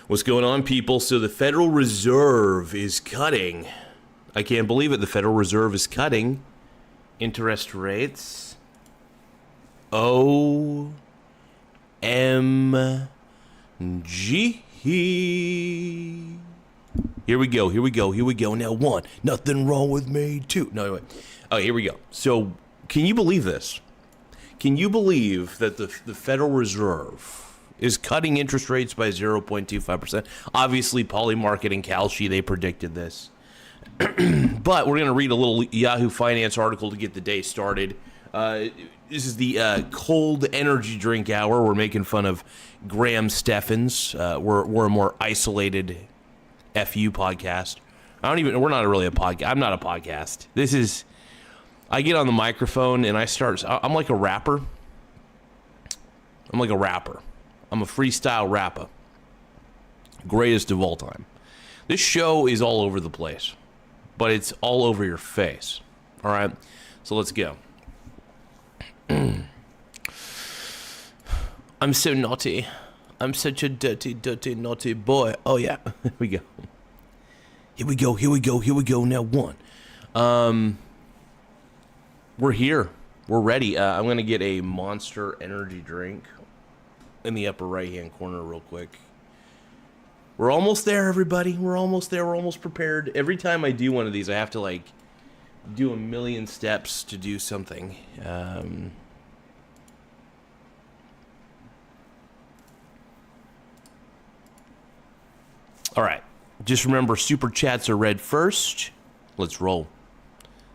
What's going on, people? So the Federal Reserve is cutting. I can't believe it. The Federal Reserve is cutting interest rates. OMG. Here we go. Now, one, nothing wrong with me. Two, no, wait. Oh, here we go. So, can you believe this? Can you believe that the Federal Reserve is cutting interest rates by 0.25%? Obviously, Polymarket and Kalshi, they predicted this. But we're going to read a little Yahoo Finance article to get the day started. This is the cold energy drink hour. We're making fun of Graham Steffens. We're a more isolated FU podcast. We're not really a podcast. I'm not a podcast. I get on the microphone and I'm like a rapper. I'm a freestyle rapper. Greatest of all time. This show is all over the place, but it's all over your face. All right, so let's go. I'm so naughty. I'm such a dirty, naughty boy. Oh, yeah. Here we go. Now, one. We're here. We're ready. I'm going to get a Monster energy drink in the upper right-hand corner real quick. We're almost there, everybody. We're almost there. We're almost prepared. Every time I do one of these, I have to, do a million steps to do something. All right. Just remember, Super Chats are read first. Let's roll.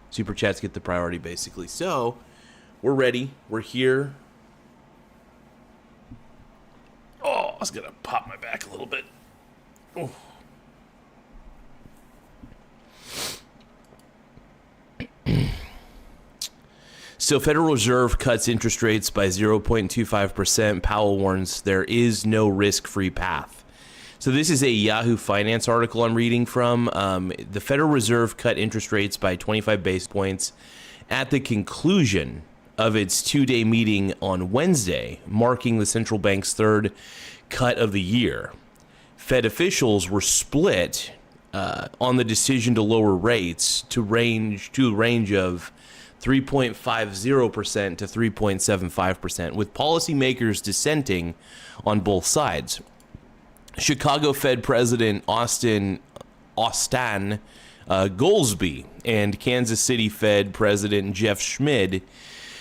Super Chats get the priority, basically. So, we're ready. We're here. Oh, I was going to pop my back a little bit. Oh. So, Federal Reserve cuts interest rates by 0.25%. Powell warns there is no risk-free path. So this is a Yahoo Finance article I'm reading from. The Federal Reserve cut interest rates by 25 basis points at the conclusion of its two-day meeting on Wednesday, marking the central bank's third cut of the year. Fed officials were split on the decision to lower rates to a range of 3.50% to 3.75%, with policymakers dissenting on both sides. Chicago Fed President Austin Goolsbee and Kansas City Fed President Jeff Schmid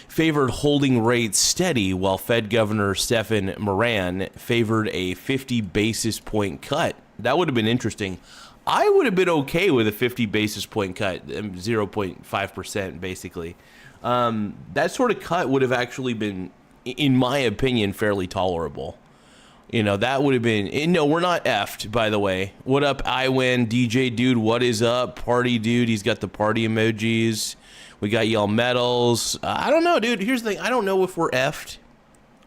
favored holding rates steady, while Fed Governor Stephen Moran favored a 50 basis point cut. That would have been interesting. I would have been okay with a 50 basis point cut, 0.5% basically. That sort of cut would have actually been, in my opinion, fairly tolerable. That would have been... No, we're not effed, by the way. What up, I win, DJ Dude, what is up? Party Dude, he's got the party emojis. We got y'all medals. I don't know, dude. Here's the thing. I don't know if we're effed.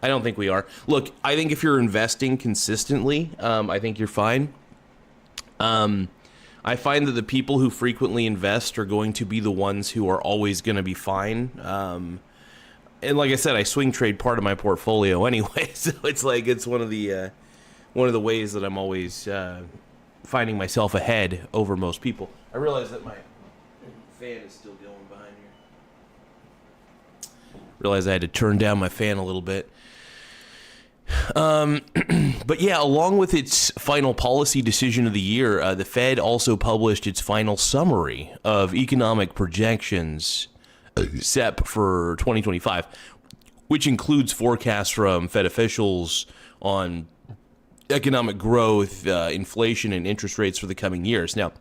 I don't think we are. Look, I think if you're investing consistently, I think you're fine. I find that the people who frequently invest are going to be the ones who are always going to be fine. And like I said, I swing trade part of my portfolio anyway, so it's one of the ways that I'm always finding myself ahead over most people. I realize that my fan is still going behind here. Realize I had to turn down my fan a little bit. But yeah, along with its final policy decision of the year, the Fed also published its final summary of economic projections SEP for 2025, which includes forecasts from Fed officials on economic growth, inflation, and interest rates for the coming years. Now,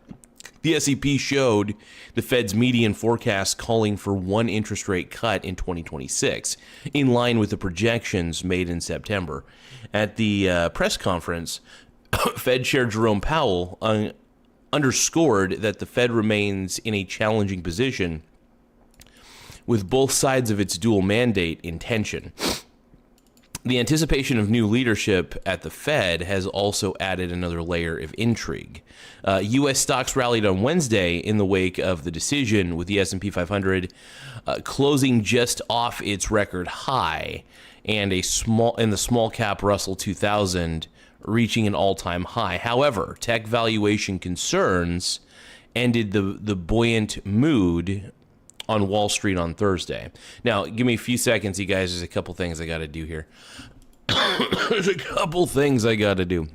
the SEP showed the Fed's median forecast calling for one interest rate cut in 2026, in line with the projections made in September. At the press conference, Fed Chair Jerome Powell underscored that the Fed remains in a challenging position with both sides of its dual mandate in tension. The anticipation of new leadership at the Fed has also added another layer of intrigue. U.S. stocks rallied on Wednesday in the wake of the decision, with the S&P 500 closing just off its record high, and the small cap Russell 2000 reaching an all-time high. However, tech valuation concerns ended the buoyant mood on Wall Street on Thursday. Now, give me a few seconds, you guys. There's a couple things I got to do here. There's a couple things I got to do.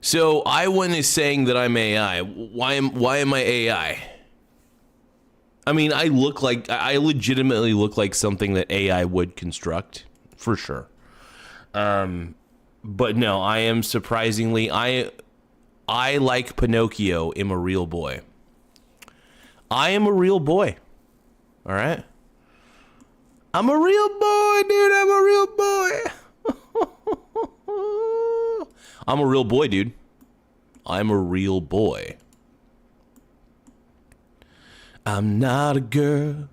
So, Iwan is saying that I'm AI. Why am I AI? I mean, I legitimately look like something that AI would construct, for sure. But no, I am surprisingly, I like Pinocchio, am a real boy. I am a real boy. All right? I'm a real boy, dude. I'm a real boy. I'm a real boy, dude. I'm a real boy. I'm not a girl,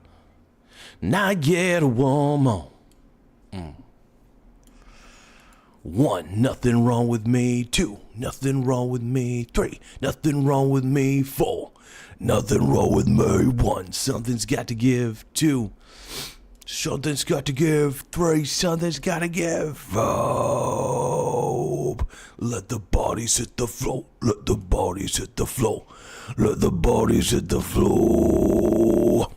not yet a woman. 1, nothing wrong with me. 2, nothing wrong with me. 3, nothing wrong with me. 4, nothing wrong with me. 1, something's got to give. 2, something's got to give. 3, something's got to give. Oh, let the bodies hit the floor. Let the bodies hit the floor. Let the bodies hit the floor.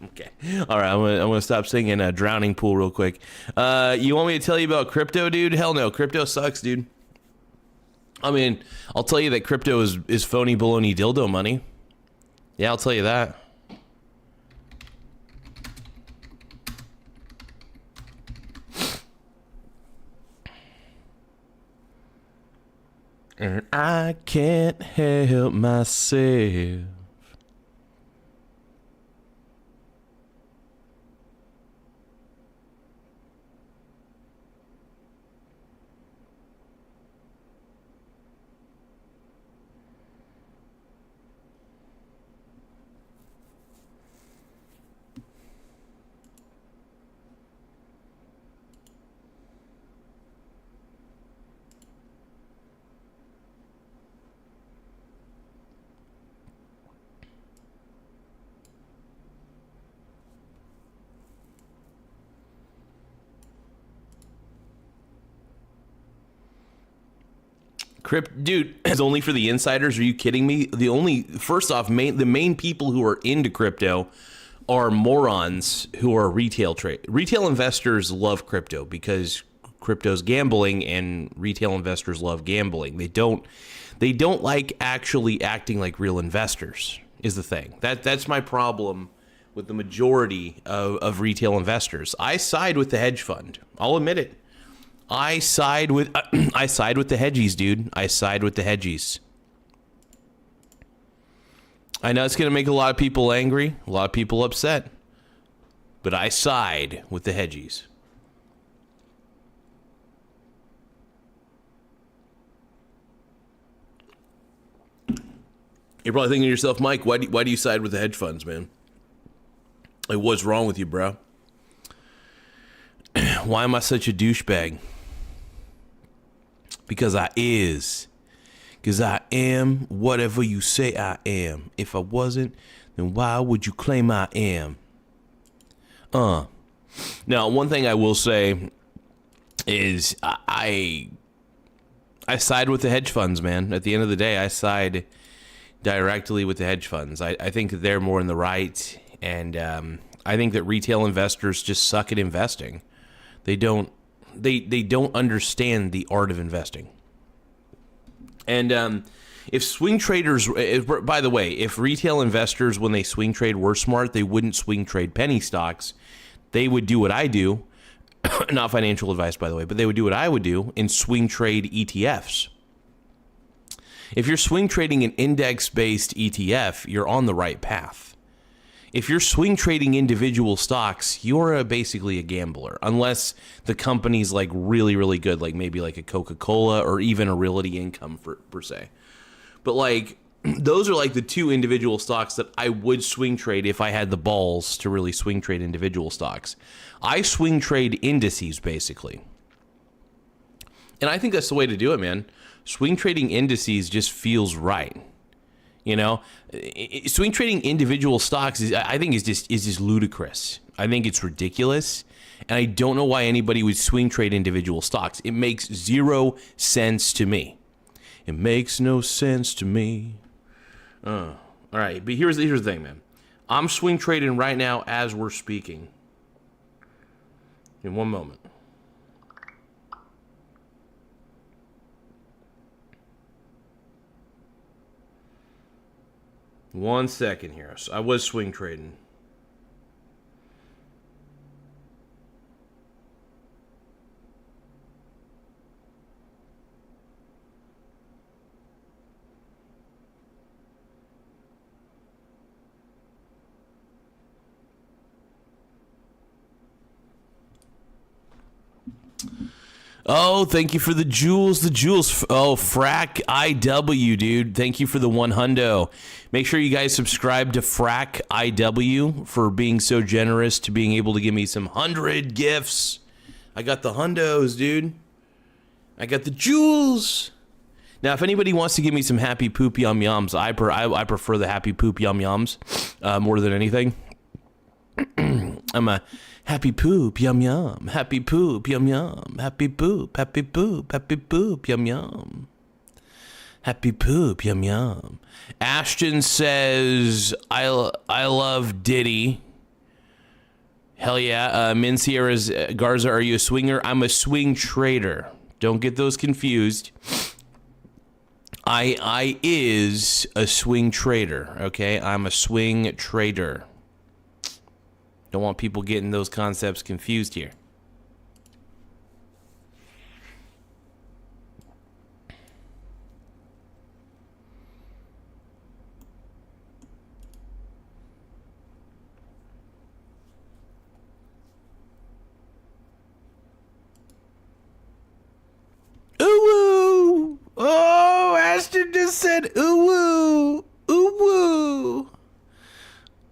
Okay. All right. I'm gonna stop singing Drowning Pool real quick. You want me to tell you about crypto, dude? Hell no. Crypto sucks, dude. I mean, I'll tell you that crypto is phony baloney dildo money. Yeah, I'll tell you that. And I can't help myself. Dude, it's only for the insiders. Are you kidding me? First off, the main people who are into crypto are morons who are retail investors love crypto because crypto's gambling, and retail investors love gambling. They don't like actually acting like real investors is the thing. That's my problem with the majority of retail investors. I side with the hedge fund. I'll admit it. I side with the hedgies, dude. I side with the hedgies. I know it's going to make a lot of people angry, a lot of people upset, but I side with the hedgies. You're probably thinking to yourself, Mike, why do you side with the hedge funds, man? Like, what's wrong with you, bro? Why am I such a douchebag? Because I am whatever you say I am. If I wasn't, then why would you claim I am? Now, one thing I will say is I side with the hedge funds, man. At the end of the day, I side directly with the hedge funds. I think that they're more in the right, and I think that retail investors just suck at investing. They don't understand the art of investing. And if swing traders, by the way, if retail investors, when they swing trade, were smart, they wouldn't swing trade penny stocks. They would do what I do, not financial advice, by the way, but they would do what I would do and swing trade ETFs. If you're swing trading an index-based ETF, you're on the right path. If you're swing trading individual stocks, you're basically a gambler, unless the company's like really, really good, like maybe like a Coca-Cola or even a Realty Income per se. But like those are like the two individual stocks that I would swing trade if I had the balls to really swing trade individual stocks. I swing trade indices basically. And I think that's the way to do it, man. Swing trading indices just feels right. You know, swing trading individual stocks is just ludicrous. I think it's ridiculous. And I don't know why anybody would swing trade individual stocks. It makes zero sense to me. It makes no sense to me. All right, but here's the thing, man. I'm swing trading right now as we're speaking. In one moment. One second here. So I was swing trading. Oh, thank you for the jewels. The jewels. Oh, Frack IW, dude. Thank you for the 100. Make sure you guys subscribe to Frack IW for being so generous to being able to give me some 100 gifts. I got the hundos, dude. I got the jewels. Now, if anybody wants to give me some happy poop yum yums, I prefer the happy poop yum yums more than anything. I'm a happy poop yum yum, happy poop yum yum, happy poop yum yum, happy poop yum yum. Ashton says I love Diddy. Hell yeah. Min Sierra's Garza, are you a swinger? I'm a swing trader. Don't get those confused. I is a swing trader. Okay, I'm a swing trader. Don't want people getting those concepts confused here. Ooh woo! Oh, Ashton just said ooh woo! Ooh woo!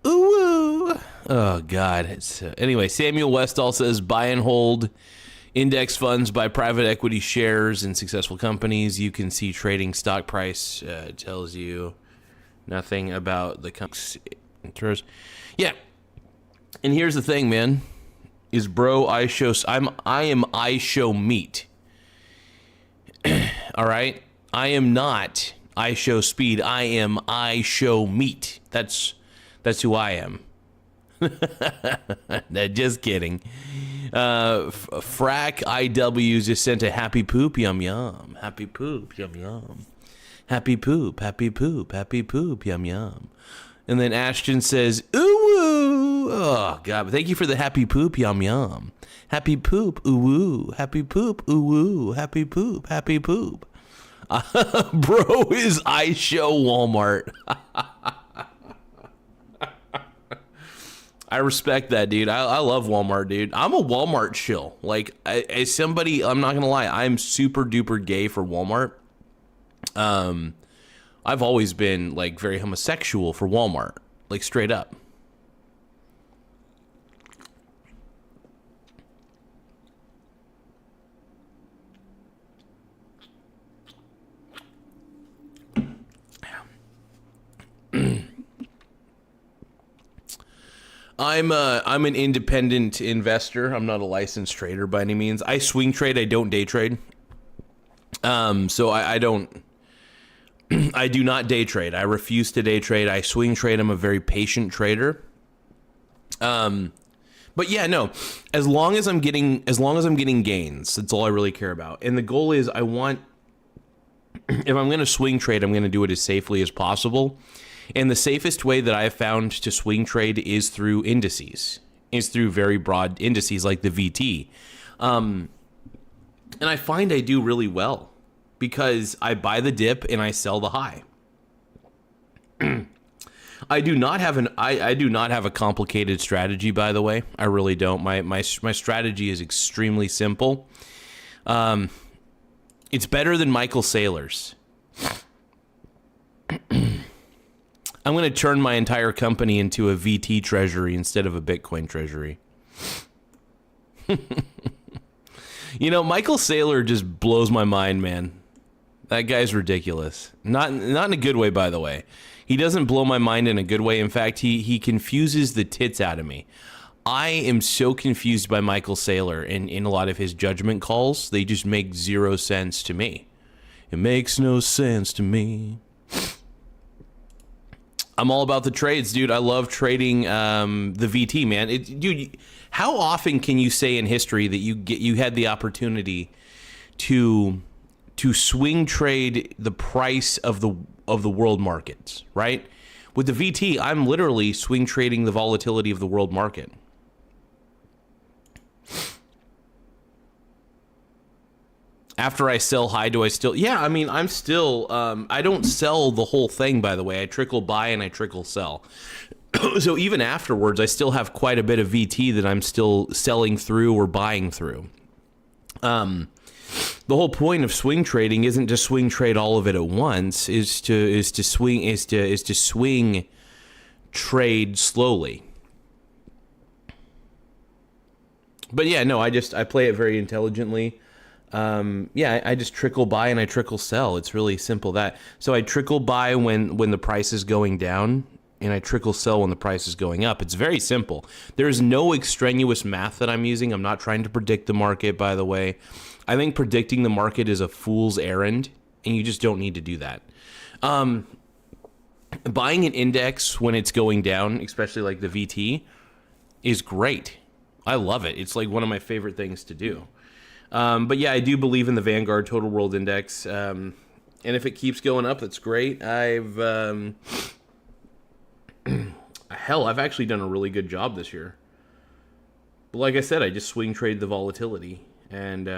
Ooh woo! Oh, God. It's anyway, Samuel Westall says buy and hold index funds, buy private equity shares in successful companies. You can see trading stock price tells you nothing about the company. Yeah. And here's the thing, man. Is bro, I am I show meat. All right? I am not I show speed. I am I show meat. That's who I am. Just kidding. Frack IW just sent a happy poop yum yum. Happy poop yum yum. Happy poop yum yum. And then Ashton says ooh woo. Oh God, but thank you for the happy poop yum yum. Happy poop ooh woo. Happy poop ooh woo. Happy poop. Bro is I show Walmart. I respect that, dude. I love Walmart, dude. I'm a Walmart shill. Like, as somebody, I'm not gonna lie, I'm super duper gay for Walmart. I've always been like very homosexual for Walmart, like straight up. I'm an independent investor. I'm not a licensed trader by any means. I swing trade. I don't day trade. So I don't. I do not day trade. I refuse to day trade. I swing trade. I'm a very patient trader. But yeah, no. As long as I'm getting gains, that's all I really care about. And the goal is, I want. If I'm going to swing trade, I'm going to do it as safely as possible. And the safest way that I've found to swing trade is through indices, is through very broad indices like the VT. And I find I do really well because I buy the dip and I sell the high. I do not have a complicated strategy, by the way. I really don't. My strategy is extremely simple. It's better than Michael Saylor's. I'm going to turn my entire company into a VT treasury instead of a Bitcoin treasury. You know, Michael Saylor just blows my mind, man. That guy's ridiculous. Not in a good way, by the way. He doesn't blow my mind in a good way. In fact, he confuses the tits out of me. I am so confused by Michael Saylor in a lot of his judgment calls. They just make zero sense to me. It makes no sense to me. I'm all about the trades, dude. I love trading the VT, man. Dude, how often can you say in history that you had the opportunity to swing trade the price of the world markets, right? With the VT, I'm literally swing trading the volatility of the world market. After I sell high, do I still? Yeah, I mean, I'm still, I don't sell the whole thing, by the way. I trickle buy and I trickle sell. So even afterwards, I still have quite a bit of VT that I'm still selling through or buying through. The whole point of swing trading isn't to swing trade all of it at once, is to swing trade slowly. But yeah, no, I play it very intelligently. Yeah, I just trickle buy and I trickle sell. It's really simple that. So I trickle buy when the price is going down, and I trickle sell when the price is going up. It's very simple. There's no extraneous math that I'm using. I'm not trying to predict the market, by the way. I think predicting the market is a fool's errand, and you just don't need to do that. Buying an index when it's going down, especially like the VT, is great. I love it. It's like one of my favorite things to do. But yeah, I do believe in the Vanguard Total World Index. And if it keeps going up, that's great. I've actually done a really good job this year. But like I said, I just swing trade the volatility. And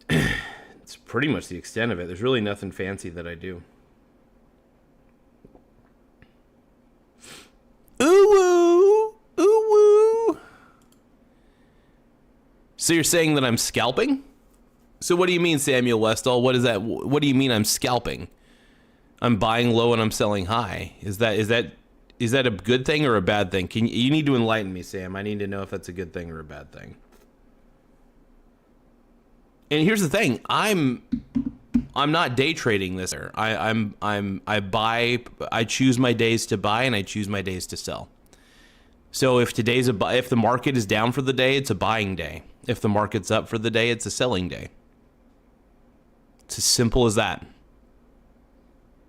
it's pretty much the extent of it. There's really nothing fancy that I do. Ooh-woo! Ooh-woo! So you're saying that I'm scalping? So what do you mean, Samuel Westall? What is that? What do you mean I'm scalping? I'm buying low and I'm selling high. Is that a good thing or a bad thing? You need to enlighten me, Sam. I need to know if that's a good thing or a bad thing. And here's the thing: I'm not day trading this. I choose my days to buy and I choose my days to sell. So if the market is down for the day, it's a buying day. If the market's up for the day, it's a selling day. It's as simple as that.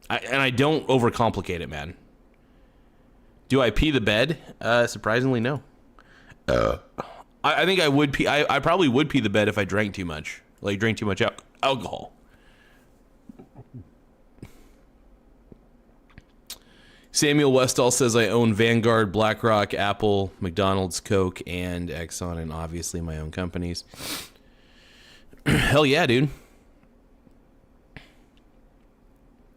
And I don't overcomplicate it, man. Do I pee the bed? Surprisingly, no. I think I would pee. I probably would pee the bed if I drank too much. Like, drink too much alcohol. Samuel Westall says I own Vanguard, BlackRock, Apple, McDonald's, Coke, and Exxon, and obviously my own companies. Hell yeah, dude.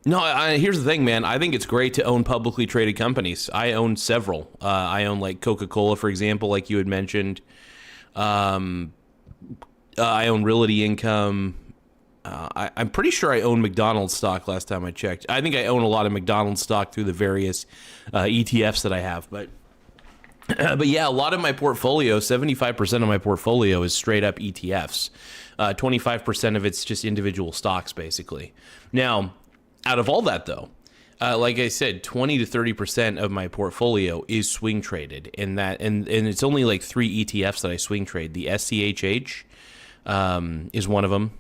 No, here's the thing, man. I think it's great to own publicly traded companies. I own several. I own, like, Coca-Cola, for example, like you had mentioned. I own Realty Income. I'm pretty sure I own McDonald's stock last time I checked. I think I own a lot of McDonald's stock through the various ETFs that I have. But yeah, a lot of my portfolio, 75% of my portfolio is straight up ETFs. 25% of it's just individual stocks, basically. Now, out of all that, though, like I said, 20 to 30% of my portfolio is swing traded, and it's only like 3 ETFs that I swing trade. The SCHH is one of them.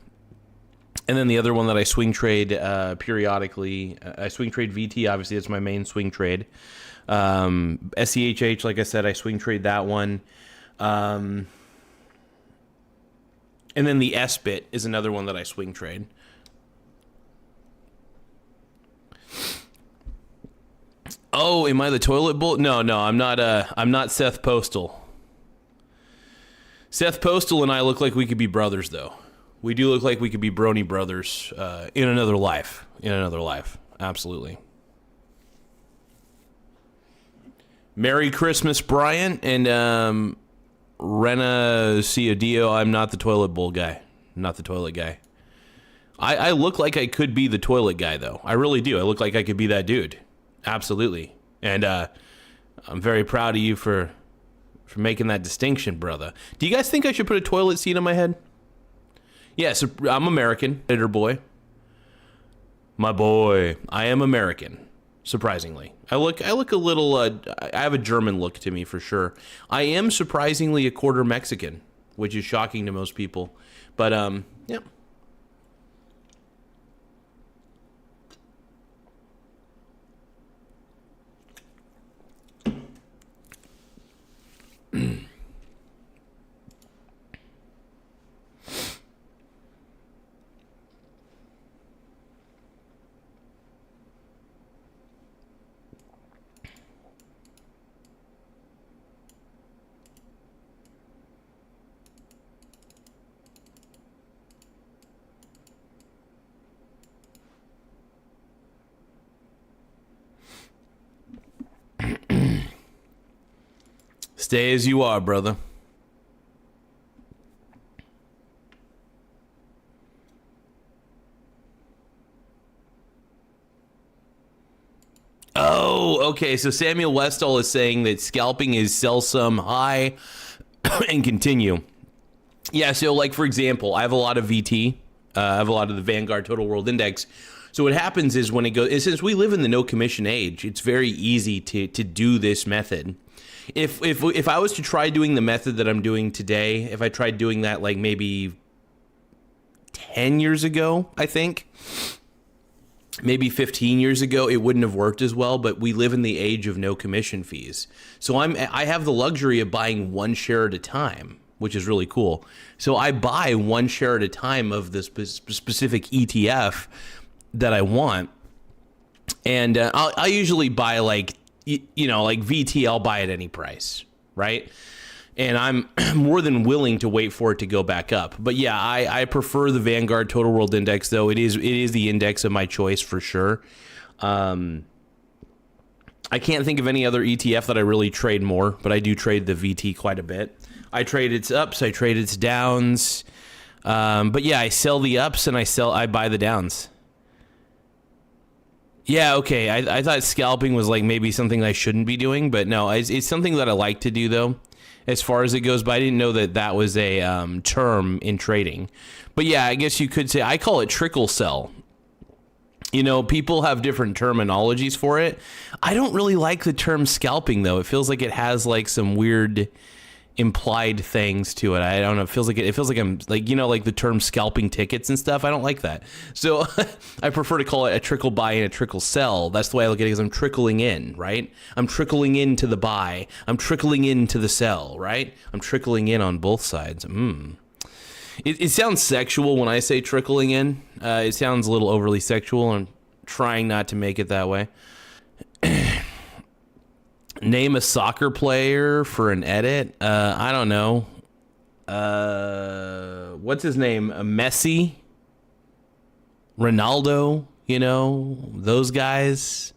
And then the other one that I swing trade periodically, I swing trade VT, obviously that's my main swing trade. SCHH, like I said, I swing trade that one. And then the SBIT is another one that I swing trade. Oh, am I the toilet bowl? No, I'm not. I'm not Seth Postal. Seth Postal and I look like we could be brothers, though. We do look like we could be brony brothers in another life. Absolutely. Merry Christmas, Brian, and Rena Ciodio. I'm not the toilet bowl guy. Not the toilet guy. I look like I could be the toilet guy, though. I really do. I look like I could be that dude. Absolutely. And I'm very proud of you for making that distinction, brother. Do you guys think I should put a toilet seat on my head? Yes, I'm American. Editor boy. My boy. I am American. Surprisingly, I look a little. I have a German look to me for sure. I am surprisingly a quarter Mexican, which is shocking to most people. But yeah. Stay as you are, brother. Oh, okay. So Samuel Westall is saying that scalping is sell some high and continue. Yeah, so like, for example, I have a lot of VT. I have a lot of the Vanguard Total World Index. So what happens is when it goes, since we live in the no commission age, it's very easy to do this method. If I was to try doing the method that I'm doing today, if I tried doing that like maybe 10 years ago, I think, maybe 15 years ago, it wouldn't have worked as well. But we live in the age of no commission fees. So I have the luxury of buying one share at a time, which is really cool. So I buy one share at a time of this specific ETF that I want. And I'll usually buy like, like VT, I'll buy at any price, right? And I'm more than willing to wait for it to go back up. But yeah, I prefer the Vanguard Total World Index, though. It is the index of my choice for sure. I can't think of any other ETF that I really trade more, but I do trade the VT quite a bit. I trade its ups, I trade its downs. But yeah, I sell the ups and I buy the downs. Yeah, okay. I thought scalping was like maybe something I shouldn't be doing, but no, it's something that I like to do though, as far as it goes. But I didn't know that was a term in trading. But yeah, I guess you could say I call it trickle sell. People have different terminologies for it. I don't really like the term scalping though. It feels like it has like some weird implied things to it. I don't know. It feels like I'm like, like the term scalping tickets and stuff. I don't like that. So I prefer to call it a trickle buy and a trickle sell. That's the way I look at it, because I'm trickling in, right? I'm trickling into the buy. I'm trickling into the sell, right? I'm trickling in on both sides. It sounds sexual when I say trickling in. It sounds a little overly sexual. I'm trying not to make it that way. Name a soccer player for an edit. I don't know. What's his name? Messi? Ronaldo? Those guys.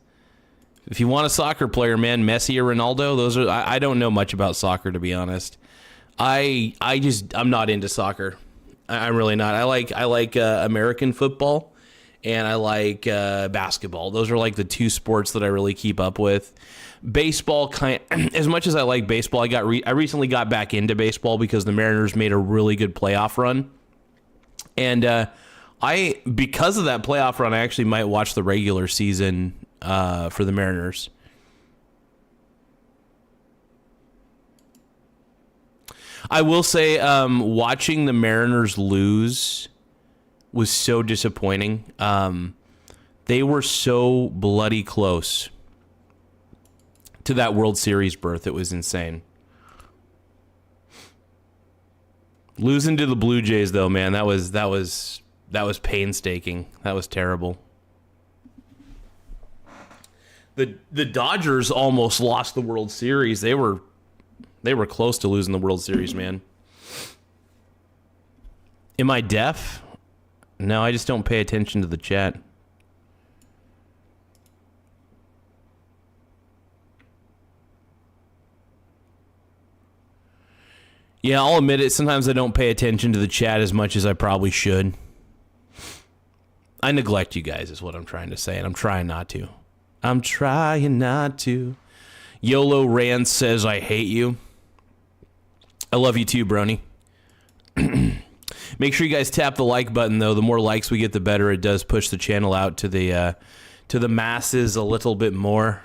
If you want a soccer player, man, Messi or Ronaldo, those are. I don't know much about soccer, to be honest. I'm not into soccer. I'm really not. I like American football, and I like basketball. Those are like the two sports that I really keep up with. Baseball, as much as I like baseball, I recently got back into baseball because the Mariners made a really good playoff run, and because of that playoff run, I actually might watch the regular season for the Mariners. I will say, watching the Mariners lose was so disappointing. They were so bloody close to that World Series berth. It was insane. Losing to the Blue Jays, though, man, that was painstaking. That was terrible. The Dodgers almost lost the World Series. They were close to losing the World Series, man. Am I deaf? No, I just don't pay attention to the chat. Yeah, I'll admit it. Sometimes I don't pay attention to the chat as much as I probably should. I neglect you guys is what I'm trying to say, and I'm trying not to. I'm trying not to. YOLO Rand says, I hate you. I love you too, Brony. Make sure you guys tap the like button, though. The more likes we get, the better. It does push the channel out to the to the masses a little bit more.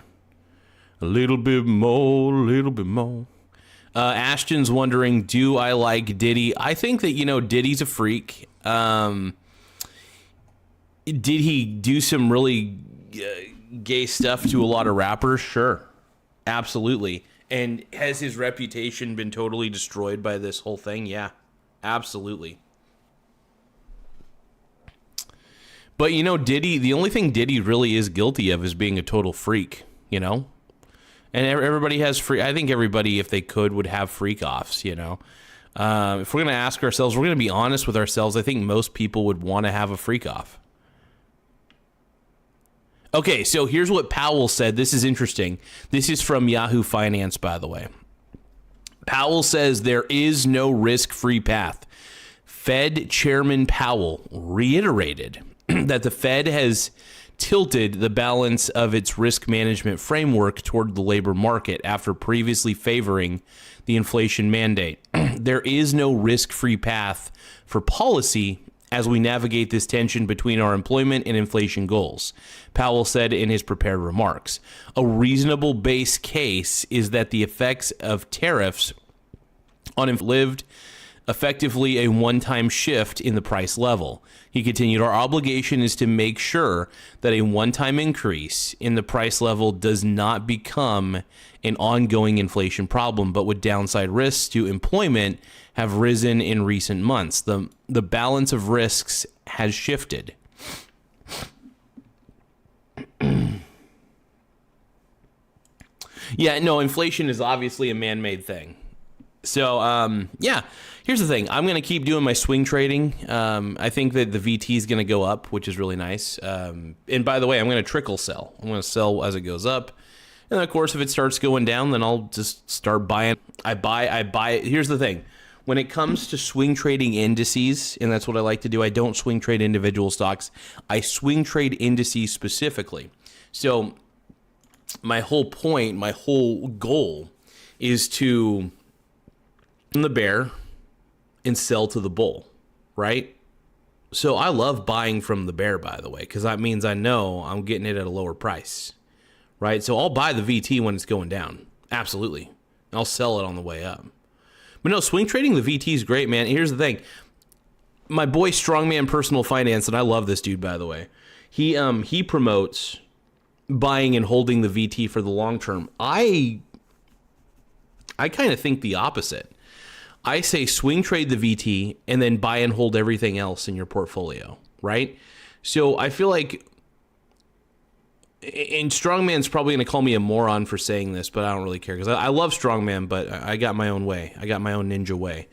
A little bit more, a little bit more. Ashton's wondering, do I like Diddy? I think that, Diddy's a freak. Did he do some really gay stuff to a lot of rappers? Sure. Absolutely. And has his reputation been totally destroyed by this whole thing? Yeah, absolutely. But, Diddy, the only thing Diddy really is guilty of is being a total freak, And everybody has free. I think everybody, if they could, would have freak offs, If we're going to ask ourselves, we're going to be honest with ourselves, I think most people would want to have a freak off. Okay, so here's what Powell said. This is interesting. This is from Yahoo Finance, by the way. Powell says there is no risk-free path. Fed Chairman Powell reiterated that the Fed has tilted the balance of its risk management framework toward the labor market after previously favoring the inflation mandate. There is no risk-free path for policy as we navigate this tension between our employment and inflation goals, Powell said in his prepared remarks. A reasonable base case is that the effects of tariffs on lived effectively a one-time shift in the price level. He continued, our obligation is to make sure that a one-time increase in the price level does not become an ongoing inflation problem, but with downside risks to employment have risen in recent months. The balance of risks has shifted. Yeah, no, inflation is obviously a man-made thing. So, here's the thing. I'm going to keep doing my swing trading. I think that the VT is going to go up, which is really nice. And by the way, I'm going to trickle sell. I'm going to sell as it goes up. And then, of course, if it starts going down, then I'll just start buying. I buy. Here's the thing. When it comes to swing trading indices, and that's what I like to do, I don't swing trade individual stocks. I swing trade indices specifically. So my whole point, my whole goal is to the bear and sell to the bull, right? So I love buying from the bear, by the way, because that means I know I'm getting it at a lower price, right? So I'll buy the VT when it's going down. Absolutely. I'll sell it on the way up. But no, swing trading the VT is great, man. Here's the thing. My boy Strongman Personal Finance, and I love this dude, by the way. He promotes buying and holding the VT for the long term. I kind of think the opposite. I say swing trade the VT and then buy and hold everything else in your portfolio, right? So I feel like, and Strongman's probably going to call me a moron for saying this, but I don't really care because I love Strongman, but I got my own way. I got my own ninja way.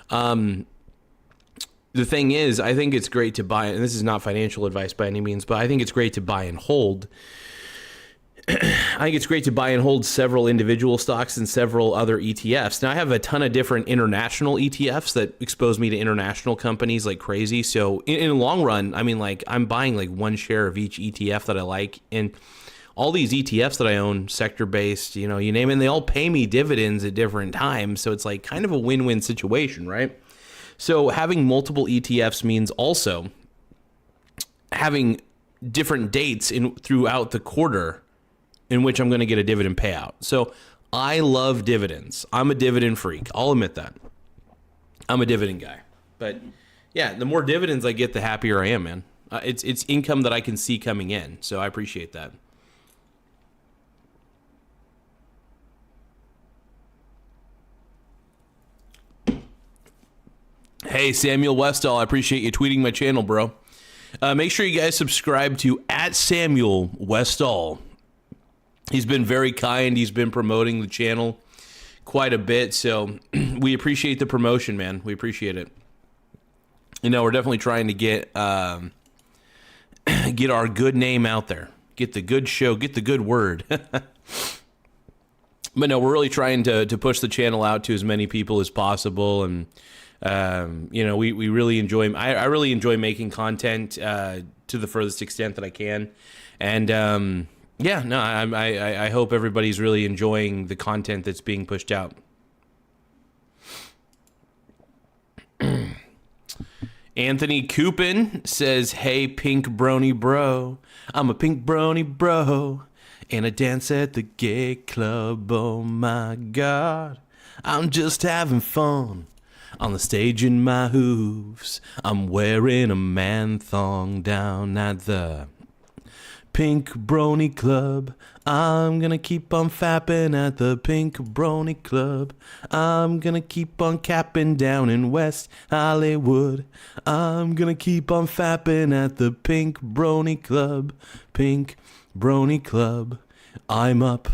The thing is, I think it's great to buy, and this is not financial advice by any means, but I think it's great to buy and hold. I think it's great to buy and hold several individual stocks and several other ETFs. Now, I have a ton of different international ETFs that expose me to international companies like crazy. So in the long run, I mean, like I'm buying like one share of each ETF that I like. And all these ETFs that I own, sector-based, you name it, and they all pay me dividends at different times. So it's like kind of a win-win situation, right? So having multiple ETFs means also having different dates throughout the quarter in which I'm going to get a dividend payout. So I love dividends. I'm a dividend freak. I'll admit that. I'm a dividend guy. But yeah, the more dividends I get, the happier I am, man. It's income that I can see coming in. So I appreciate that. Hey, Samuel Westall, I appreciate you tweeting my channel, bro. Make sure you guys subscribe to @Samuel Westall. He's been very kind. He's been promoting the channel quite a bit. So we appreciate the promotion, man. We appreciate it. We're definitely trying to get get our good name out there. Get the good show. Get the good word. But no, we're really trying to push the channel out to as many people as possible. And, we really enjoy, I really enjoy making content to the furthest extent that I can. And, yeah, no, I hope everybody's really enjoying the content that's being pushed out. Anthony Coopin says, hey, pink brony bro. I'm a pink brony bro. And I dance at the gay club. Oh, my God. I'm just having fun. On the stage in my hooves. I'm wearing a man thong down at the Pink Brony Club. I'm gonna keep on fapping at the Pink Brony Club. I'm gonna keep on capping down in West Hollywood. I'm gonna keep on fapping at the Pink Brony Club. Pink Brony Club. I'm up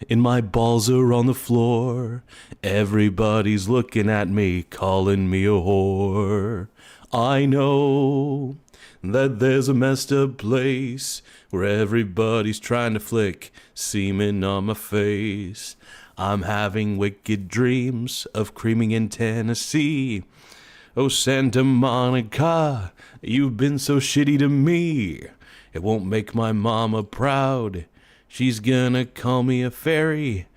and my balls are on the floor. Everybody's looking at me, calling me a whore. I know that there's a messed up place where everybody's trying to flick semen on my face. I'm having wicked dreams of creaming in Tennessee. Oh, Santa Monica, you've been so shitty to me. It won't make my mama proud. She's gonna call me a fairy.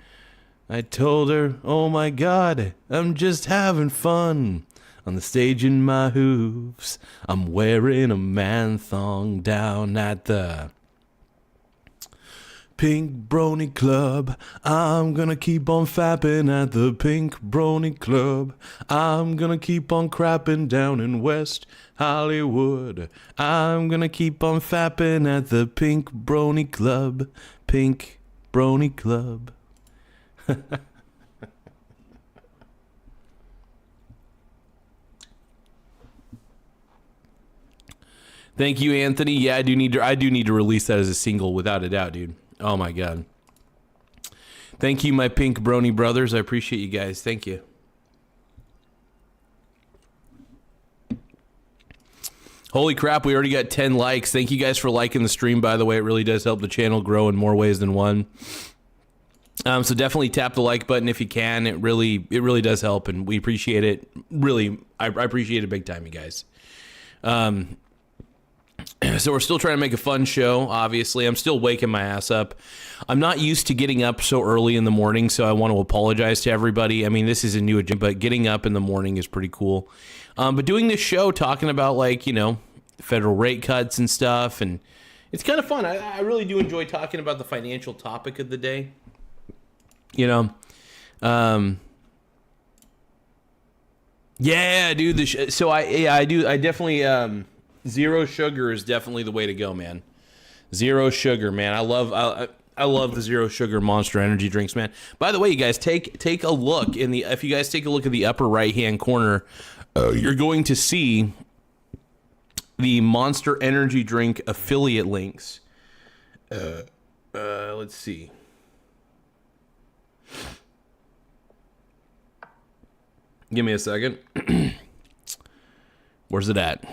I told her, oh my God, I'm just having fun. On the stage in my hooves, I'm wearing a man thong down at the Pink Brony Club. I'm gonna keep on fapping at the Pink Brony Club. I'm gonna keep on crapping down in West Hollywood. I'm gonna keep on fapping at the Pink Brony Club. Pink Brony Club. Thank you, Anthony. Yeah, I do need to release that as a single without a doubt, dude. Oh my God. Thank you, my Pink Brony brothers. I appreciate you guys. Thank you. Holy crap, we already got 10 likes. Thank you guys for liking the stream, by the way. It really does help the channel grow in more ways than one. So definitely tap the like button if you can. It really does help, and we appreciate it. Really, I appreciate it big time, you guys. So we're still trying to make a fun show, obviously. I'm still waking my ass up. I'm not used to getting up so early in the morning, so I want to apologize to everybody. I mean, this is a new agenda, but getting up in the morning is pretty cool. But doing this show, talking about, like, you know, federal rate cuts and stuff, and it's kind of fun. I really do enjoy talking about the financial topic of the day. You know, yeah, dude. So I definitely. Zero sugar is definitely the way to go, man. Zero sugar, man. I love the zero sugar Monster Energy drinks, man. By the way, you guys, take a look if you guys take a look at the upper right hand corner, you're going to see the Monster Energy drink affiliate links. Let's see. Give me a second. Where's it at?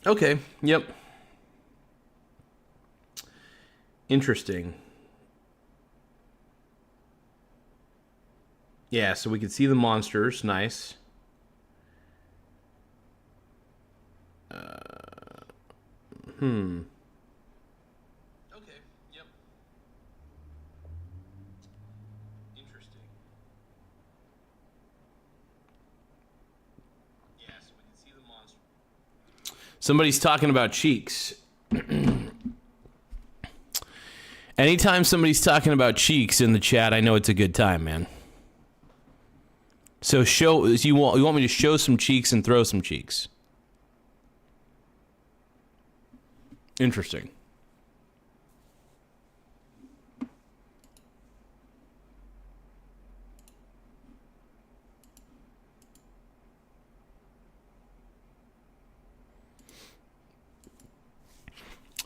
Okay, yep. Interesting. Yeah, so we can see the monsters. Nice. Okay, yep. Interesting. Yeah, so we can see the monsters. Somebody's talking about cheeks. Anytime somebody's talking about cheeks in the chat, I know it's a good time, man. So you want me to show some cheeks and throw some cheeks? Interesting.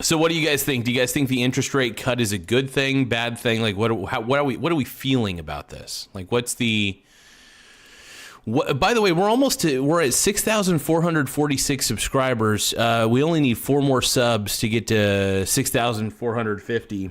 So what do you guys think? Do you guys think the interest rate cut is a good thing, bad thing? Like what are we feeling about this? Like by the way, we're at 6,446 subscribers. We only need 4 more subs to get to 6,450.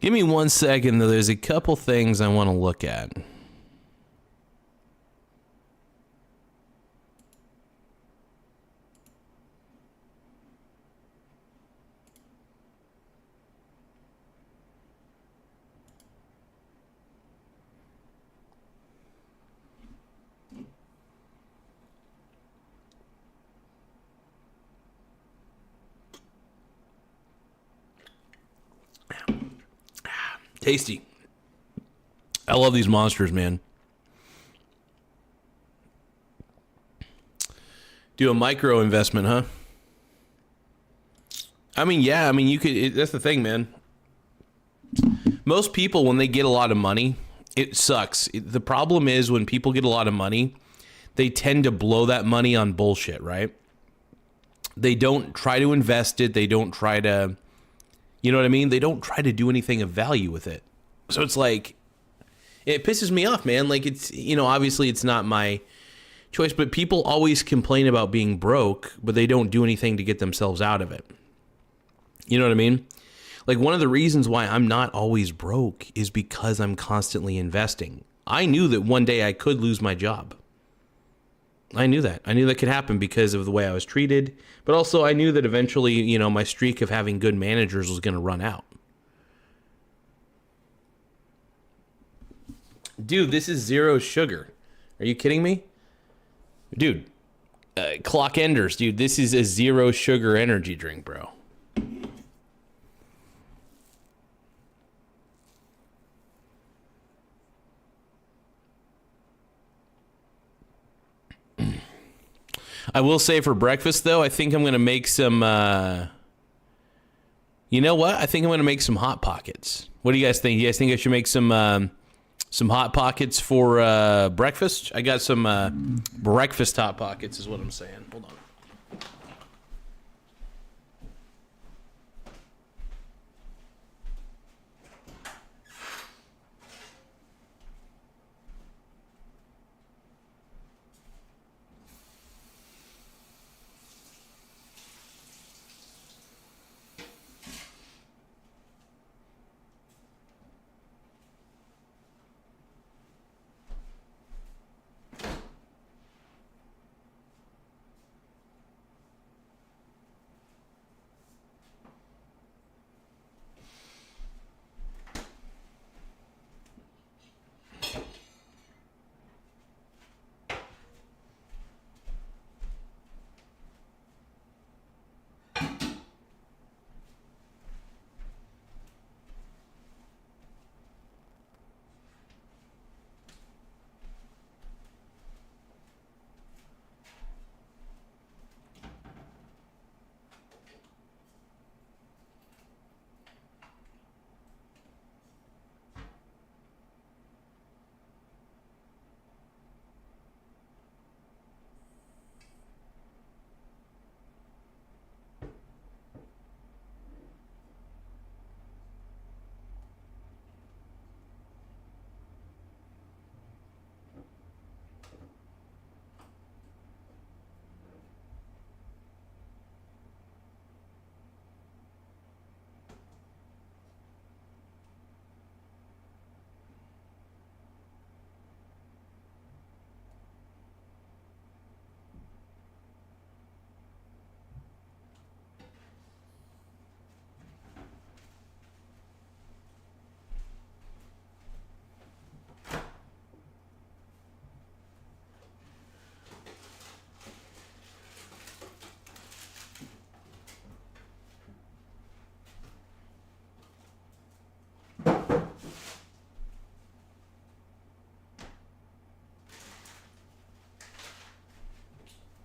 Give me 1 second, though. There's a couple things I want to look at. Tasty. I love these monsters, man. Do a micro investment, huh? I mean, yeah. I mean, you could. That's the thing, man. Most people, when they get a lot of money, it sucks. The problem is when people get a lot of money, they tend to blow that money on bullshit, right? They don't try to invest it. They don't try to, you know what I mean? They don't try to do anything of value with it. So it's like, it pisses me off, man. Like, it's, you know, obviously it's not my choice, but people always complain about being broke, but they don't do anything to get themselves out of it. You know what I mean? Like, one of the reasons why I'm not always broke is because I'm constantly investing. I knew that one day I could lose my job. I knew that. I knew that could happen because of the way I was treated. But also I knew that eventually, you know, my streak of having good managers was going to run out. Dude, this is zero sugar. Are you kidding me? Dude, Clock Enders, dude, this is a zero sugar energy drink, bro. I will say for breakfast, though, I think I'm going to make some, you know what? I think I'm going to make some Hot Pockets. What do you guys think? You guys think I should make some Hot Pockets for breakfast? I got some breakfast Hot Pockets is what I'm saying. Hold on.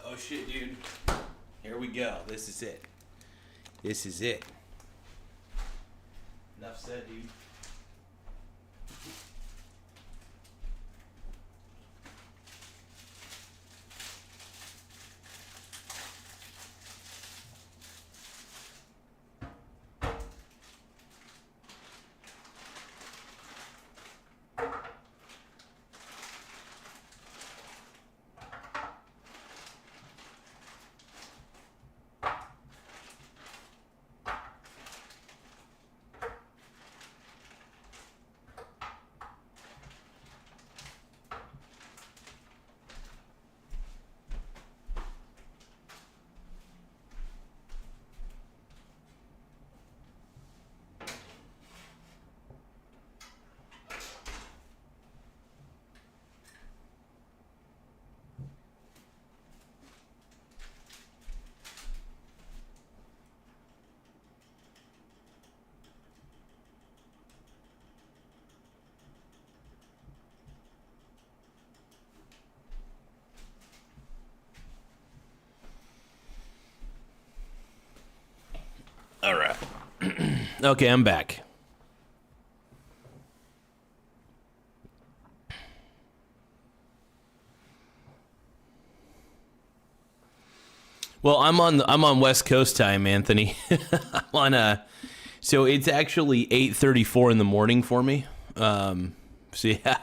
Oh shit, dude. Here we go. This is it. This is it. Enough said, dude. Okay, I'm back. Well, I'm on West Coast time, Anthony. I'm on so it's actually 8:34 in the morning for me. So yeah,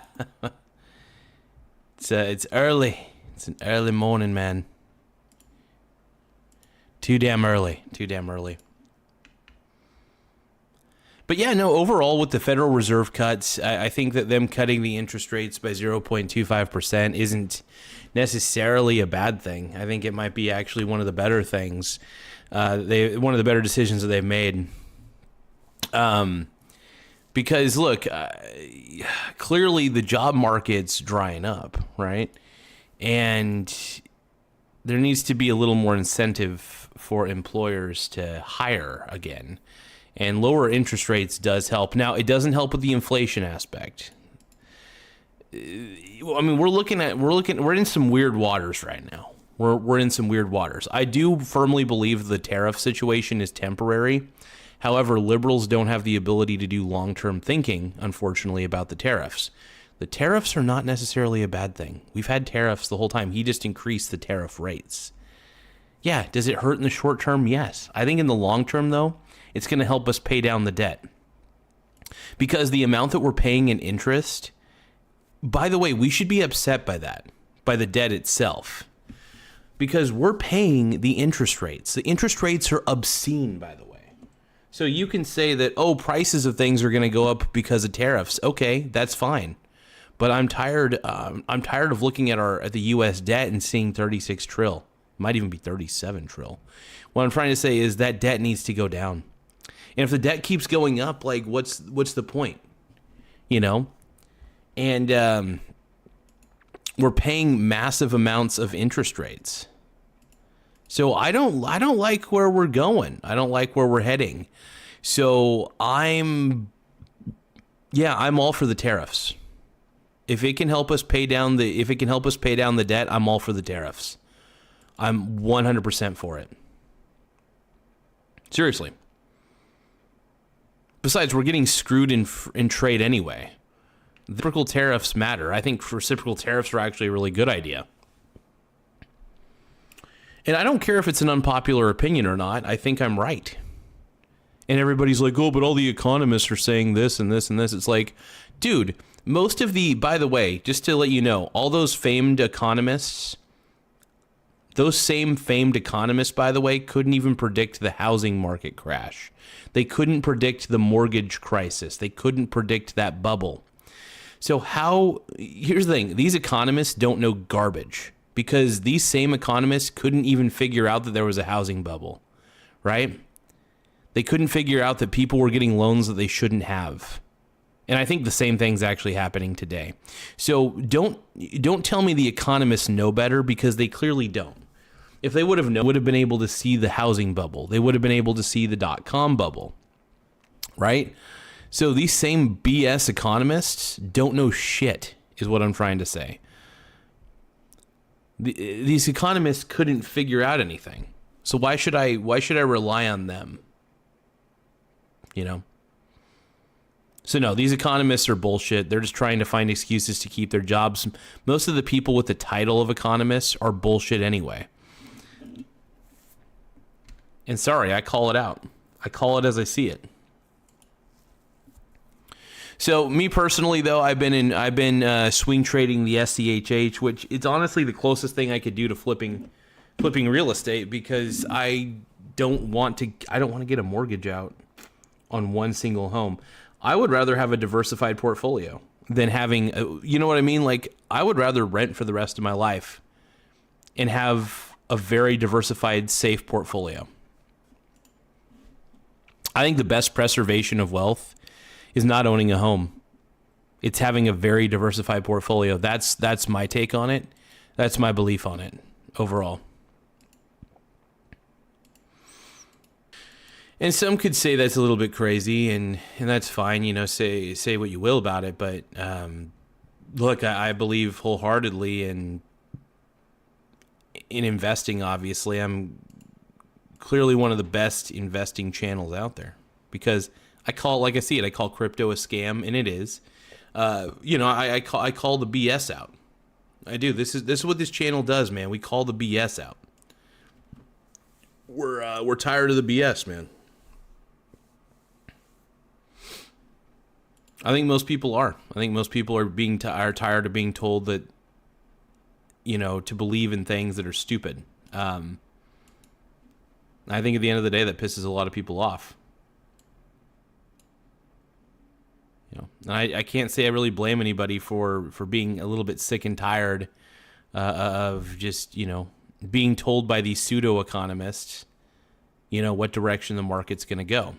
it's early. It's an early morning, man. Too damn early. Too damn early. But yeah, no, overall with the Federal Reserve cuts, I think that them cutting the interest rates by 0.25% isn't necessarily a bad thing. I think it might be actually one of the better things. One of the better decisions that they've made. Because look, clearly the job market's drying up, right? And there needs to be a little more incentive for employers to hire again. And lower interest rates does help. Now, it doesn't help with the inflation aspect. I mean, we're in some weird waters right now. We're in some weird waters. I do firmly believe the tariff situation is temporary. However, liberals don't have the ability to do long-term thinking, unfortunately, about the tariffs. The tariffs are not necessarily a bad thing. We've had tariffs the whole time. He just increased the tariff rates. Yeah, does it hurt in the short term? Yes. I think in the long term, though, it's going to help us pay down the debt. Because the amount that we're paying in interest, by the way, we should be upset by that, by the debt itself. Because we're paying the interest rates. The interest rates are obscene, by the way. So you can say that, oh, prices of things are going to go up because of tariffs. Okay, that's fine. But I'm tired of looking at the U.S. debt and seeing 36 trill. Might even be 37 trill. What I'm trying to say is that debt needs to go down. And if the debt keeps going up, like what's the point? You know? And we're paying massive amounts of interest rates. So I don't like where we're going. I don't like where we're heading. So I'm all for the tariffs. If it can help us pay down the debt, I'm all for the tariffs. I'm 100% for it. Seriously. Besides, we're getting screwed in trade anyway. Reciprocal tariffs matter. I think reciprocal tariffs are actually a really good idea. And I don't care if it's an unpopular opinion or not. I think I'm right. And everybody's like, oh, but all the economists are saying this and this and this. It's like, dude, by the way, just to let you know, all those famed economists, by the way, couldn't even predict the housing market crash. They couldn't predict the mortgage crisis. They couldn't predict that bubble. So here's the thing. These economists don't know garbage because these same economists couldn't even figure out that there was a housing bubble, right? They couldn't figure out that people were getting loans that they shouldn't have. And I think the same thing's actually happening today. So don't tell me the economists know better because they clearly don't. If they would have been able to see the housing bubble. They would have been able to see the .com bubble, right? So these same BS economists don't know shit, is what I'm trying to say. These economists couldn't figure out anything. So why should I rely on them? You know? So no, these economists are bullshit. They're just trying to find excuses to keep their jobs. Most of the people with the title of economists are bullshit anyway. And sorry, I call it out. I call it as I see it. So me personally, though, I've been swing trading the SCHH, which it's honestly the closest thing I could do to flipping real estate because I don't want to get a mortgage out on one single home. I would rather have a diversified portfolio than having, you know what I mean? Like, I would rather rent for the rest of my life and have a very diversified, safe portfolio. I think the best preservation of wealth is not owning a home. It's having a very diversified portfolio. That's my take on it. That's my belief on it overall. And some could say that's a little bit crazy, and that's fine. You know, say what you will about it. But look, I believe wholeheartedly in investing. Obviously, I'm clearly one of the best investing channels out there because I call, like I see it, I call crypto a scam, and it is. I call the BS out. I do. This is what this channel does, man. We call the BS out. We're tired of the BS, man. I think most people are. I think most people are tired of being told that, to believe in things that are stupid. I think at the end of the day, that pisses a lot of people off. And I can't say I really blame anybody for being a little bit sick and tired of just, being told by these pseudo economists, what direction the market's going to go.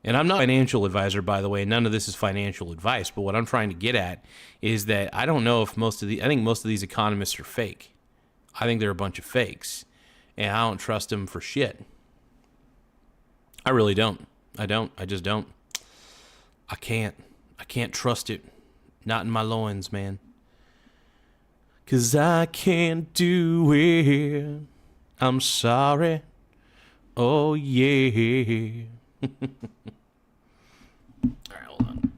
And I'm not a financial advisor, by the way. None of this is financial advice. But what I'm trying to get at is that I don't know if I think most of these economists are fake. I think they're a bunch of fakes. And I don't trust them for shit. I really don't. I just don't. I can't trust it. Not in my loins, man. 'Cause I can't do it. I'm sorry. Oh, yeah. All right, hold on.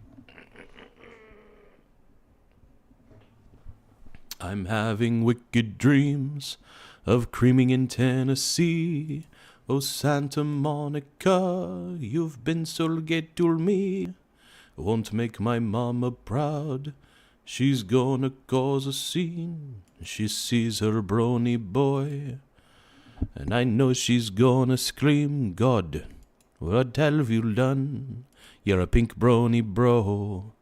I'm having wicked dreams of creaming in Tennessee. Oh, Santa Monica, you've been so good to me. Won't make my mama proud. She's gonna cause a scene. She sees her brony boy. And I know she's gonna scream, God, what have you done? You're a pink brony bro.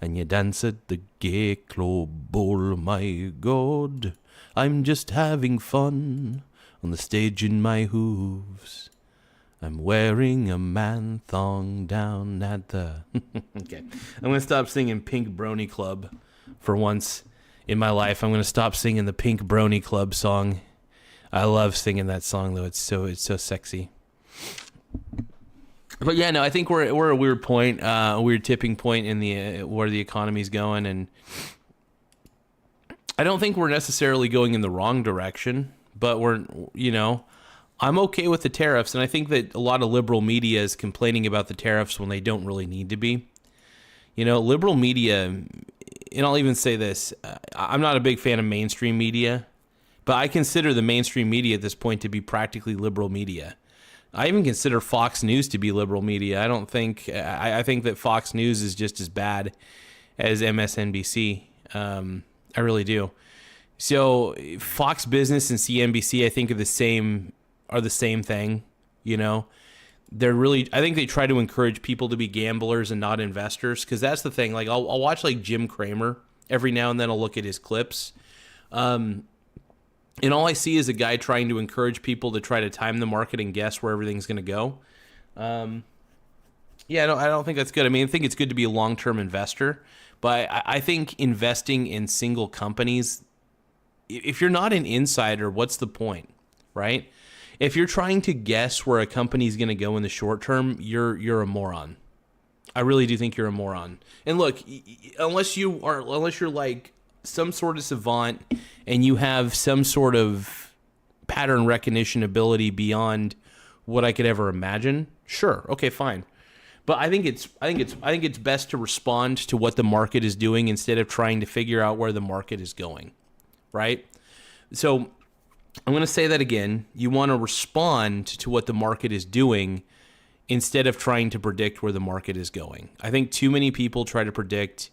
And you dance at the gay club ball, my God. I'm just having fun on the stage in my hooves. I'm wearing a man thong down at the... Okay. I'm going to stop singing Pink Brony Club for once in my life. I'm going to stop singing the Pink Brony Club song. I love singing that song, though. It's so sexy. But yeah, no, I think we're at a weird point, a weird tipping point in the where the economy's going, and I don't think we're necessarily going in the wrong direction, but I'm okay with the tariffs, and I think that a lot of liberal media is complaining about the tariffs when they don't really need to be. Liberal media, and I'll even say this, I'm not a big fan of mainstream media, but I consider the mainstream media at this point to be practically liberal media. I even consider Fox News to be liberal media. I think that Fox News is just as bad as MSNBC. I really do. So Fox Business and CNBC, I think, are the same thing. I think they try to encourage people to be gamblers and not investors, because that's the thing. Like I'll watch like Jim Cramer every now and then. I'll look at his clips. And all I see is a guy trying to encourage people to try to time the market and guess where everything's going to go. I don't think that's good. I mean, I think it's good to be a long-term investor, but I think investing in single companies, if you're not an insider, what's the point, right? If you're trying to guess where a company's going to go in the short term, you're a moron. I really do think you're a moron. And look, unless you're like some sort of savant and you have some sort of pattern recognition ability beyond what I could ever imagine, sure, okay, fine. But I think it's best to respond to what the market is doing instead of trying to figure out where the market is going, right? So I'm going to say that again. You want to respond to what the market is doing instead of trying to predict where the market is going. I think too many people try to predict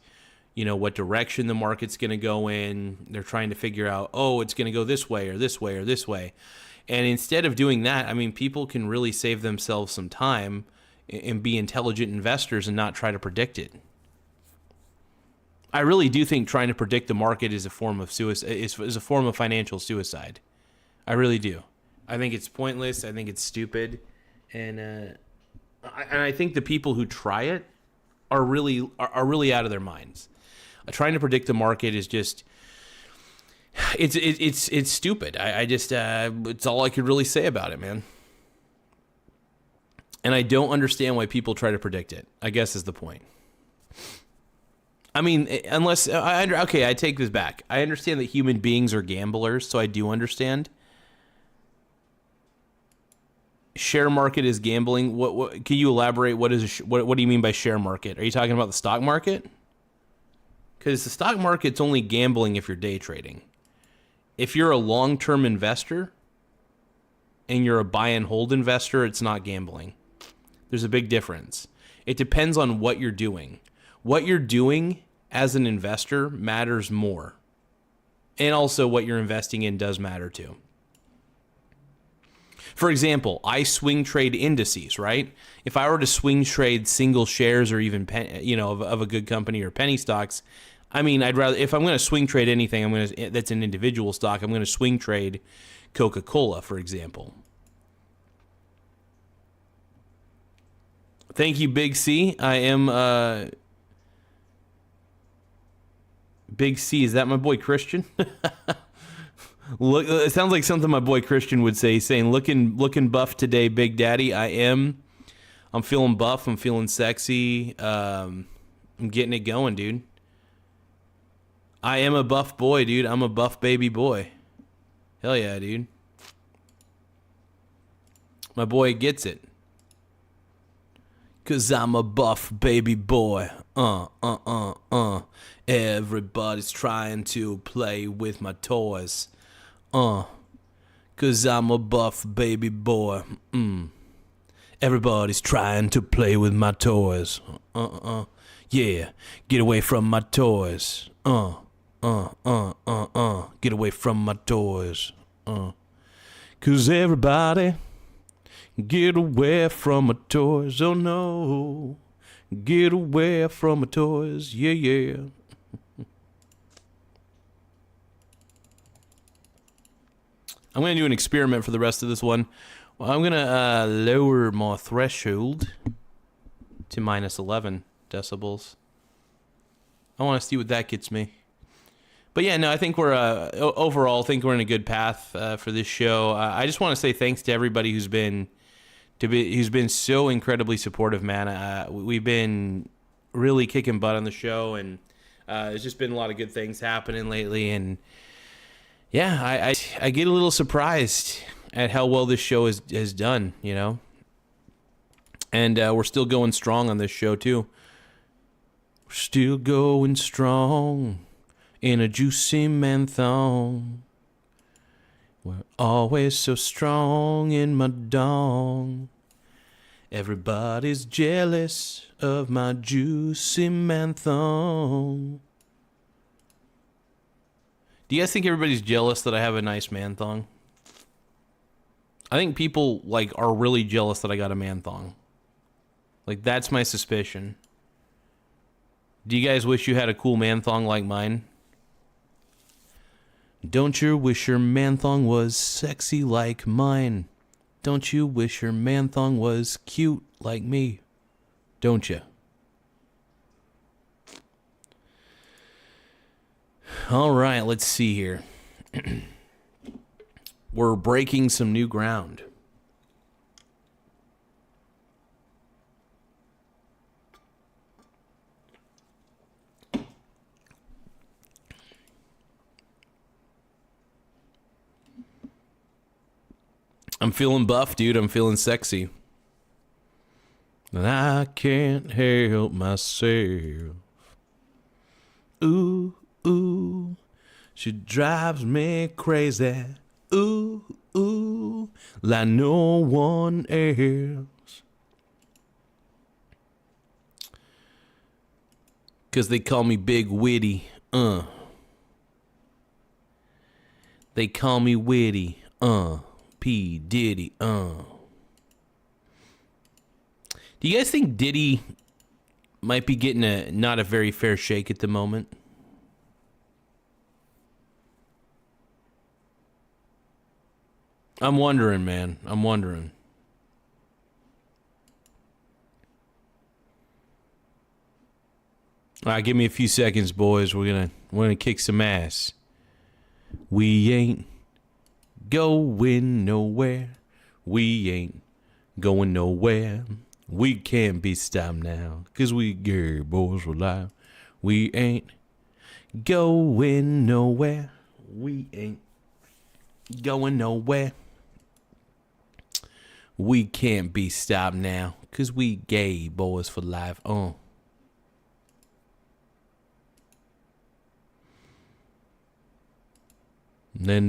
what direction the market's going to go in. They're trying to figure out, it's going to go this way or this way or this way. And instead of doing that, I mean, people can really save themselves some time and be intelligent investors and not try to predict it. I really do think trying to predict the market is a form of suicide, is a form of financial suicide. I really do. I think it's pointless. I think it's stupid. And I think the people who try it are really out of their minds. Trying to predict the market is just, it's stupid. I just, it's all I could really say about it, man. And I don't understand why people try to predict it, I guess is the point. I mean, I take this back. I understand that human beings are gamblers, so I do understand. share market is gambling. What can you elaborate? What is what do you mean by share market? Are you talking about the stock market? Because the stock market's only gambling if you're day trading. If you're a long-term investor and you're a buy and hold investor, it's not gambling. There's a big difference. It depends on what you're doing. What you're doing as an investor matters more. And also what you're investing in does matter too. For example, I swing trade indices, right? If I were to swing trade single shares or even of a good company or penny stocks, I mean, I'd rather, if I'm going to swing trade anything, that's an individual stock, I'm going to swing trade Coca-Cola, for example. Thank you, Big C. I am Big C. Is that my boy Christian? Look, it sounds like something my boy Christian would say. He's saying, "Looking buff today, Big Daddy." I am. I'm feeling buff. I'm feeling sexy. I'm getting it going, dude. I am a buff boy, dude. I'm a buff baby boy. Hell yeah, dude. My boy gets it. 'Cause I'm a buff baby boy. Everybody's trying to play with my toys. 'Cause I'm a buff baby boy. Everybody's trying to play with my toys. Yeah, get away from my toys. Get away from my toys. 'Cause everybody get away from my toys. Oh no. Get away from my toys. Yeah, yeah. I'm going to do an experiment for the rest of this one. Well, I'm going to lower my threshold to minus 11 decibels. I want to see what that gets me. But yeah, no, I think we're overall, I think we're in a good path for this show. I just want to say thanks to everybody who's been so incredibly supportive, man. We've been really kicking butt on the show, and there's just been a lot of good things happening lately. And yeah, I get a little surprised at how well this show has done, you know. And we're still going strong on this show too. We're still going strong in a juicy man thong. We're always so strong in my dong. Everybody's jealous of my juicy man thong. Do you guys think everybody's jealous that I have a nice man thong? I think people are really jealous that I got a man thong. That's my suspicion. Do you guys wish you had a cool man thong like mine? Don't you wish your man thong was sexy like mine? Don't you wish your man thong was cute like me? Don't you? All right, let's see here. We're breaking some new ground. I'm feeling buff, dude. I'm feeling sexy. And I can't help myself. Ooh, ooh. She drives me crazy. Ooh, ooh. Like no one else. 'Cause they call me Big Witty. They call me Witty. P. Diddy, Do you guys think Diddy might be getting not a very fair shake at the moment? I'm wondering, man. I'm wondering. All right, give me a few seconds, boys. We're gonna kick some ass. We ain't going nowhere. We ain't going nowhere. We can't be stopped now. 'Cause we gay boys for life. We ain't going nowhere. We ain't going nowhere. We can't be stopped now, 'cause we gay boys for life. And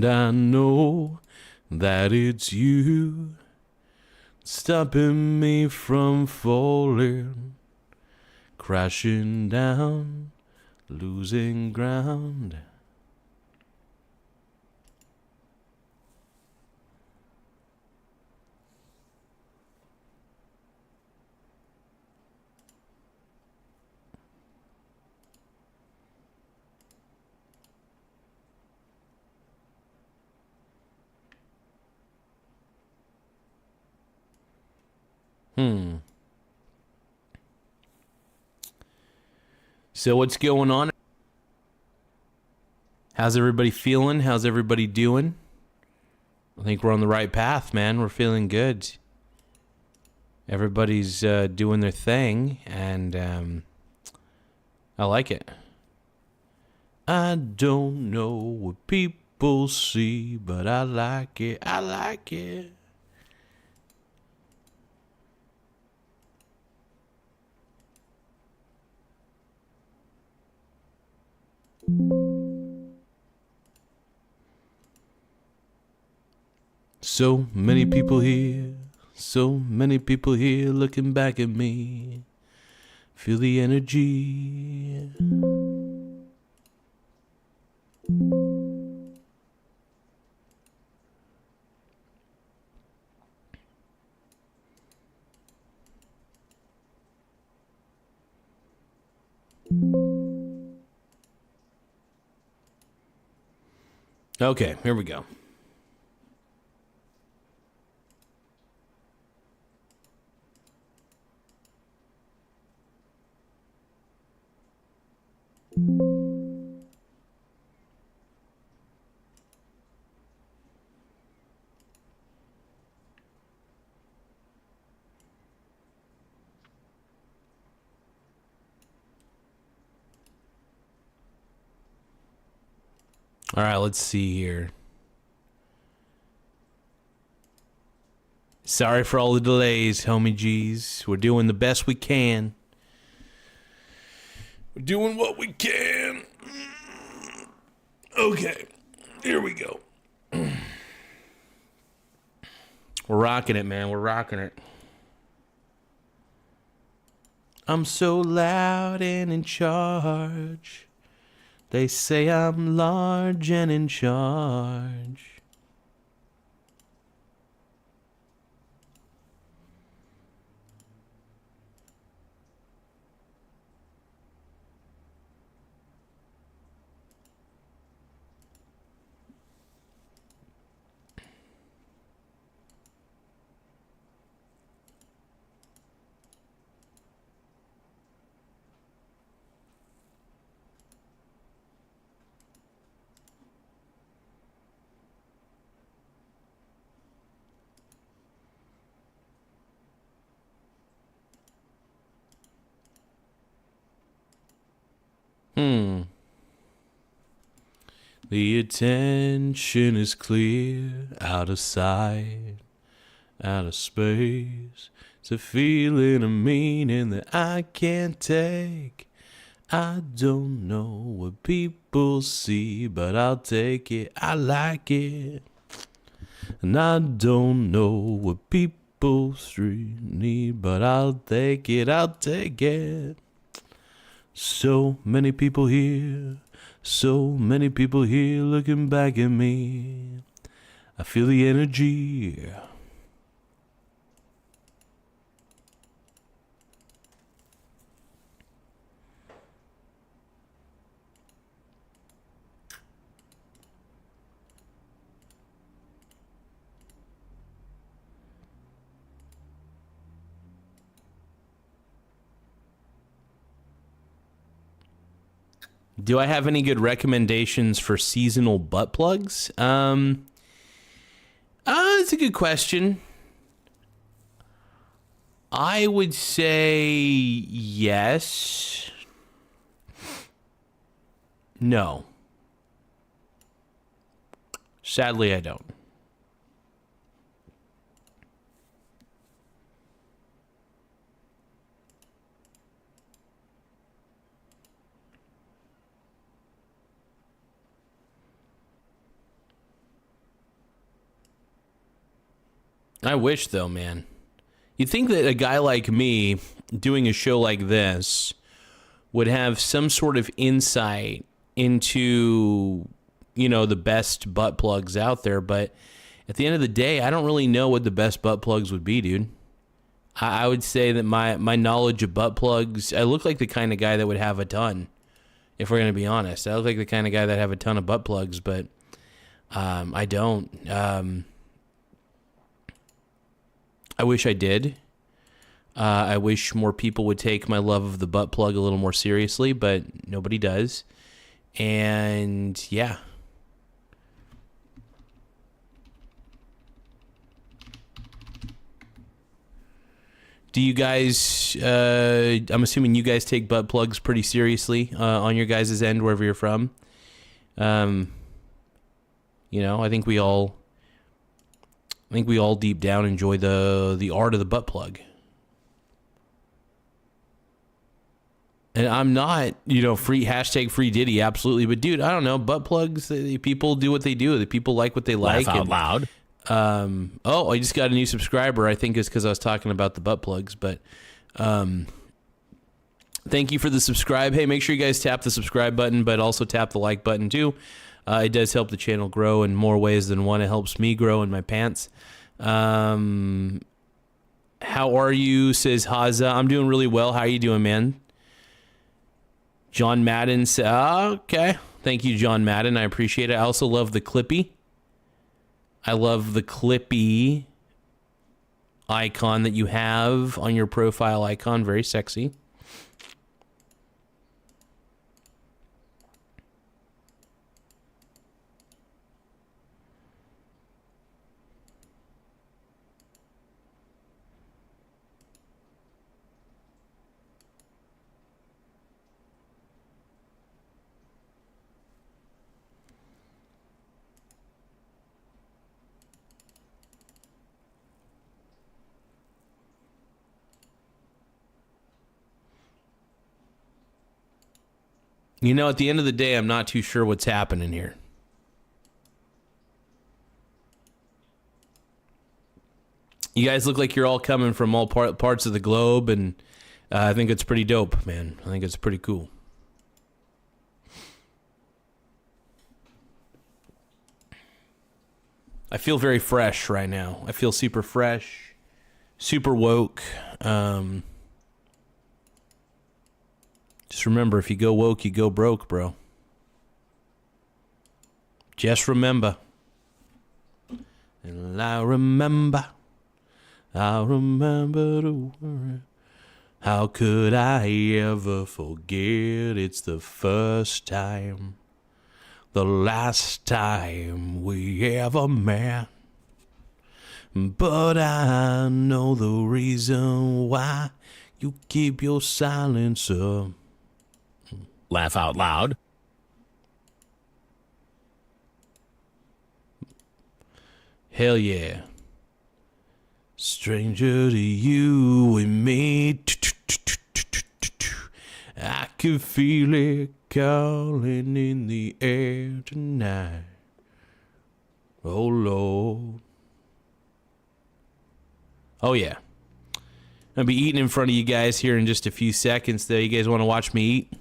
I know that it's you stopping me from falling, crashing down, losing ground. So what's going on? How's everybody feeling? How's everybody doing? I think we're on the right path, man. We're feeling good. Everybody's doing their thing, and I like it. I don't know what people see, but I like it. I like it. So many people here, so many people here looking back at me. Feel the energy. Okay, here we go. All right, let's see here. Sorry for all the delays, homie G's. We're doing the best we can. We're doing what we can. Okay, here we go. We're rocking it, man. We're rocking it. I'm so loud and in charge. They say I'm large and in charge. The attention is clear, out of sight, out of space. It's a feeling of meaning that I can't take. I don't know what people see, but I'll take it. I like it. And I don't know what people need, but I'll take it. I'll take it. So many people here. So many people here looking back at me. I feel the energy. Do I have any good recommendations for seasonal butt plugs? It's a good question. I would say yes. No. Sadly, I don't. I wish, though, man. You'd think that a guy like me doing a show like this would have some sort of insight into, you know, the best butt plugs out there. But at the end of the day, I don't really know what the best butt plugs would be, dude. I would say that my knowledge of butt plugs, I look like the kind of guy that would have a ton, if we're going to be honest. I look like the kind of guy that have a ton of butt plugs, but I don't. I wish I did. I wish more people would take my love of the butt plug a little more seriously, but nobody does. And yeah. Do you guys, I'm assuming you guys take butt plugs pretty seriously on your guys' end, wherever you're from. You know, I think we all deep down enjoy the art of the butt plug. And I'm not, you know, free Diddy, absolutely. But dude, I don't know, butt plugs, people do what they do. The people like what they like. Laugh out loud. Oh, I just got a new subscriber. I think it's because I was talking about the butt plugs. But thank you for the subscribe. Hey, make sure you guys tap the subscribe button, but also tap the like button too. It does help the channel grow in more ways than one. It helps me grow in my pants. How are you, says Haza. I'm doing really well. How are you doing, man? John Madden said, okay. Thank you, John Madden. I appreciate it. I also love the Clippy. I love the Clippy icon that you have on your profile icon. Very sexy. You know, at the end of the day, I'm not too sure what's happening here. You guys look like you're all coming from all parts of the globe, and I think it's pretty dope, man. I think it's pretty cool. I feel very fresh right now. I feel super fresh, super woke. Just remember, if you go woke, you go broke, bro. Just remember. And I remember the word. How could I ever forget? It's the first time, the last time we ever met. But I know the reason why you keep your silence up. Laugh out loud. Hell yeah. Stranger to you and me. I can feel it calling in the air tonight. Oh, Lord. Oh, yeah. I'll be eating in front of you guys here in just a few seconds, though. You guys want to watch me eat?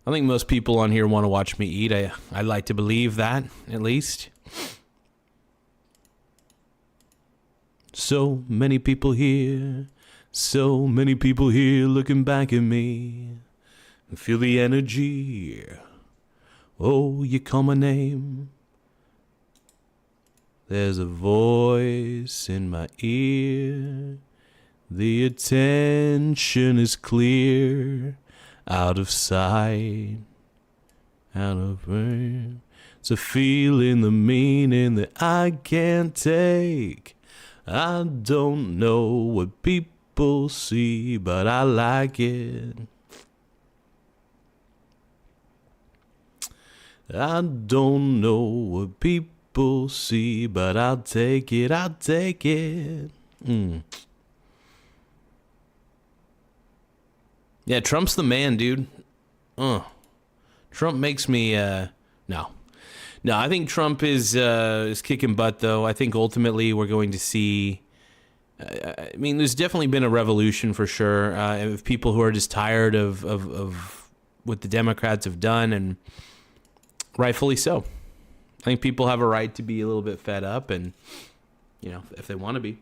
I think most people on here want to watch me eat. I like to believe that, at least. So many people here looking back at me. Feel the energy. Oh, you call my name. There's a voice in my ear. The attention is clear. Out of sight, out of range. It's a feeling, the meaning that I can't take. I don't know what people see, but I like it. I don't know what people see, but I'll take it, I'll take it. Yeah, Trump's the man, dude. Trump makes me, no. No, I think Trump is kicking butt, though. I think ultimately we're going to see. I mean, there's definitely been a revolution for sure. Of people who are just tired of what the Democrats have done, and rightfully so. I think people have a right to be a little bit fed up, and if they want to be.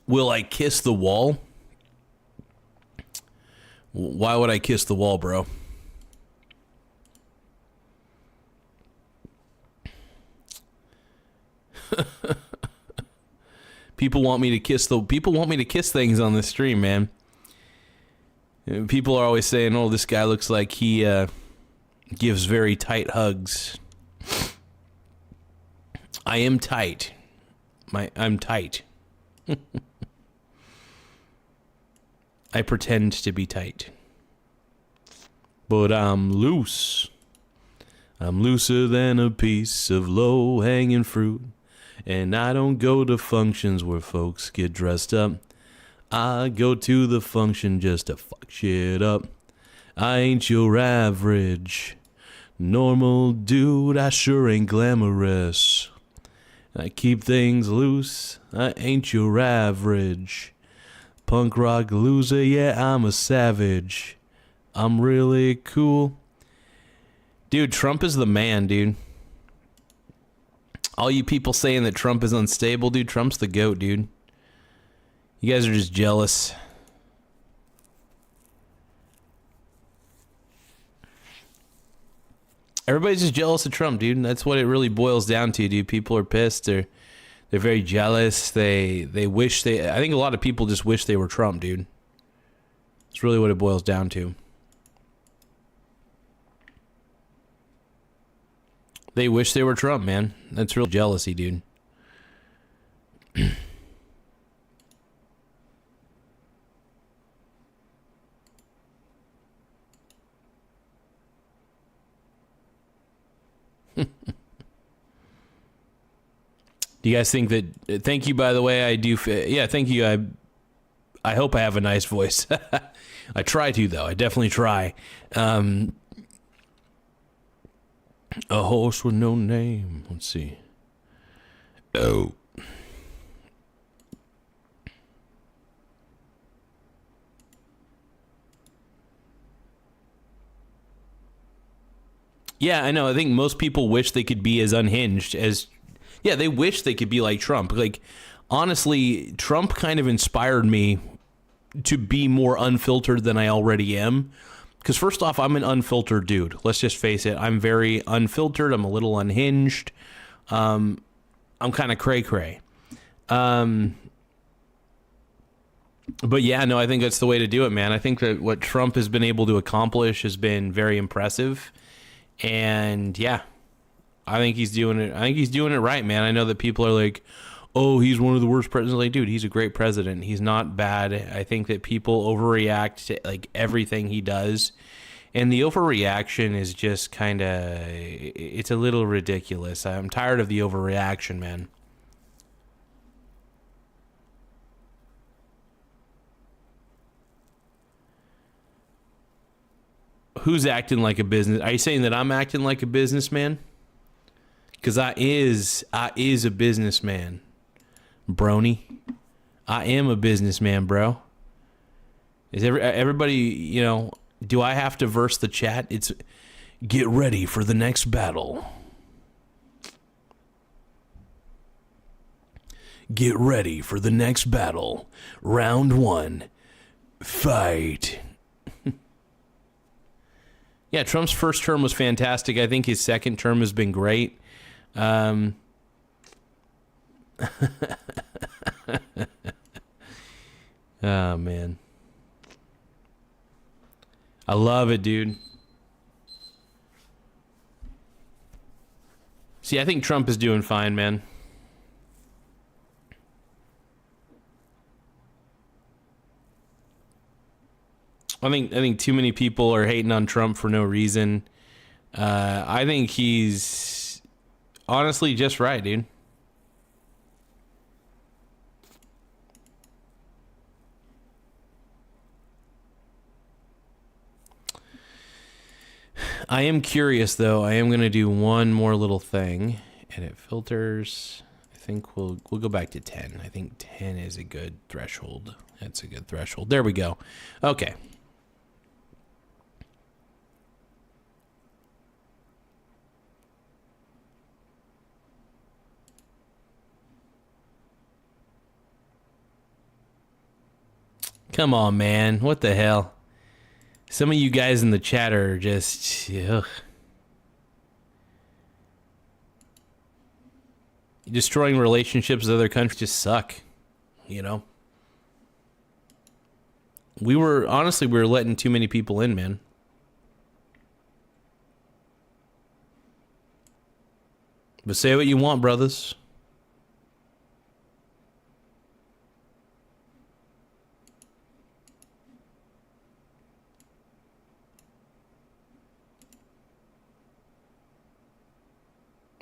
Will I kiss the wall? Why would I kiss the wall, bro? People want me to kiss things on the stream, man. People are always saying, "Oh, this guy looks like he gives very tight hugs." I am tight. I'm tight. I pretend to be tight. But I'm loose. I'm looser than a piece of low-hanging fruit. And I don't go to functions where folks get dressed up. I go to the function just to fuck shit up. I ain't your average normal dude. I sure ain't glamorous. I keep things loose. I ain't your average punk rock loser. Yeah, I'm a savage. I'm really cool. Dude, Trump is the man, dude. All you people saying that Trump is unstable, dude, Trump's the GOAT, dude. You guys are just jealous. Everybody's just jealous of Trump, dude. That's what it really boils down to, dude. People are pissed. They're very jealous. They wish I think a lot of people just wish they were Trump, dude. It's really what it boils down to. They wish they were Trump, man. That's real jealousy, dude. Do you guys think that? Thank you, by the way. I do. Yeah, thank you. I hope I have a nice voice. I try to, though. I definitely try. A horse with no name. Let's see. Oh. Yeah, I know. I think most people wish they could be as unhinged as... Yeah, they wish they could be like Trump. Like, honestly, Trump kind of inspired me to be more unfiltered than I already am. Because first off, I'm an unfiltered dude. Let's just face it. I'm very unfiltered. I'm a little unhinged. I'm kind of cray-cray. But yeah, no, I think that's the way to do it, man. I think that what Trump has been able to accomplish has been very impressive. And yeah, I think he's doing it. I think he's doing it right, man. I know that people are like, oh, he's one of the worst presidents. Like, dude, he's a great president. He's not bad. I think that people overreact to like everything he does. And the overreaction is just kind of, it's a little ridiculous. I'm tired of the overreaction, man. Who's acting like a business? Are you saying that I'm acting like a businessman? Because I is a businessman, brony. I am a businessman, bro. Is everybody, you know, do I have to verse the chat? It's get ready for the next battle. Get ready for the next battle. Round 1. Fight. Yeah, Trump's first term was fantastic. I think his second term has been great. Oh, man. I love it, dude. See, I think Trump is doing fine, man. I think too many people are hating on Trump for no reason. I think he's honestly just right, dude. I am curious, though. I am going to do one more little thing. Edit filters. I think we'll go back to 10. I think 10 is a good threshold. That's a good threshold. There we go. Okay. Come on, man. What the hell? Some of you guys in the chat are just... Ugh. Destroying relationships with other countries just suck, you know? We were letting too many people in, man. But say what you want, brothers.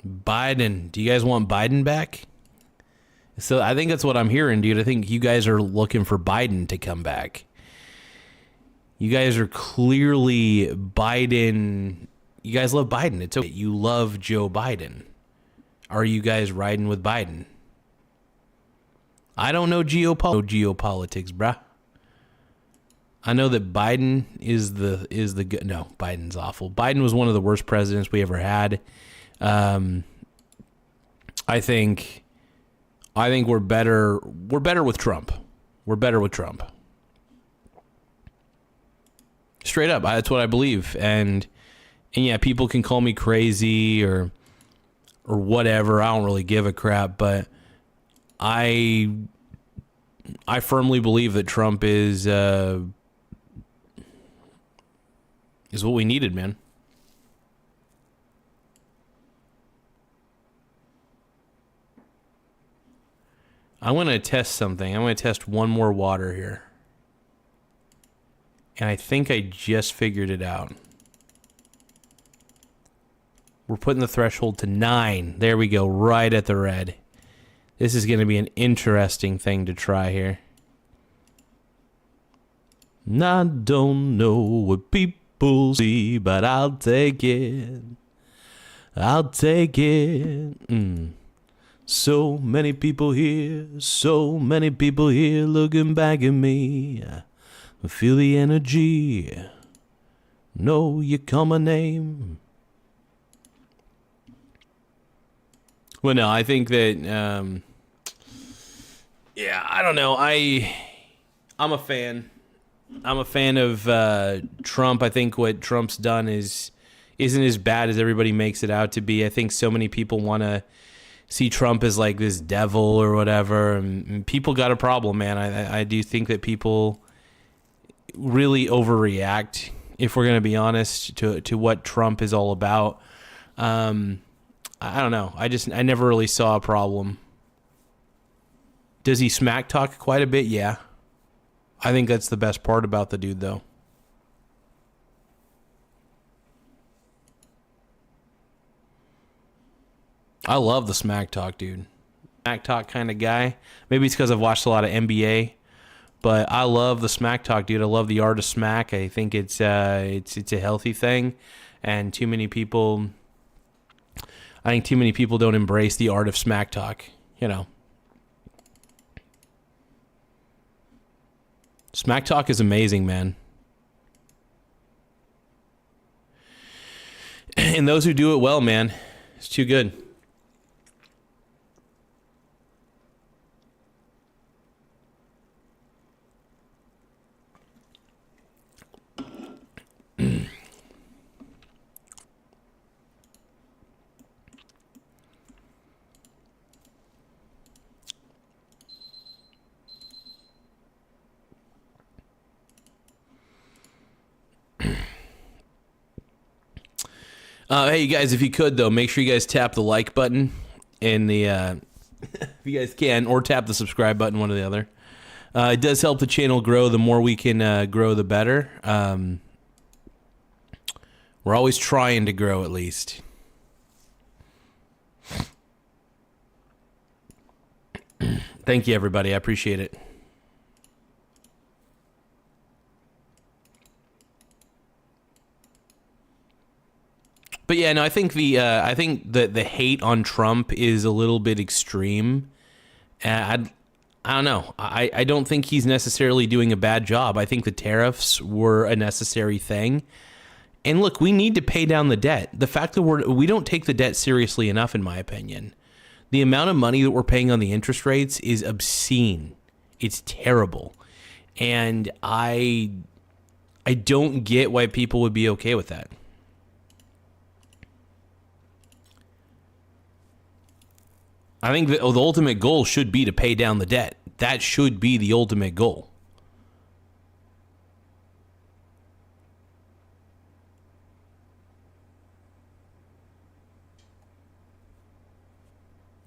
Biden. Do you guys want Biden back? So I think that's what I'm hearing, dude. I think you guys are looking for Biden to come back. You guys are clearly Biden. You guys love Biden. It's okay. You love Joe Biden. Are you guys riding with Biden? I don't know geopolitics, bruh. I know that Biden is the good. No, Biden's awful. Biden was one of the worst presidents we ever had. I think we're better with Trump. We're better with Trump. Straight up, that's what I believe. And yeah, people can call me crazy or whatever. I don't really give a crap, but I firmly believe that Trump is what we needed, man. I'm going to test something. I'm going to test one more water here. And I think I just figured it out. We're putting the threshold to 9. There we go, right at the red. This is going to be an interesting thing to try here. I don't know what people see, but I'll take it. I'll take it. So many people here looking back at me. I feel the energy. Know you call my name. Well, no, I think that, yeah, I don't know. I'm a fan. I'm a fan of Trump. I think what Trump's done isn't as bad as everybody makes it out to be. I think so many people want to see Trump as like this devil or whatever, and people got a problem, man. I do think that people really overreact, if we're going to be honest, to what Trump is all about. I don't know. I never really saw a problem. Does he smack talk quite a bit? Yeah. I think that's the best part about the dude, though. I love the smack talk, dude. Smack talk kind of guy. Maybe it's because I've watched a lot of NBA, but I love the smack talk, dude. I love the art of smack. I think it's a healthy thing, and I think too many people don't embrace the art of smack talk. You know, smack talk is amazing, man. And those who do it well, man, it's too good. Hey, you guys, if you could, though, make sure you guys tap the like button and the, if you guys can, or tap the subscribe button, one or the other. It does help the channel grow. The more we can grow, the better. We're always trying to grow, at least. Thank you, everybody. I appreciate it. But yeah, no, I think the hate on Trump is a little bit extreme. I don't know. I don't think he's necessarily doing a bad job. I think the tariffs were a necessary thing. And look, we need to pay down the debt. The fact that we don't take the debt seriously enough, in my opinion. The amount of money that we're paying on the interest rates is obscene. It's terrible. And I don't get why people would be okay with that. I think the ultimate goal should be to pay down the debt. That should be the ultimate goal.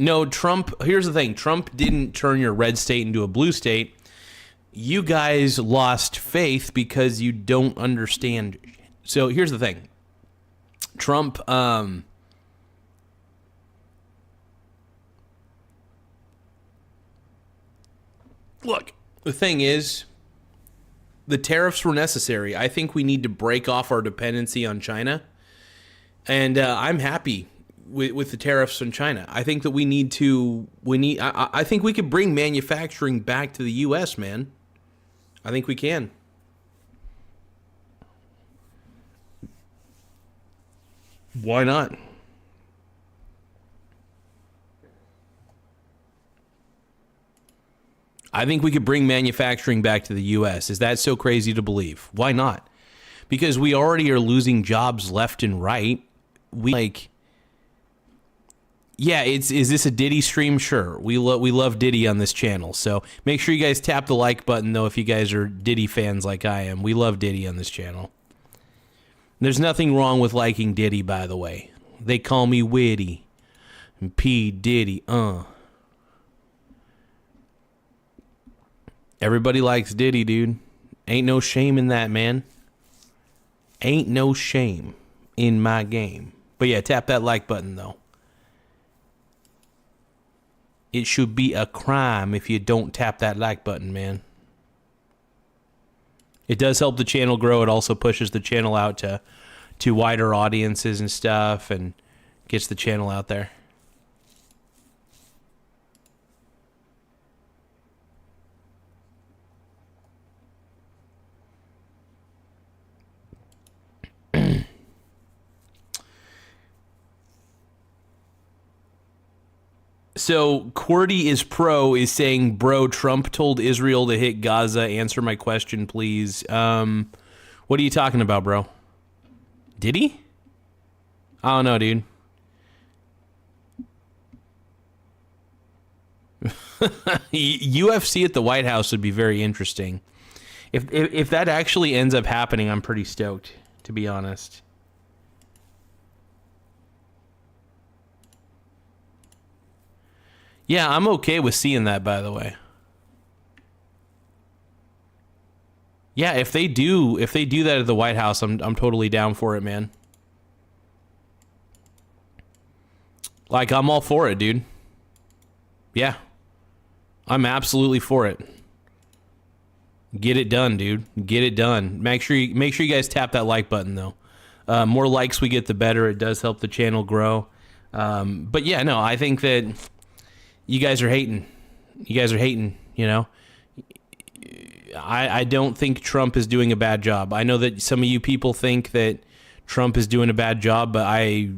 No, Trump, here's the thing. Trump didn't turn your red state into a blue state. You guys lost faith because you don't understand. So here's the thing. Trump, look, the thing is, the tariffs were necessary. I think we need to break off our dependency on China. And I'm happy with the tariffs on China. I think that I think we could bring manufacturing back to the U.S., man. I think we can. Why not? I think we could bring manufacturing back to the U.S. Is that so crazy to believe? Why not? Because we already are losing jobs left and right. Yeah, is this a Diddy stream? Sure. We love Diddy on this channel. So make sure you guys tap the like button, though, if you guys are Diddy fans like I am. We love Diddy on this channel. There's nothing wrong with liking Diddy, by the way. They call me Witty. And P. Diddy, Everybody likes Diddy, dude. Ain't no shame in that, man. Ain't no shame in my game. But yeah, tap that like button, though. It should be a crime if you don't tap that like button, man. It does help the channel grow. It also pushes the channel out to wider audiences and stuff and gets the channel out there. So QWERTY is pro is saying, bro, Trump told Israel to hit Gaza. Answer my question, please. What are you talking about, bro? Did he? I don't know, dude. UFC at the White House would be very interesting. If that actually ends up happening, I'm pretty stoked, to be honest. Yeah, I'm okay with seeing that, by the way. Yeah, if they do that at the White House, I'm totally down for it, man. Like, I'm all for it, dude. Yeah. I'm absolutely for it. Get it done, dude. Get it done. Make sure you guys tap that like button, though. More likes we get, the better. It does help the channel grow. But yeah, no, I think that you guys are hating. You know. I don't think Trump is doing a bad job. I know that some of you people think that Trump is doing a bad job, but I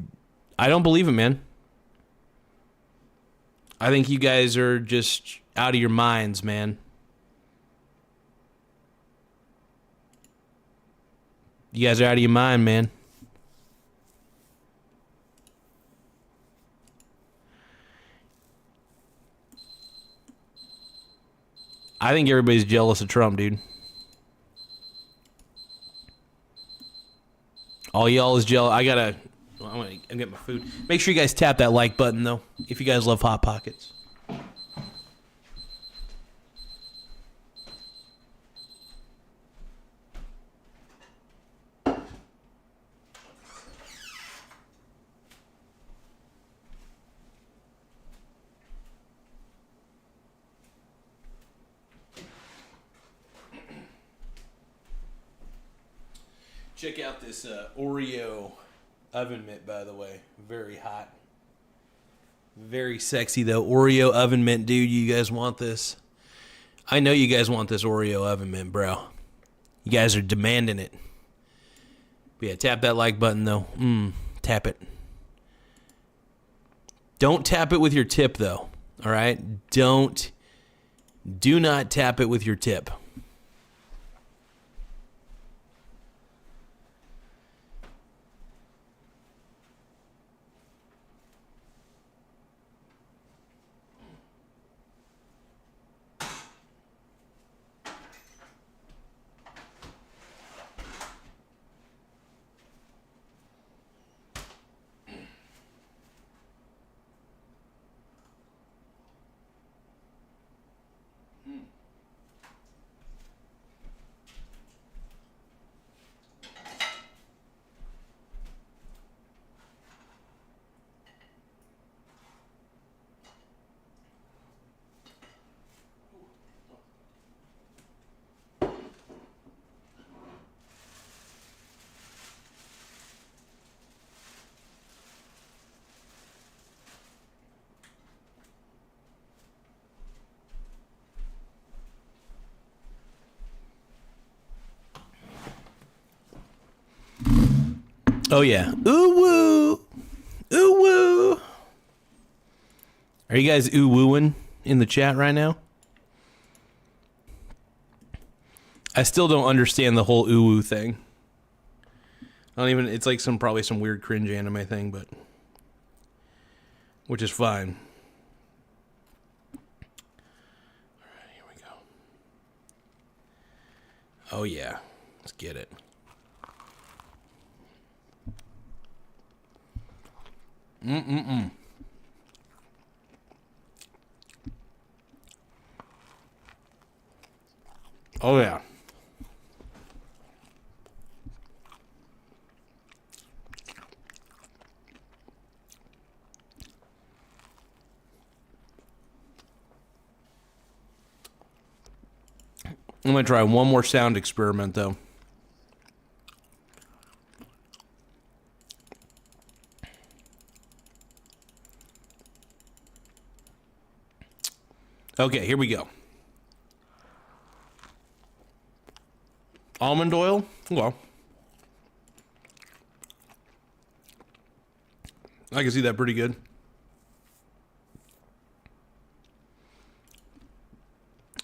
don't believe it, man. I think you guys are just out of your minds, man. You guys are out of your mind, man. I think everybody's jealous of Trump, dude. All y'all is jealous. I'm gonna get my food. Make sure you guys tap that like button, though, if you guys love Hot Pockets. Check out this Oreo Oven mitt, by the way. Very hot. Very sexy, though. Oreo oven mitt, dude. You guys want this? I know you guys want this Oreo oven mitt, bro. You guys are demanding it. But yeah, tap that like button, though. Tap it. Don't tap it with your tip, though. All right? Do not tap it with your tip. Oh, yeah. Ooh, woo. Ooh, woo. Are you guys ooh, wooing in the chat right now? I still don't understand the whole ooh, woo thing. I don't even, it's like probably some weird cringe anime thing, but, which is fine. All right, here we go. Oh, yeah. Let's get it. Oh, yeah. I'm going to try one more sound experiment, though. Okay, here we go. Almond oil? Well, I can see that pretty good.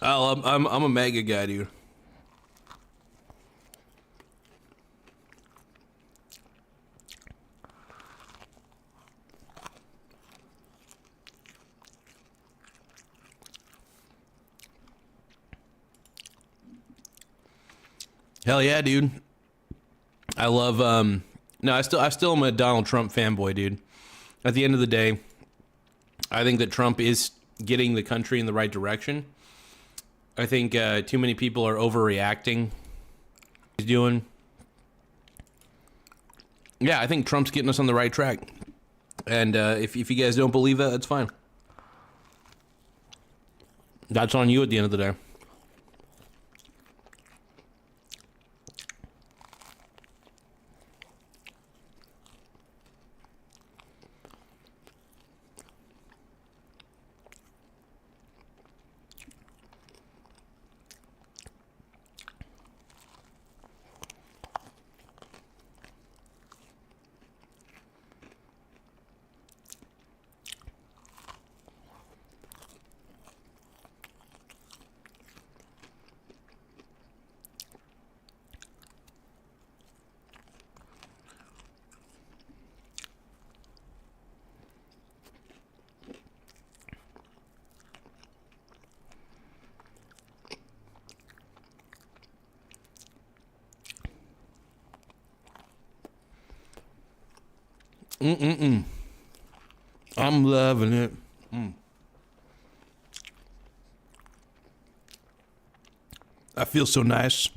Oh, I'm a mega guy, dude. Hell yeah, dude. I love no, I still am a Donald Trump fanboy, dude. At the end of the day, I think that Trump is getting the country in the right direction. I think too many people are overreacting. He's doing. Yeah, I think Trump's getting us on the right track. And if you guys don't believe that, that's fine. That's on you at the end of the day. I'm loving it. I feel so nice.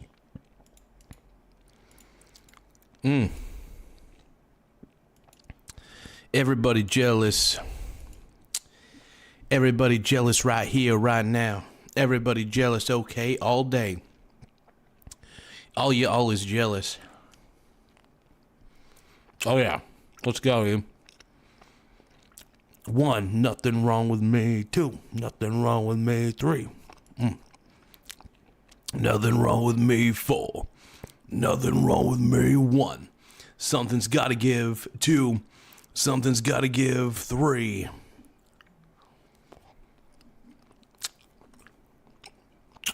Everybody jealous. Everybody jealous right here, right now. Everybody jealous, okay, all day. All y'all is jealous. Oh, yeah. Let's go, dude. 1, nothing wrong with me. 2, nothing wrong with me. 3, nothing wrong with me. 4, nothing wrong with me. 1, something's gotta give. 2, something's gotta give. 3.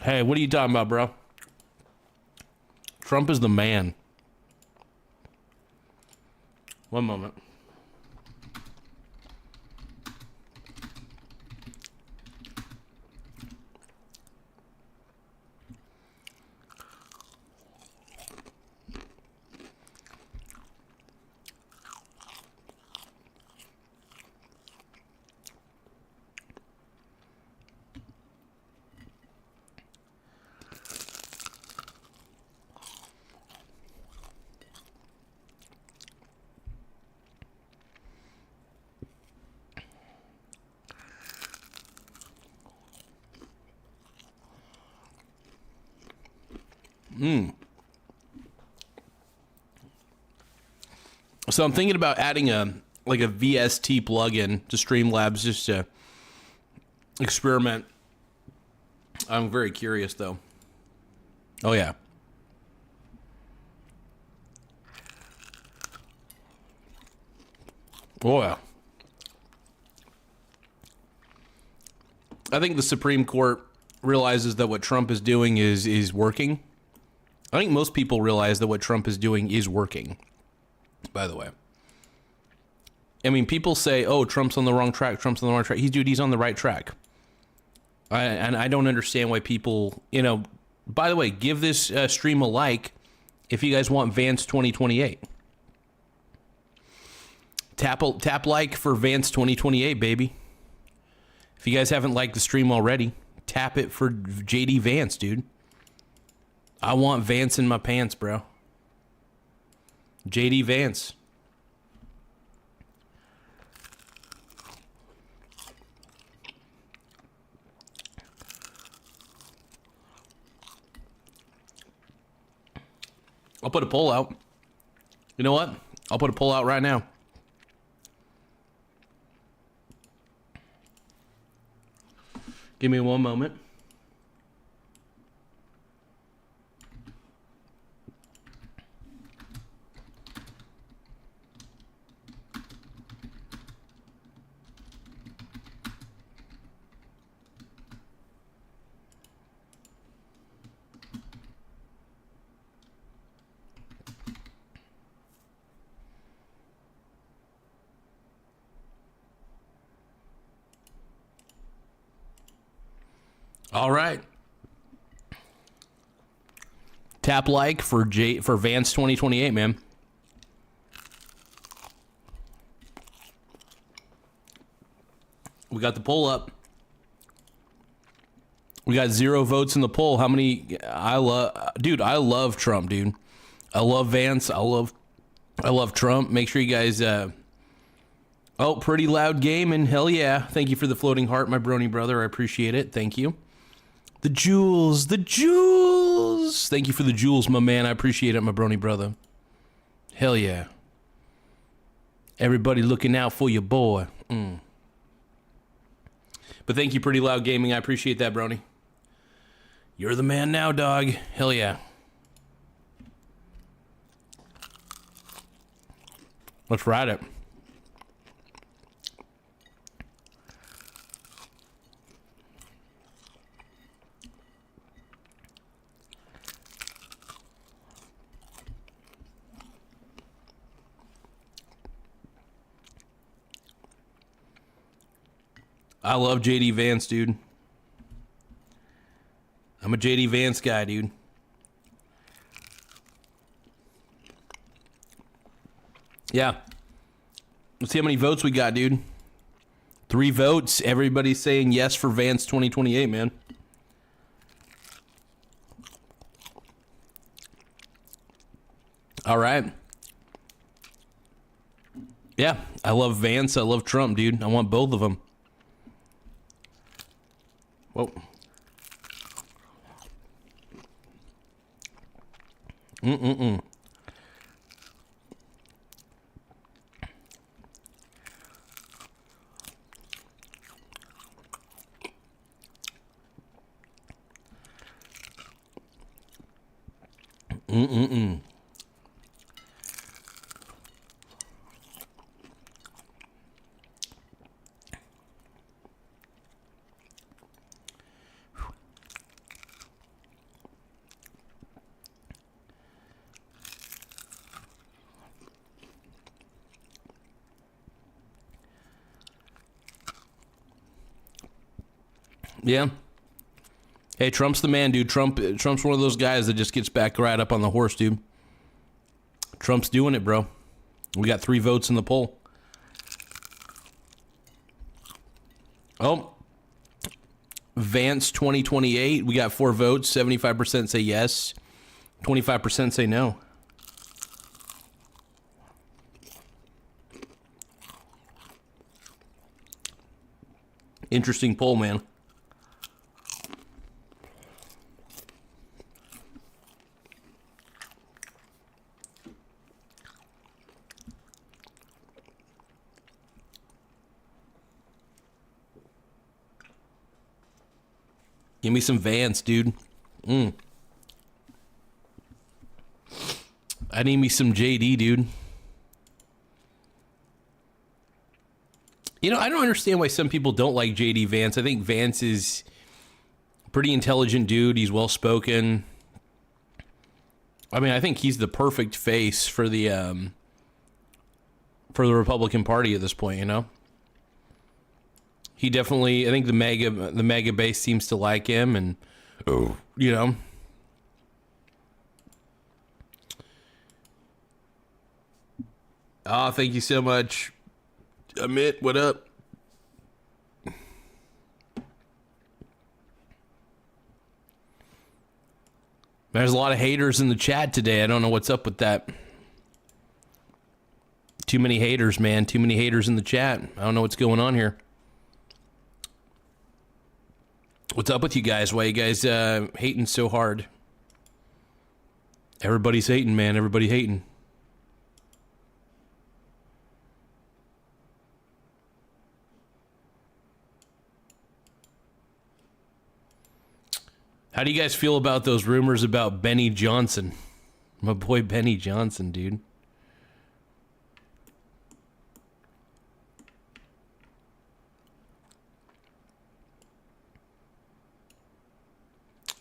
Hey, what are you talking about, bro? Trump is the man. One moment. So I'm thinking about adding a VST plugin to Streamlabs just to experiment. I'm very curious though. Oh yeah. Oh yeah. I think the Supreme Court realizes that what Trump is doing is working. I think most people realize that what Trump is doing is working, by the way. I mean, people say, oh, Trump's on the wrong track, Trump's on the wrong track. He's on the right track. And I don't understand why people, by the way, give this stream a like if you guys want Vance 2028. Tap like for Vance 2028, baby. If you guys haven't liked the stream already, tap it for JD Vance, dude. I want Vance in my pants, bro. JD Vance. I'll put a poll out. You know what? I'll put a poll out right now. Give me one moment. All right. Tap like for Vance 2028, man. We got the poll up. We got 0 votes in the poll. How many? I love Trump, dude. I love Vance. I love Trump. Make sure you guys. Oh, pretty loud game, and hell yeah! Thank you for the floating heart, my brony brother. I appreciate it. Thank you. The jewels. Thank you for the jewels, my man. I appreciate it, my brony brother. Hell yeah. Everybody looking out for your boy. But thank you, Pretty Loud Gaming. I appreciate that, brony. You're the man now, dog. Hell yeah. Let's ride it. I love JD Vance, dude. I'm a JD Vance guy, dude. Yeah. Let's see how many votes we got, dude. 3 votes. Everybody's saying yes for Vance 2028, man. All right. Yeah, I love Vance. I love Trump, dude. I want both of them. Whoa. Yeah. Hey, Trump's the man, dude. Trump's one of those guys that just gets back right up on the horse, dude. Trump's doing it, bro. We got 3 votes in the poll. Oh, Vance 2028. We got 4 votes. 75% say yes. 25% say no. Interesting poll, man. Give me some Vance, dude. I need me some JD, dude. You know, I don't understand why some people don't like JD Vance. I think Vance is a pretty intelligent dude. He's well-spoken. I mean, I think he's the perfect face for the Republican Party at this point, you know? He definitely, I think the mega base seems to like him, and you know. Oh, thank you so much, Amit. What up? There's a lot of haters in the chat today. I don't know what's up with that. Too many haters, man. Too many haters in the chat. I don't know what's going on here. What's up with you guys? Why you guys hating so hard? Everybody's hating, man. Everybody hating. How do you guys feel about those rumors about Benny Johnson? My boy Benny Johnson, dude.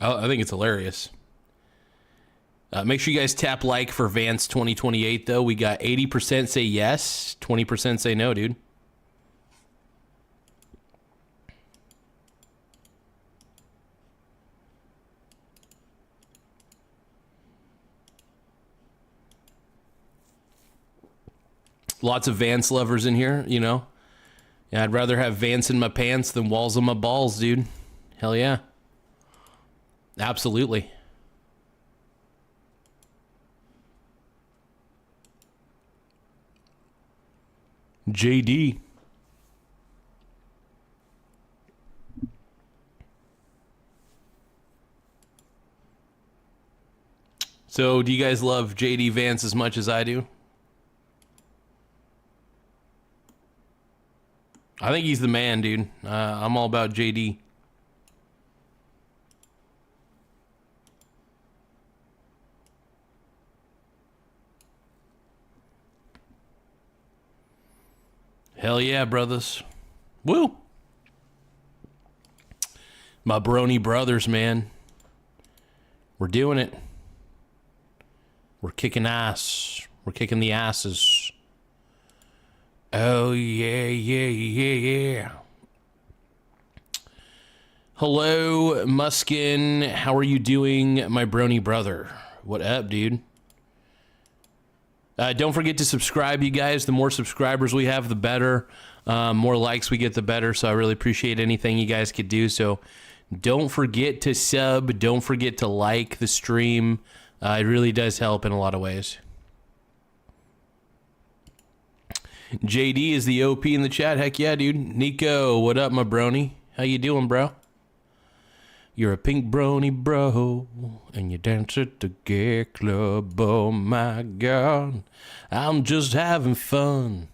I think it's hilarious. Make sure you guys tap like for Vance 2028, though. We got 80% say yes, 20% say no, dude. Lots of Vance lovers in here, you know. Yeah, I'd rather have Vance in my pants than walls on my balls, dude. Hell yeah. Absolutely. JD. So, do you guys love JD Vance as much as I do? I think he's the man, dude. I'm all about JD. Hell yeah, brothers. Woo. My brony brothers, man. We're doing it. We're kicking ass. We're kicking the asses. Oh, yeah, yeah, yeah, yeah. Hello, Muskin. How are you doing, my brony brother? What up, dude? Don't forget to subscribe, you guys. The more subscribers we have, the better. More likes we get, the better. So I really appreciate anything you guys could do. So don't forget to sub. Don't forget to like the stream. It really does help in a lot of ways. JD is the OP in the chat. Heck yeah, dude. Nico, what up, my brony? How you doing, bro? You're a pink brony, bro, and you dance at the gay club. Oh my God, I'm just having fun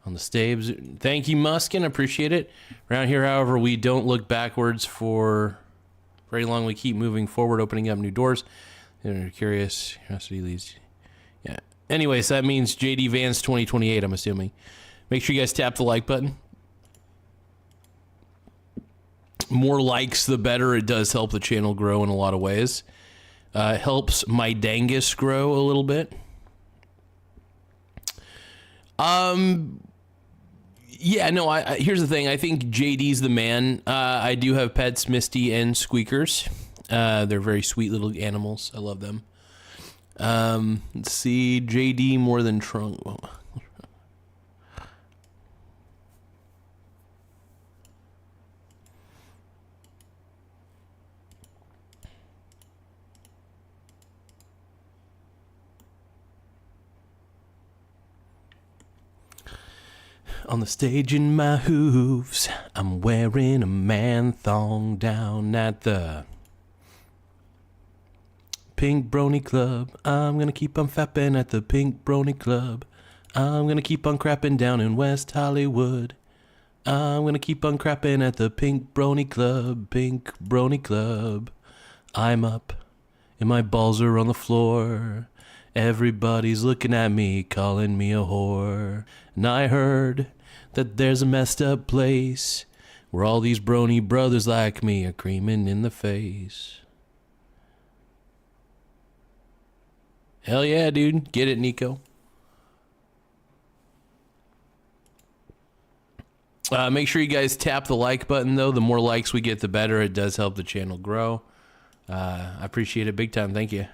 on the stage. Thank you, Muskin. Appreciate it. Around here, however, we don't look backwards for very long. We keep moving forward, opening up new doors. Curiosity leads. Yeah. Anyways, that means JD Vance 2028, I'm assuming. Make sure you guys tap the like button. More likes, the better. It does help the channel grow in a lot of ways. Helps my dangus grow a little bit. Yeah, no, here's the thing. I think JD's the man. I do have pets, Misty and Squeakers. They're very sweet little animals. I love them. Let's see. JD more than Trunk. On the stage in my hooves, I'm wearing a man thong down at the Pink Brony Club. I'm gonna keep on fapping at the Pink Brony Club. I'm gonna keep on crapping down in West Hollywood. I'm gonna keep on crapping at the Pink Brony Club, Pink Brony Club. I'm up and my balls are on the floor. Everybody's looking at me, calling me a whore. And I heard that there's a messed up place where all these brony brothers like me are creaming in the face. Hell yeah, dude. Get it, Nico. Make sure you guys tap the like button, though. The more likes we get, the better. It does help the channel grow. I appreciate it big time. Thank you.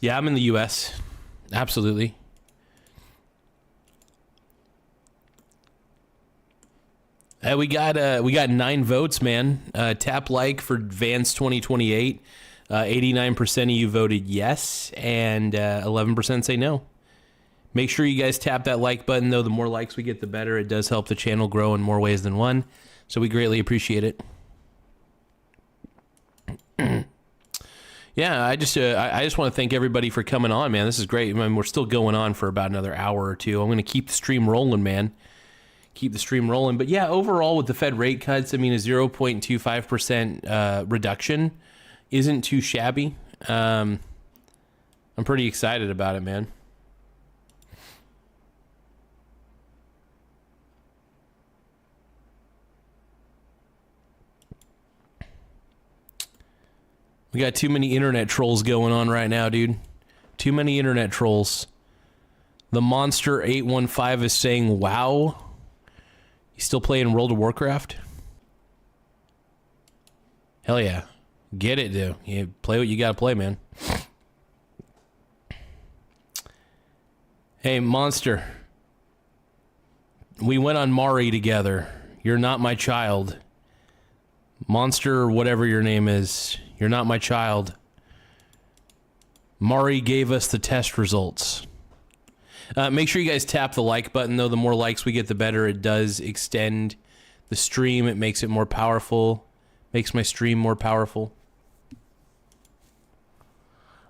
Yeah, I'm in the U.S. Absolutely. We got 9 votes, man. Tap like for Vance 2028. 89% of you voted yes, and 11% say no. Make sure you guys tap that like button, though. The more likes we get, the better. It does help the channel grow in more ways than one, so we greatly appreciate it. Yeah, I just want to thank everybody for coming on, man. This is great. I mean, we're still going on for about another hour or two. I'm going to keep the stream rolling, man. Keep the stream rolling. But yeah, overall with the Fed rate cuts, I mean, a 0.25% reduction isn't too shabby. I'm pretty excited about it, man. We got too many internet trolls going on right now, dude. Too many internet trolls. The Monster 815 is saying, wow. You still playing World of Warcraft? Hell yeah. Get it, dude. You play what you gotta play, man. Hey, Monster. We went on Mari together. You're not my child. Monster, or whatever your name is. You're not my child. Mari gave us the test results. Make sure you guys tap the like button, though. The more likes we get, the better. It does extend the stream. It makes it more powerful. Makes my stream more powerful.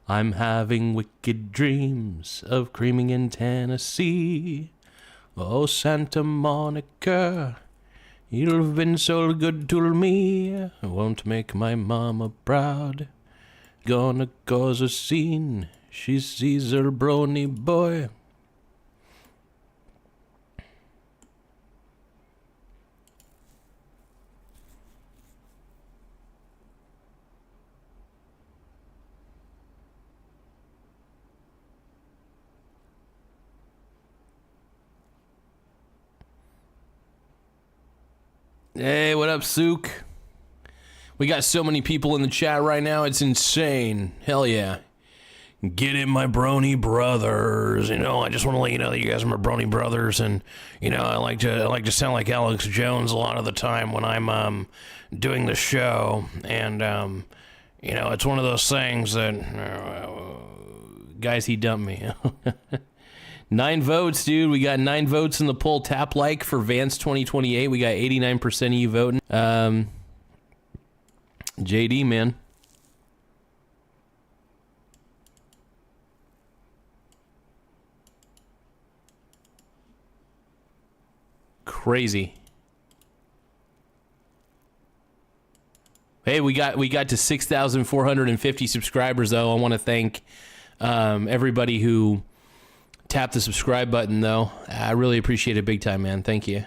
I'm having wicked dreams of creaming in Tennessee. Oh, Santa Monica. You've been so good to me, I won't make my mama proud. Gonna cause a scene, she sees her brony boy. Hey, what up, Sook? We got so many people in the chat right now, it's insane. Hell yeah. Get it, my brony brothers. You know, I just want to let you know that you guys are my brony brothers, and you know, I like to sound like Alex Jones a lot of the time when I'm doing the show, and you know, it's one of those things that Guys, he dumped me. 9 votes, dude. We got 9 votes in the poll. Tap like for Vance 2028. We got 89% of you voting. JD, man. Crazy. Hey, we got to 6,450 subscribers though. I want to thank everybody who tapped the subscribe button though. I really appreciate it big time, man. Thank you.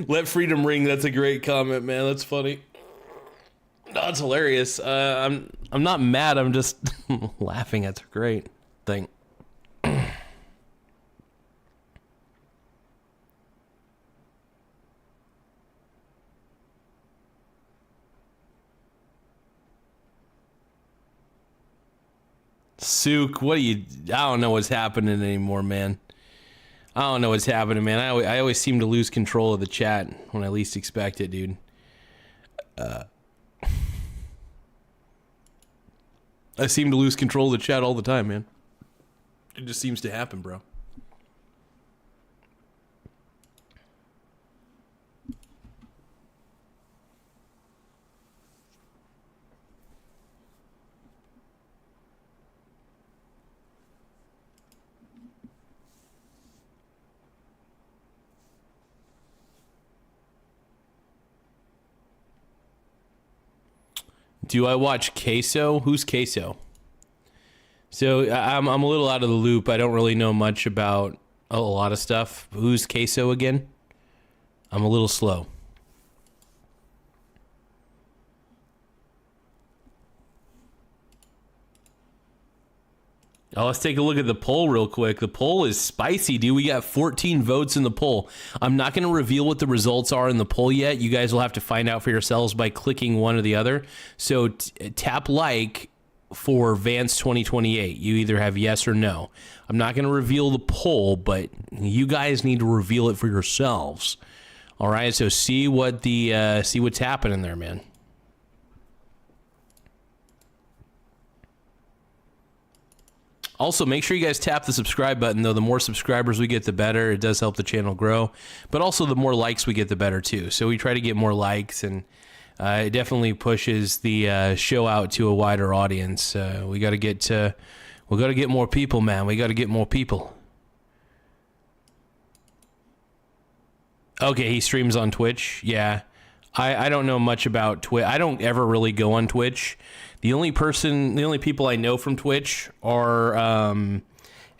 Let freedom ring. That's a great comment, man. That's funny. No, it's hilarious. I'm not mad. I'm just laughing. That's a great thing. Sook, what are you? I don't know what's happening anymore, man. I don't know what's happening, man. I always seem to lose control of the chat when I least expect it, dude. I seem to lose control of the chat all the time, man. It just seems to happen, bro. Do I watch Queso? Who's Queso? So I'm a little out of the loop. I don't really know much about a lot of stuff. Who's Queso again? I'm a little slow. Oh, let's take a look at the poll real quick. The poll is spicy, dude. We got 14 votes in the poll. I'm not going to reveal what the results are in the poll yet. You guys will have to find out for yourselves by clicking one or the other. So tap like for Vance 2028. You either have yes or no. I'm not going to reveal the poll, but you guys need to reveal it for yourselves. All right, so see what's happening there, man. Also, make sure you guys tap the subscribe button, though. The more subscribers we get, the better. It does help the channel grow. But also, the more likes we get, the better, too. So we try to get more likes, and it definitely pushes the show out to a wider audience. We got to get more people, man. We got to get more people. Okay, he streams on Twitch. Yeah. I don't know much about Twitch. I don't ever really go on Twitch. The only people I know from Twitch are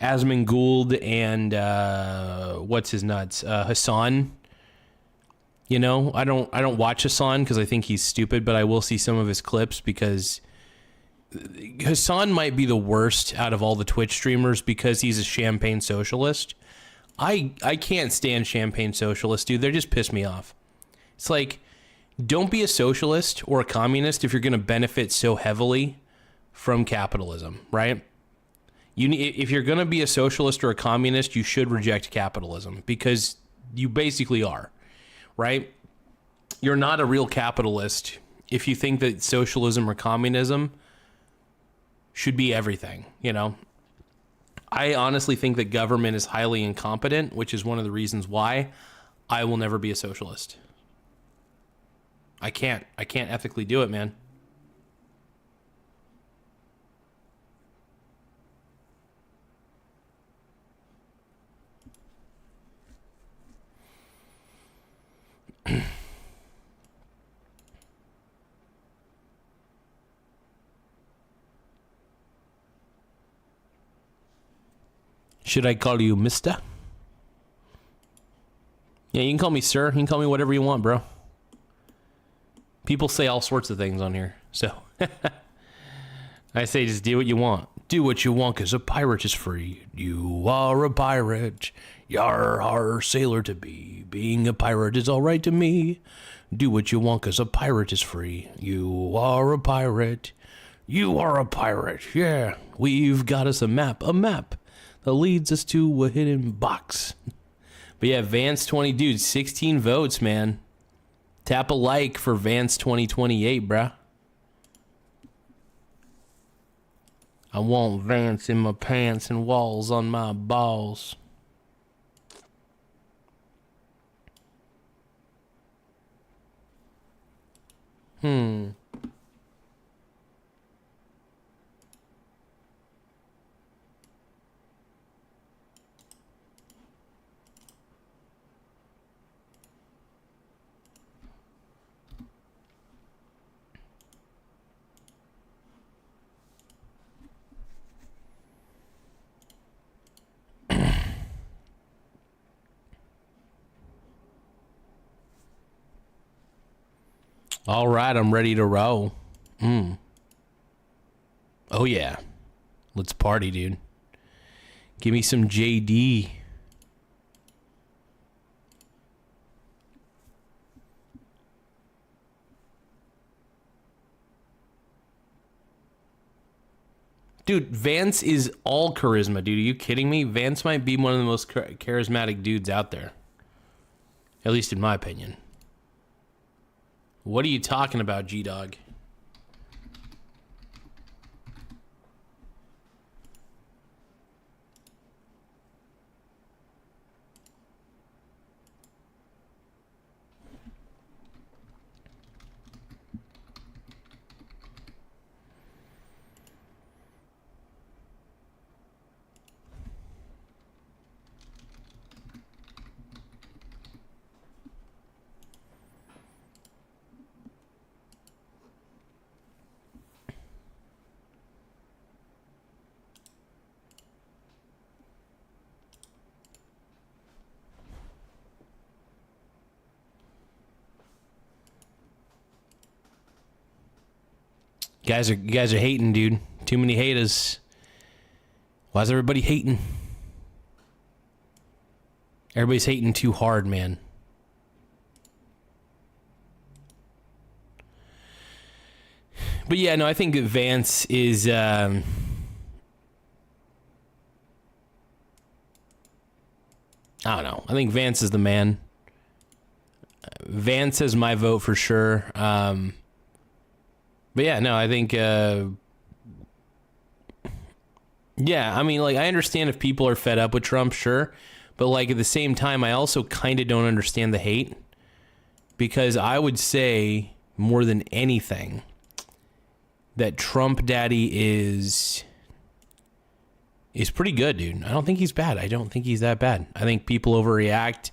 Asmon Gould and what's his nuts? Hassan. You know, I don't watch Hassan because I think he's stupid, but I will see some of his clips because Hassan might be the worst out of all the Twitch streamers because he's a champagne socialist. I can't stand champagne socialists, dude. They just piss me off. It's like, don't be a socialist or a communist if you're going to benefit so heavily from capitalism, right? If you're going to be a socialist or a communist, you should reject capitalism because you basically are, right? You're not a real capitalist if you think that socialism or communism should be everything, you know? I honestly think that government is highly incompetent, which is one of the reasons why I will never be a socialist. I can't ethically do it, man. Should I call you mister? Yeah, you can call me sir. You can call me whatever you want, bro. People say all sorts of things on here, so I say just do what you want. Do what you want, because a pirate is free. You are a pirate. Yar, har, sailor to be. Being a pirate is all right to me. Do what you want, because a pirate is free. You are a pirate. You are a pirate. Yeah, we've got us a map that leads us to a hidden box. But yeah, Vance 20, dude, 16 votes, man. Tap a like for Vance 2028, bruh. I want Vance in my pants and walls on my balls. All right, I'm ready to roll. Oh, yeah. Let's party, dude. Give me some JD. Dude, Vance is all charisma, dude. Are you kidding me? Vance might be one of the most charismatic dudes out there. At least in my opinion. What are you talking about, G-Dog? You guys are hating, dude. Too many haters. Why's everybody hating? Everybody's hating too hard, man. But yeah, no, I think that Vance is I don't know. I think Vance is the man. Vance is my vote for sure. But yeah, no, I think, yeah, I mean, like, I understand if people are fed up with Trump, sure. But, like, at the same time, I also kind of don't understand the hate. Because I would say, more than anything, that Trump Daddy is pretty good, dude. I don't think he's bad. I don't think he's that bad. I think people overreact.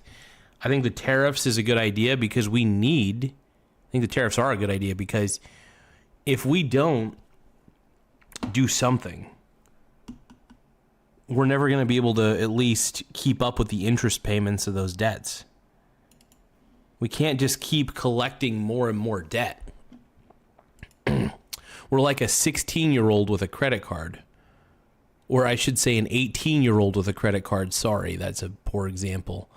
I think the tariffs is a good idea because I think the tariffs are a good idea because if we don't do something, we're never going to be able to at least keep up with the interest payments of those debts. We can't just keep collecting more and more debt. We're like a 16-year-old with a credit card. Or I should say an 18-year-old with a credit card. Sorry, that's a poor example.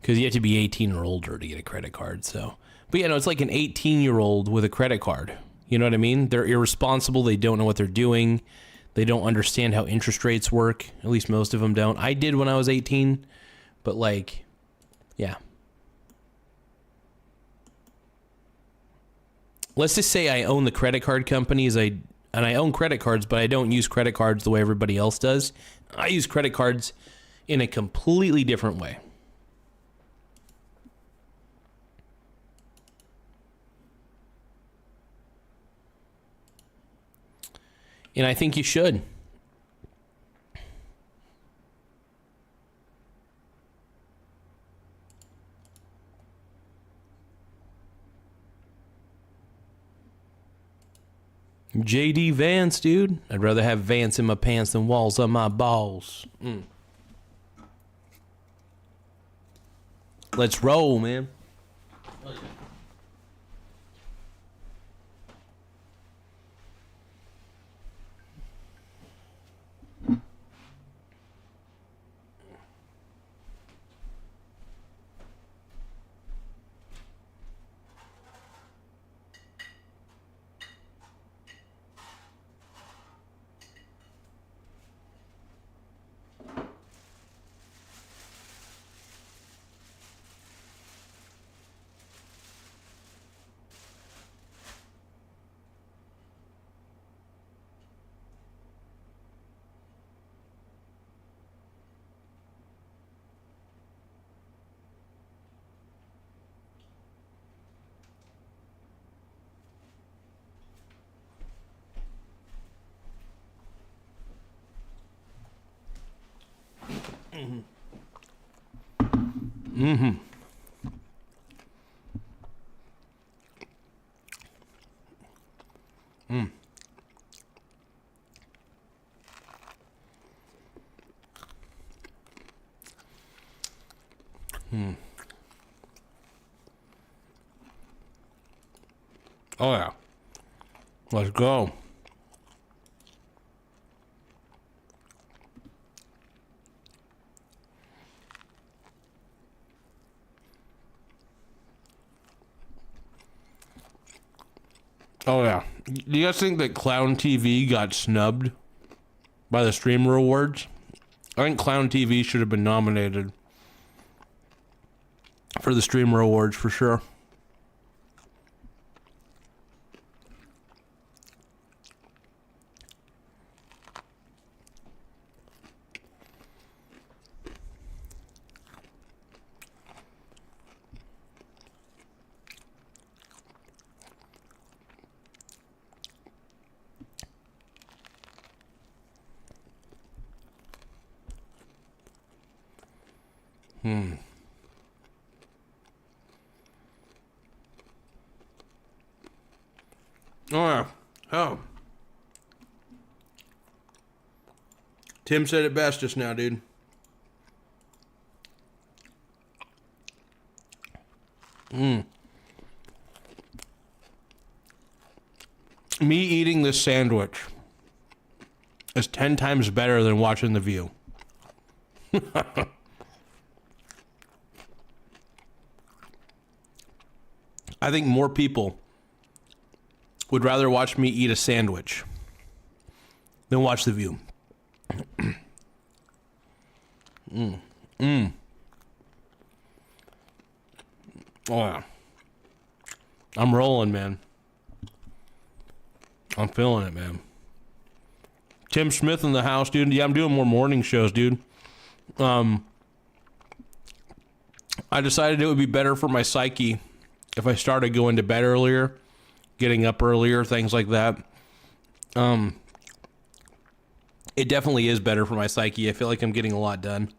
Because you have to be 18 or older to get a credit card. So, but yeah, no, it's like an 18-year-old with a credit card. You know what I mean? They're irresponsible. They don't know what they're doing. They don't understand how interest rates work. At least most of them don't. I did when I was 18. But like, yeah. Let's just say I own the credit card companies. And I own credit cards, but I don't use credit cards the way everybody else does. I use credit cards in a completely different way. And I think you should. JD Vance, dude. I'd rather have Vance in my pants than walls on my balls. Let's roll, man. Oh, yeah. Let's go. Oh, yeah. Do you guys think that Clown TV got snubbed by the Streamer Awards? I think Clown TV should have been nominated for the Streamer Awards for sure. Oh, yeah. Oh. Tim said it best just now, dude. Me eating this sandwich is 10 times better than watching The View. I think more people would rather watch me eat a sandwich than watch The View. Oh, yeah. I'm rolling, man. I'm feeling it, man. Tim Smith in the house, dude. Yeah, I'm doing more morning shows, dude. I decided it would be better for my psyche if I started going to bed earlier, getting up earlier, things like that. It definitely is better for my psyche. I feel like I'm getting a lot done.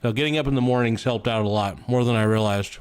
So getting up in the mornings helped out a lot, more than I realized.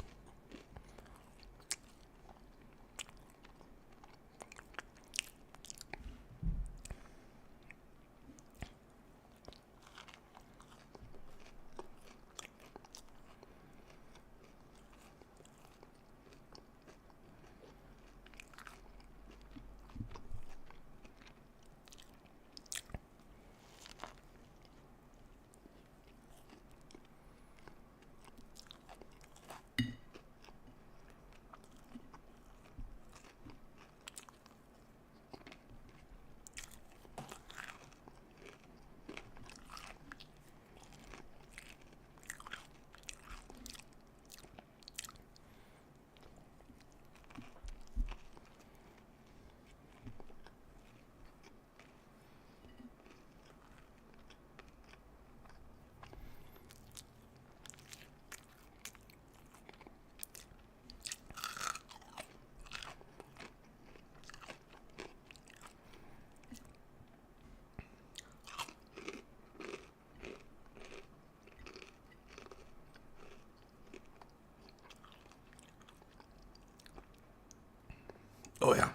Oh, yeah.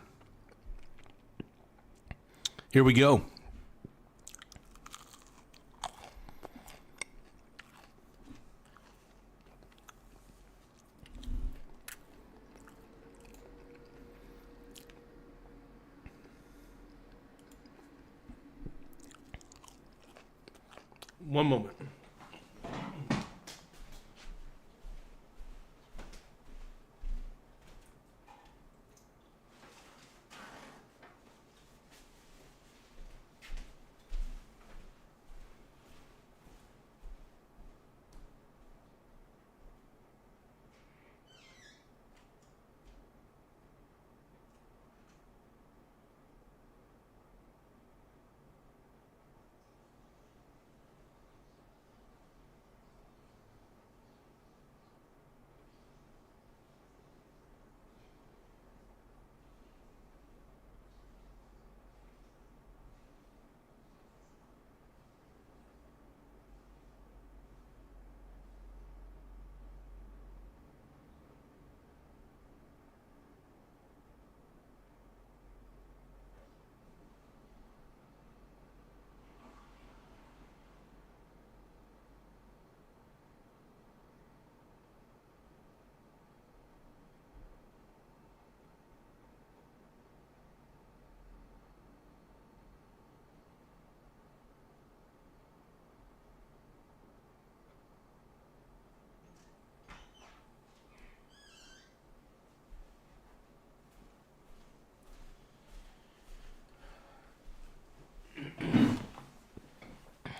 Here we go. One moment.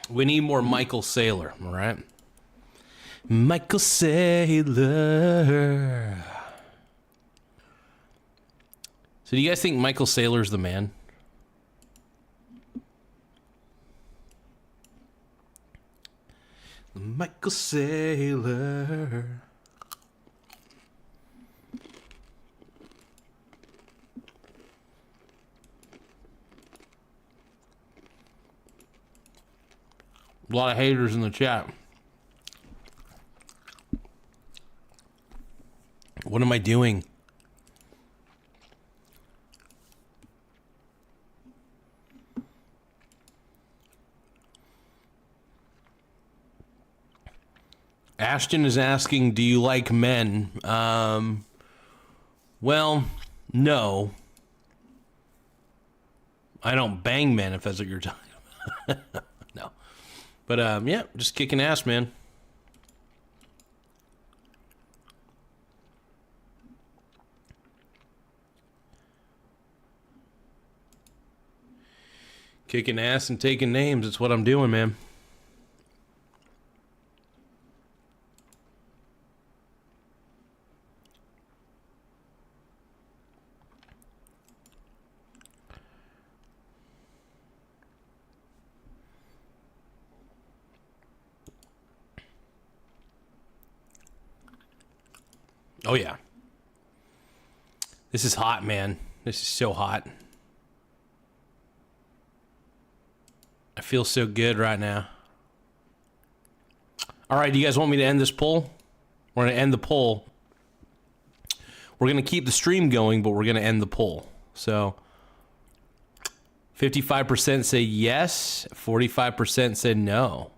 We need more Michael Saylor, all right? Michael Saylor. So do you guys think Michael Saylor's the man? Michael Saylor. A lot of haters in the chat. What am I doing? Ashton is asking, do you like men? Well, no. I don't bang men, if that's what you're talking about. No. But, yeah, just kicking ass, man. Kicking ass and taking names. That's what I'm doing, man. Oh, yeah. This is hot, man. This is so hot. I feel so good right now. All right, do you guys want me to end this poll? We're going to end the poll. We're going to keep the stream going, but we're going to end the poll. So 55% say yes, 45% said no.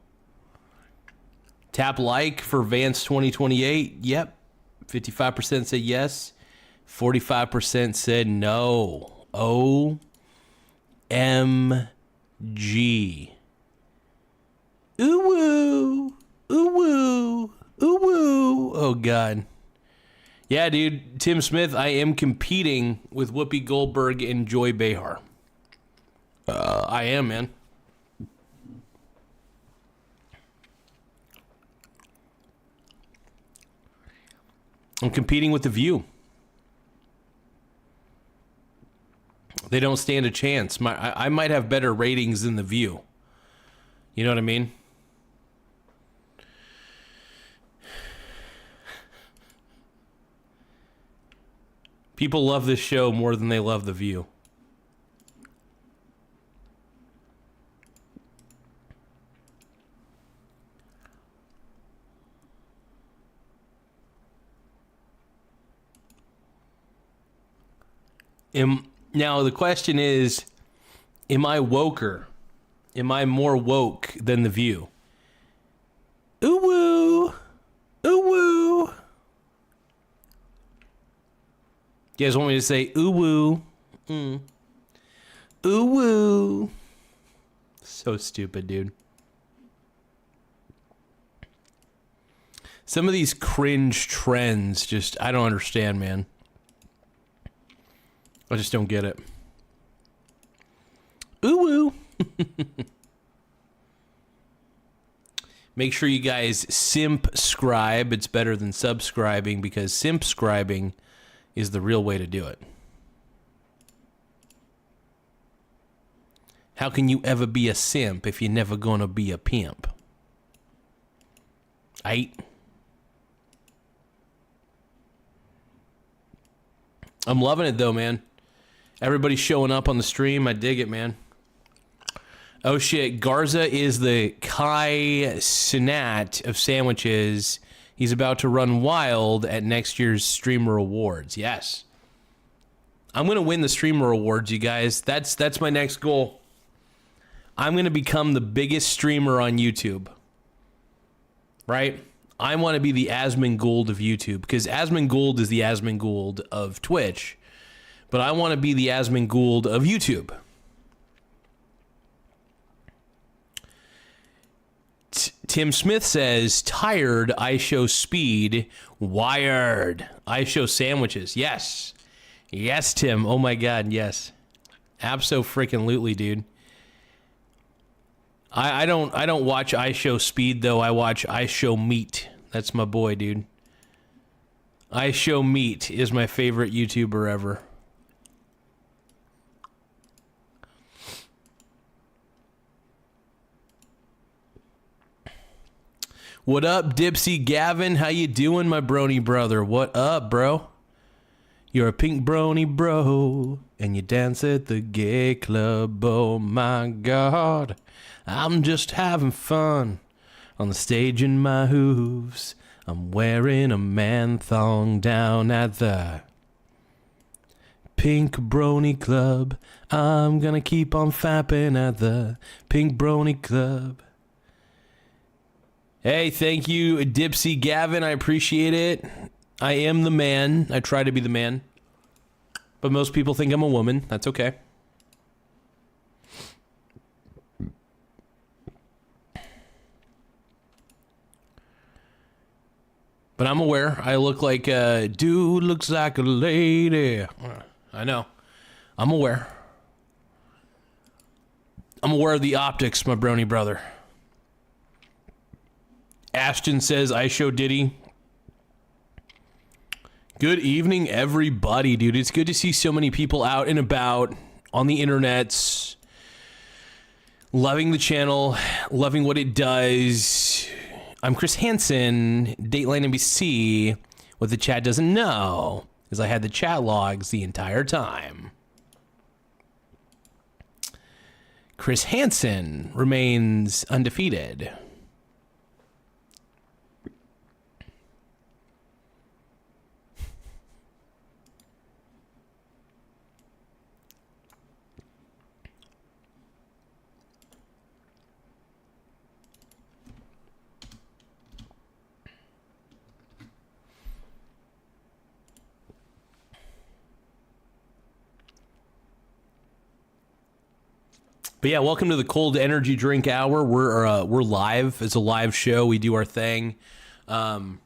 Tap like for Vance 2028. Yep. 55% said yes, 45% said no. OMG. Ooh woo. Ooh woo. Ooh woo. Oh, God. Yeah, dude. Tim Smith, I am competing with Whoopi Goldberg and Joy Behar. I am, man. I'm competing with The View. They don't stand a chance. I might have better ratings than The View. You know what I mean? People love this show more than they love The View. Now the question is, am I woker? Am I more woke than The View? Ooh woo. Ooh woo. You guys want me to say ooh woo? Ooh woo. So stupid, dude. Some of these cringe trends just, I don't understand, man. I just don't get it. Ooh woo. Make sure you guys simp-scribe. It's better than subscribing because simp-scribing is the real way to do it. How can you ever be a simp if you're never gonna be a pimp? I'm loving it though, man. Everybody's showing up on the stream. I dig it, man. Oh shit, Garza is the Kai Sinat of sandwiches. He's about to run wild at next year's Streamer Awards. Yes. I'm going to win the Streamer Awards, you guys. That's my next goal. I'm going to become the biggest streamer on YouTube. Right? I want to be the Asmongold of YouTube because Asmongold is the Asmongold of Twitch. But I want to be the Asmongold of YouTube. Tim Smith says, tired, I show speed, wired, I show sandwiches. Yes. Yes, Tim. Oh my God, yes. Abso-freaking-lutely, dude. I don't watch I Show Speed, though. I watch I Show Meat. That's my boy, dude. I Show Meat is my favorite YouTuber ever. What up, Dipsy Gavin? How you doing, my brony brother? What up, bro? You're a pink brony bro, and you dance at the gay club. Oh my God, I'm just having fun on the stage in my hooves. I'm wearing a man thong down at the Pink Brony Club. I'm gonna keep on fapping at the Pink Brony Club. Hey, thank you, Dipsy Gavin. I appreciate it. I am the man. I try to be the man. But most people think I'm a woman. That's okay. But I'm aware. I look like a dude looks like a lady. I know. I'm aware. I'm aware of the optics, my brony brother. Ashton says, I show Diddy. Good evening, everybody, dude. It's good to see so many people out and about on the internets. Loving the channel. Loving what it does. I'm Chris Hansen, Dateline NBC. What the chat doesn't know is I had the chat logs the entire time. Chris Hansen remains undefeated. But yeah, welcome to the Cold Energy Drink Hour. We're live. It's a live show. We do our thing. You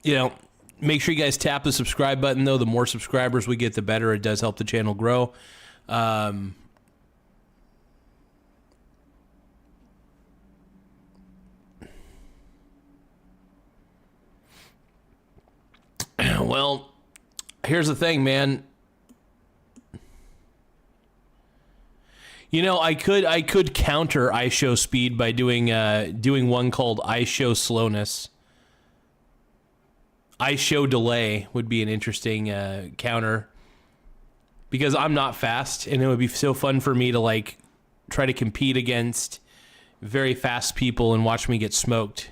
know, make sure you guys tap the subscribe button, though. The more subscribers we get, the better. It does help the channel grow. Well, here's the thing, man. You know, I could counter I Show Speed by doing one called I Show Slowness. I Show Delay would be an interesting counter because I'm not fast, and it would be so fun for me to like try to compete against very fast people and watch me get smoked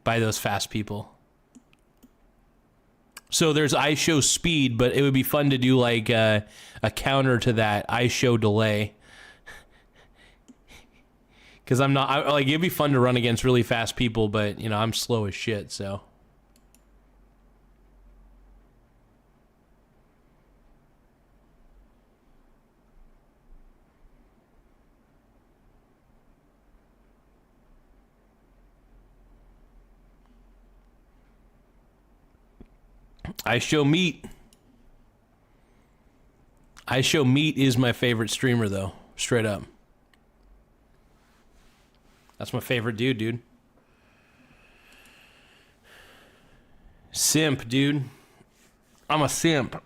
by those fast people. So there's I show speed, but it would be fun to do like a counter to that I show delay. Because like it'd be fun to run against really fast people, but I'm slow as shit. So I show meat. I show meat is my favorite streamer though, straight up. That's my favorite dude. Simp, dude. I'm a simp.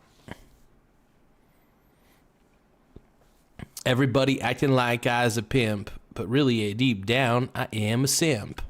Everybody acting like I's a pimp, but really deep down, I am a simp.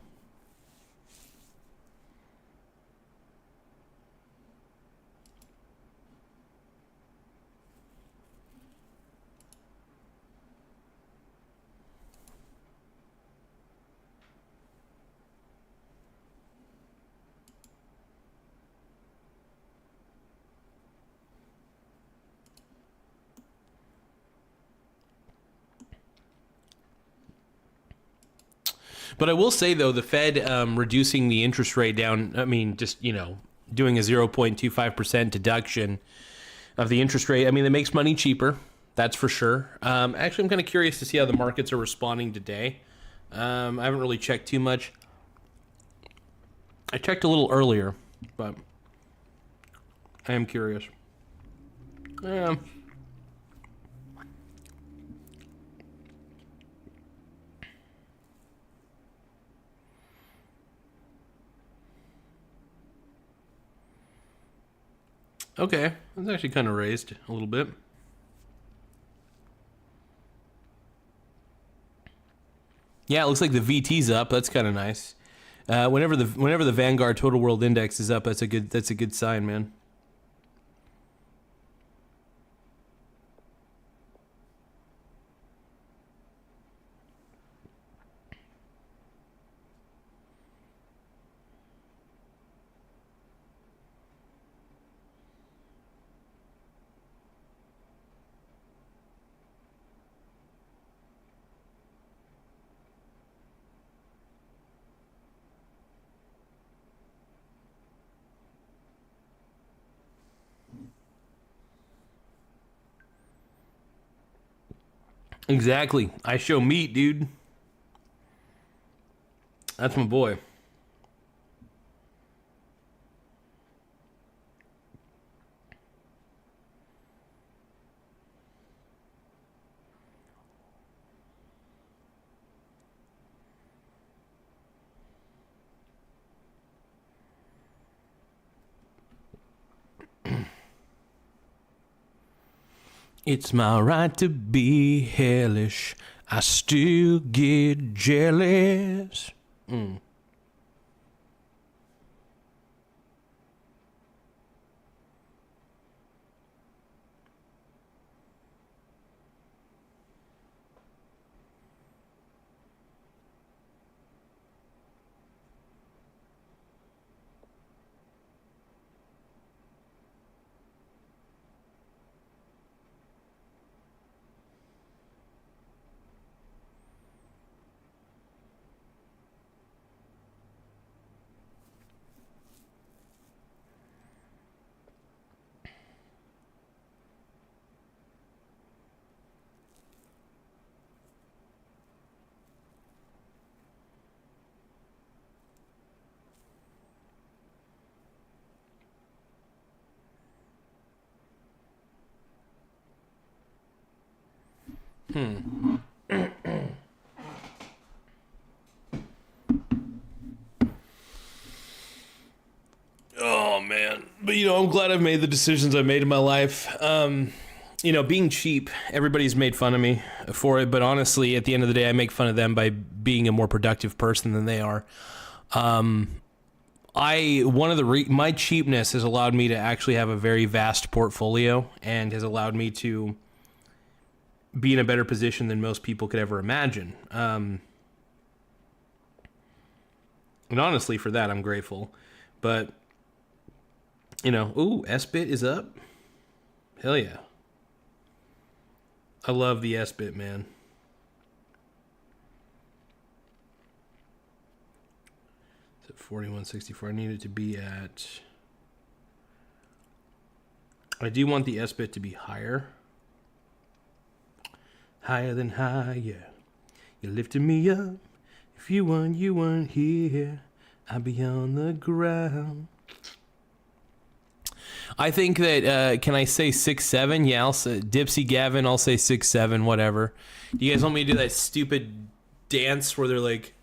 But I will say, though, the Fed reducing the interest rate down, just, doing a 0.25% deduction of the interest rate, that makes money cheaper. That's for sure. Actually, I'm kind of curious to see how the markets are responding today. I haven't really checked too much. I checked a little earlier, but I am curious. Yeah. Okay, that's actually kind of raised a little bit. Yeah, it looks like the VT's up. That's kind of nice. Whenever the Vanguard Total World Index is up, that's a good sign, man. Exactly. I show meat, dude. That's my boy. It's my right to be hellish. I still get jealous. Oh, man. But, I'm glad I've made the decisions I've made in my life. Being cheap, everybody's made fun of me for it. But honestly, at the end of the day, I make fun of them by being a more productive person than they are. My cheapness has allowed me to actually have a very vast portfolio and has allowed me to be in a better position than most people could ever imagine. And honestly, for that, I'm grateful. But Ooh, S-bit is up. Hell yeah. I love the S-bit, man. It's at 41.64. I need it to be at... I do want the S-bit to be higher. Higher than higher. You lifted me up. If you weren't here. I'd be on the ground. I think that, can I say 6'7"? Yeah, I'll say, Dipsy Gavin, I'll say 6'7", whatever. Do you guys want me to do that stupid dance where they're like,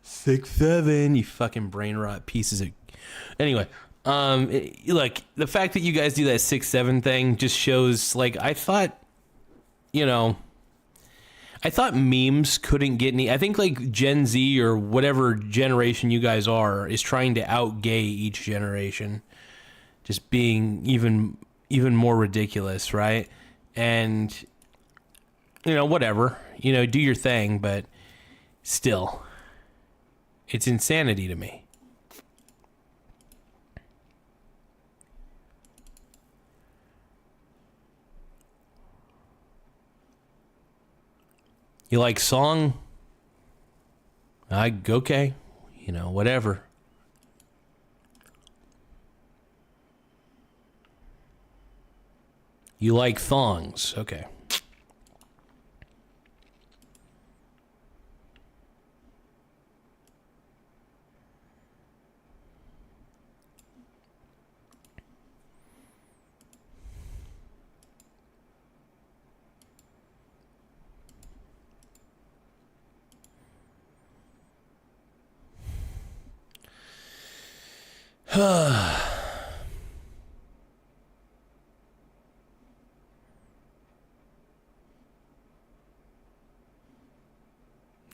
6'7", you fucking brain rot pieces of... Anyway, like, the fact that you guys do that 6'7" thing just shows, like, I thought memes couldn't get any... I think, like, Gen Z or whatever generation you guys are is trying to out-gay each generation. Just being even more ridiculous, right? And, whatever. Do your thing, but still. It's insanity to me. You like song? Okay. Whatever. You like thongs. Okay.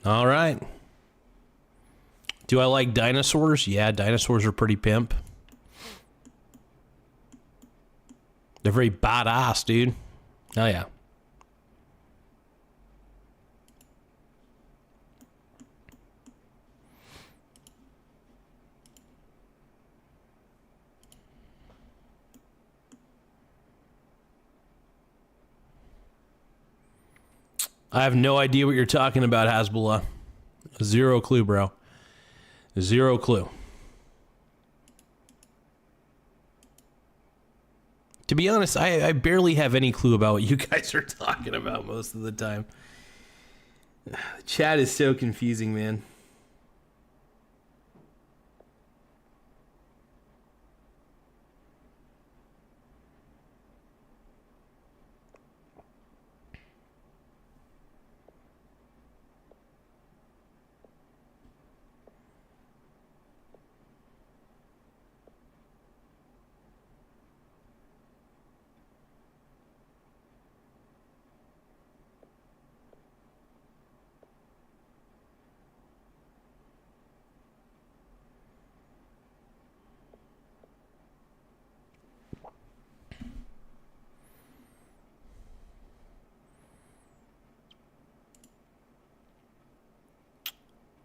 All right. Do I like dinosaurs? Yeah, dinosaurs are pretty pimp. They're very badass, dude. Oh, yeah. I have no idea what you're talking about, Hasbullah. Zero clue, bro. Zero clue. To be honest, I barely have any clue about what you guys are talking about most of the time. The chat is so confusing, man.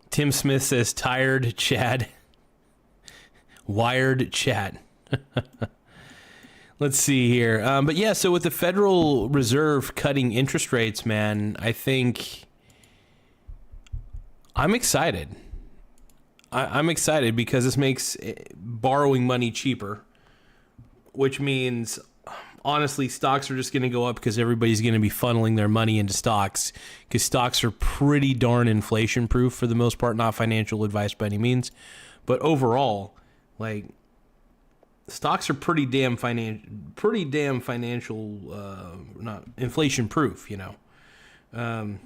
Tim Smith says, tired Chad. Wired chat. Let's see here. But yeah, so with the Federal Reserve cutting interest rates, man, I think I'm excited. I'm excited because this makes borrowing money cheaper, which means, honestly, stocks are just going to go up because everybody's going to be funneling their money into stocks, because stocks are pretty darn inflation proof for the most part. Not financial advice by any means, but overall, like, stocks are pretty damn financial, not inflation proof, and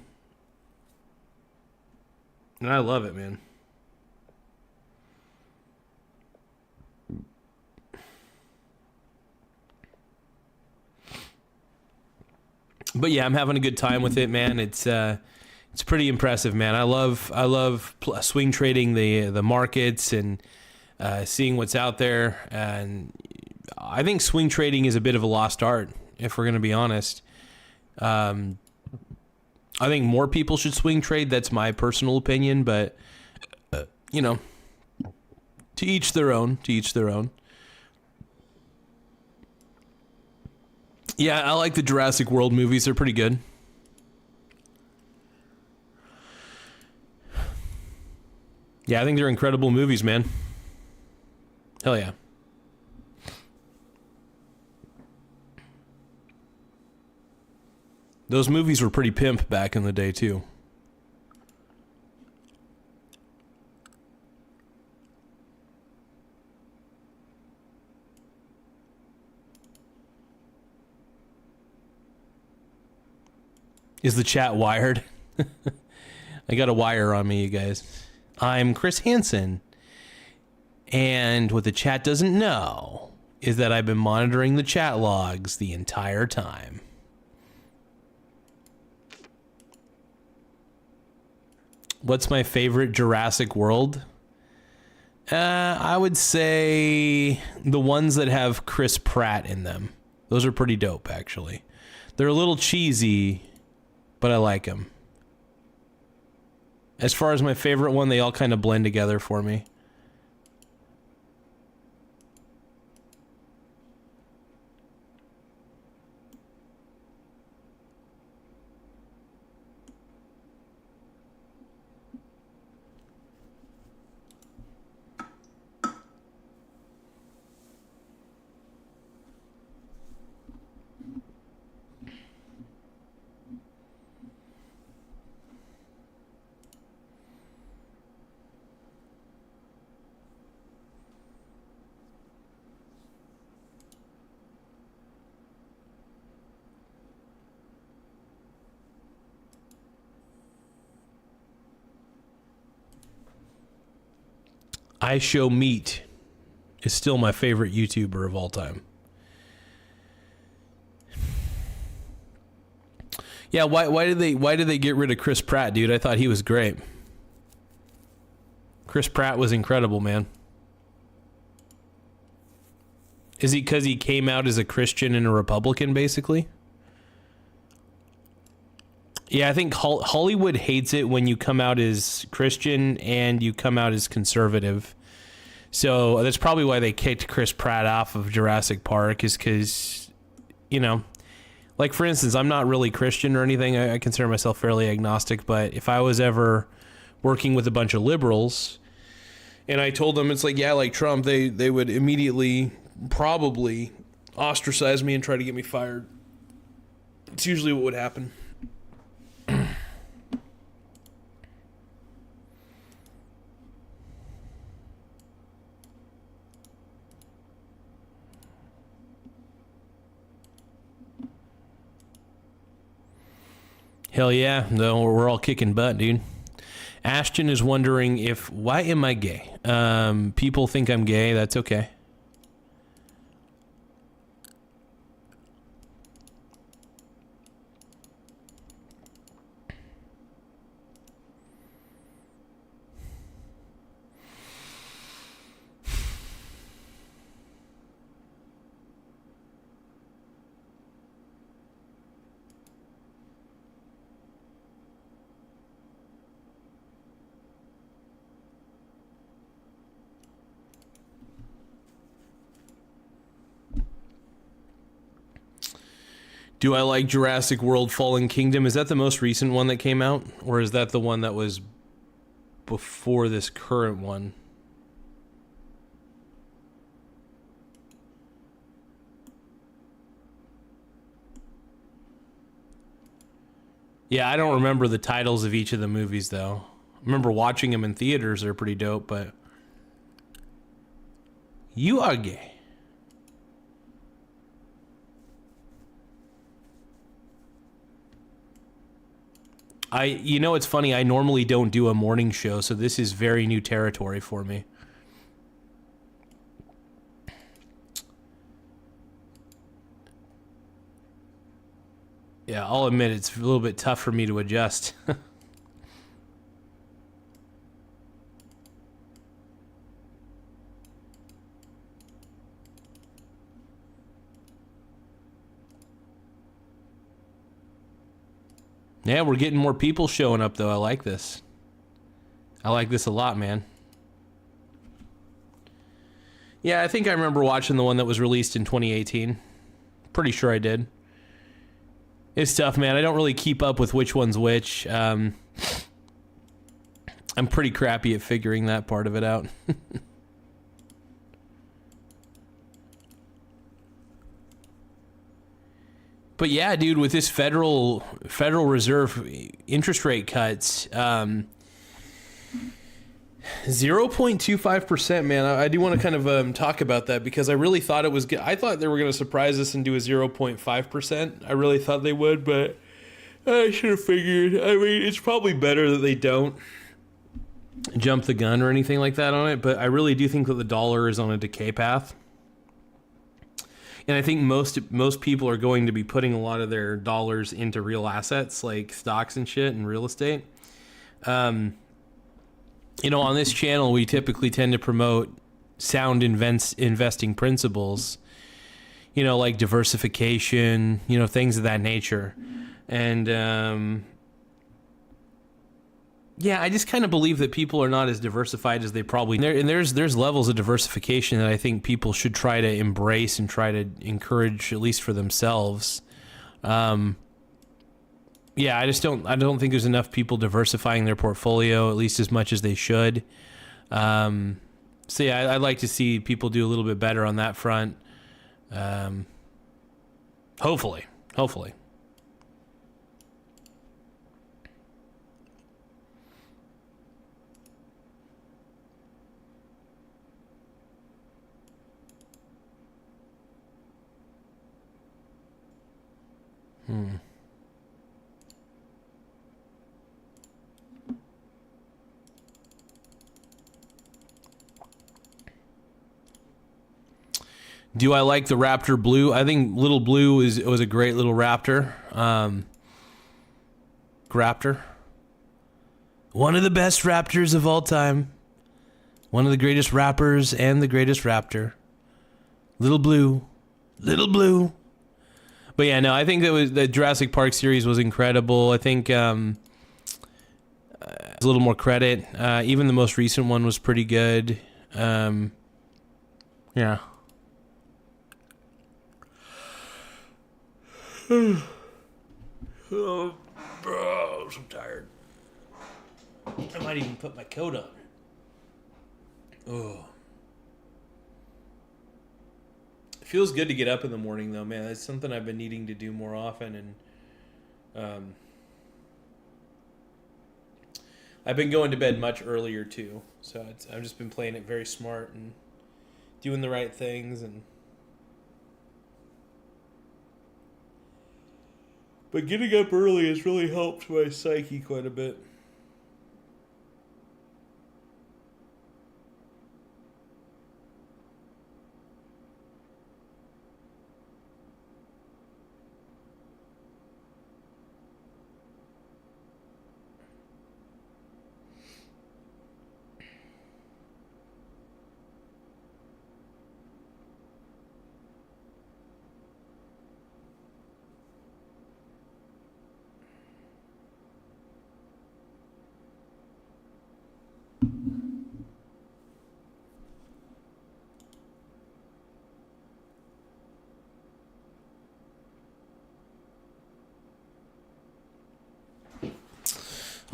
I love it, man. But yeah, I'm having a good time with it, man. It's pretty impressive, man. I love swing trading the markets and seeing what's out there. And I think swing trading is a bit of a lost art, if we're going to be honest. I think more people should swing trade. That's my personal opinion, but to each their own. To each their own. Yeah, I like the Jurassic World movies. They're pretty good. Yeah, I think they're incredible movies, man. Hell yeah. Those movies were pretty pimp back in the day, too. Is the chat wired? I got a wire on me, you guys. I'm Chris Hansen. And what the chat doesn't know is that I've been monitoring the chat logs the entire time. What's my favorite Jurassic World? I would say the ones that have Chris Pratt in them. Those are pretty dope, actually. They're a little cheesy, but I like them. As far as my favorite one, they all kind of blend together for me. I Show Meat is still my favorite YouTuber of all time. Yeah, why did they get rid of Chris Pratt, dude? I thought he was great. Chris Pratt was incredible, man. Is he because he came out as a Christian and a Republican, basically? Yeah, I think Hollywood hates it when you come out as Christian and you come out as conservative. So that's probably why they kicked Chris Pratt off of Jurassic Park, is because, you know, like, for instance, I'm not really Christian or anything. I consider myself fairly agnostic. But if I was ever working with a bunch of liberals and I told them it's like, yeah, like Trump, they would immediately probably ostracize me and try to get me fired. It's usually what would happen. Hell yeah, though, we're all kicking butt, dude. Ashton is wondering why am I gay? People think I'm gay, that's okay. Do I like Jurassic World Fallen Kingdom? Is that the most recent one that came out? Or is that the one that was before this current one? Yeah, I don't remember the titles of each of the movies, though. I remember watching them in theaters. They're pretty dope, but... You are gay. You know, it's funny, I normally don't do a morning show, so this is very new territory for me. Yeah, I'll admit it's a little bit tough for me to adjust. Yeah, we're getting more people showing up, though. I like this. I like this a lot, man. Yeah, I think I remember watching the one that was released in 2018. Pretty sure I did. It's tough, man. I don't really keep up with which one's which. I'm pretty crappy at figuring that part of it out. But yeah, dude, with this Federal Reserve interest rate cuts, 0.25%, man. I do want to kind of talk about that because I really thought it was good. I thought they were going to surprise us and do a 0.5%. I really thought they would, but I should have figured. I mean, it's probably better that they don't jump the gun or anything like that on it, but I really do think that the dollar is on a decay path. And I think most people are going to be putting a lot of their dollars into real assets like stocks and shit and real estate. On this channel, we typically tend to promote sound investing principles, like diversification, things of that nature. And yeah, I just kind of believe that people are not as diversified as they probably. And there's levels of diversification that I think people should try to embrace and try to encourage, at least for themselves. Yeah, I don't think there's enough people diversifying their portfolio, at least as much as they should. So yeah, I'd like to see people do a little bit better on that front. Hopefully. Do I like the Raptor Blue? I think Little Blue was a great little Raptor. Raptor. One of the best Raptors of all time. One of the greatest rappers and the greatest Raptor. Little Blue. Little Blue. But yeah, no, I think the Jurassic Park series was incredible. I think a little more credit. Even the most recent one was pretty good. Yeah. Oh, bro, I'm so tired. I might even put my coat on. Oh. It feels good to get up in the morning, though, man. That's something I've been needing to do more often, and I've been going to bed much earlier too. So I've just been playing it very smart and doing the right things, but getting up early has really helped my psyche quite a bit.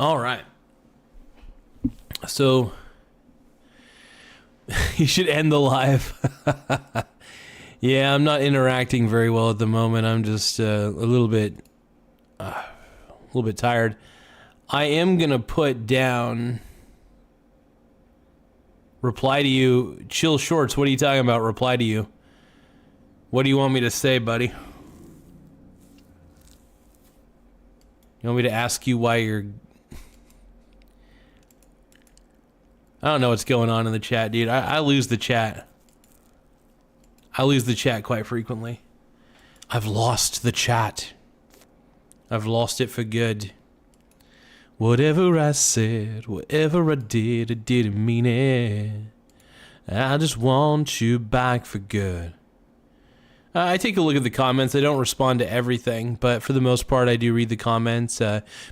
All right. So you should end the live. Yeah, I'm not interacting very well at the moment. I'm just a little bit tired. I am gonna put down. Reply to you. Chill Shorts. What are you talking about? Reply to you. What do you want me to say, buddy? You want me to ask you why you're... I don't know what's going on in the chat, dude. I lose the chat. I lose the chat quite frequently. I've lost the chat. I've lost it for good. Whatever I said, whatever I didn't mean it. I just want you back for good. I take a look at the comments. I don't respond to everything, but for the most part, I do read the comments.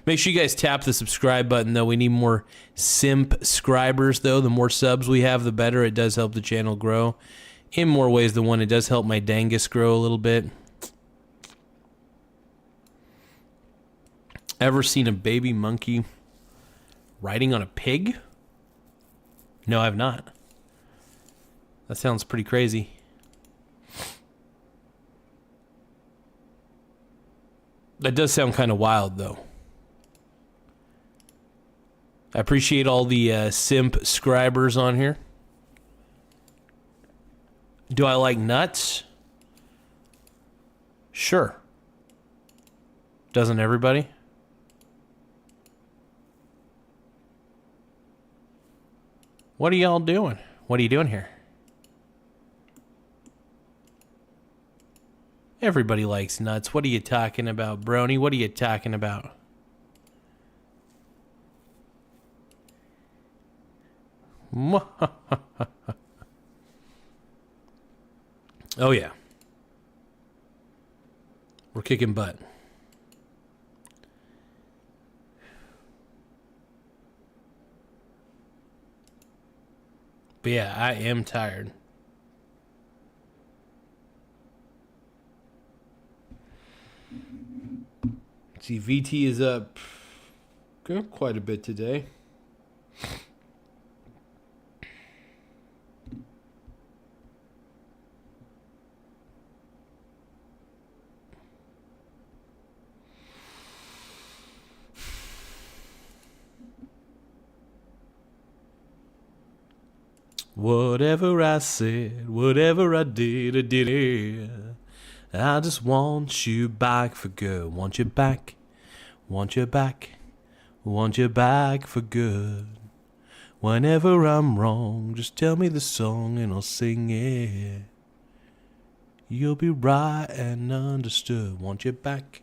Make sure you guys tap the subscribe button, though. We need more simp-scribers, though. The more subs we have, the better. It does help the channel grow. In more ways than one, it does help my dangus grow a little bit. Ever seen a baby monkey riding on a pig? No, I've not. That sounds pretty crazy. That does sound kind of wild, though. I appreciate all the simp scribers on here. Do I like nuts? Sure. Doesn't everybody? What are y'all doing? What are you doing here? Everybody likes nuts. What are you talking about, Brony? What are you talking about? Oh, yeah. We're kicking butt. But yeah, I am tired. See, VT is up quite a bit today. Whatever I said, whatever I did it. I just want you back for good. Want you back, want you back, want you back for good. Whenever I'm wrong, just tell me the song and I'll sing it. You'll be right and understood. Want you back.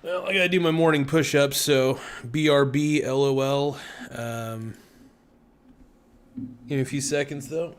Well, I gotta do my morning push-ups, so BRB, LOL. Give me a few seconds, though.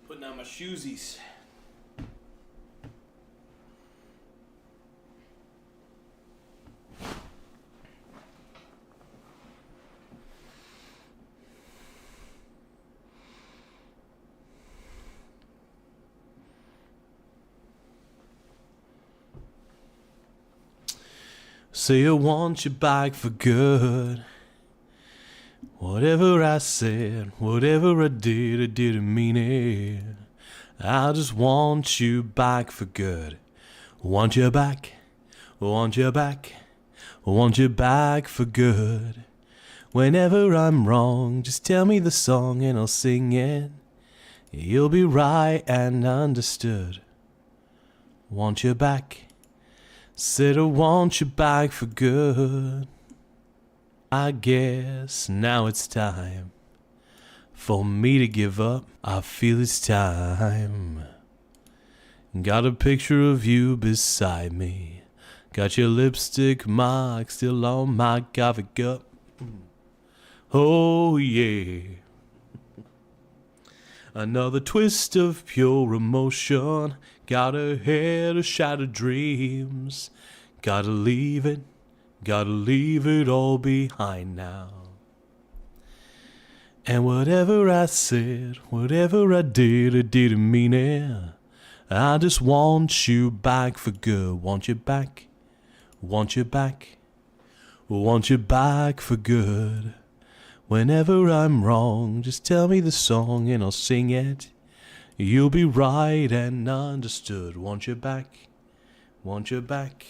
Putting on my shoesies. Say I want you back for good. Whatever I said, whatever I didn't mean it. I just want you back for good. Want you back, want you back, want you back for good. Whenever I'm wrong, just tell me the song and I'll sing it. You'll be right and understood. Want you back, said I want you back for good. I guess now it's time for me to give up. I feel it's time. Got a picture of you beside me. Got your lipstick mark still on my coffee cup. Oh yeah. Another twist of pure emotion. Got a head of shattered dreams. Gotta leave it all behind now. And whatever I said, whatever I didn't mean it. I just want you back for good. Want you back, want you back, want you back for good. Whenever I'm wrong, just tell me the song and I'll sing it. You'll be right and understood. Want you back, want you back.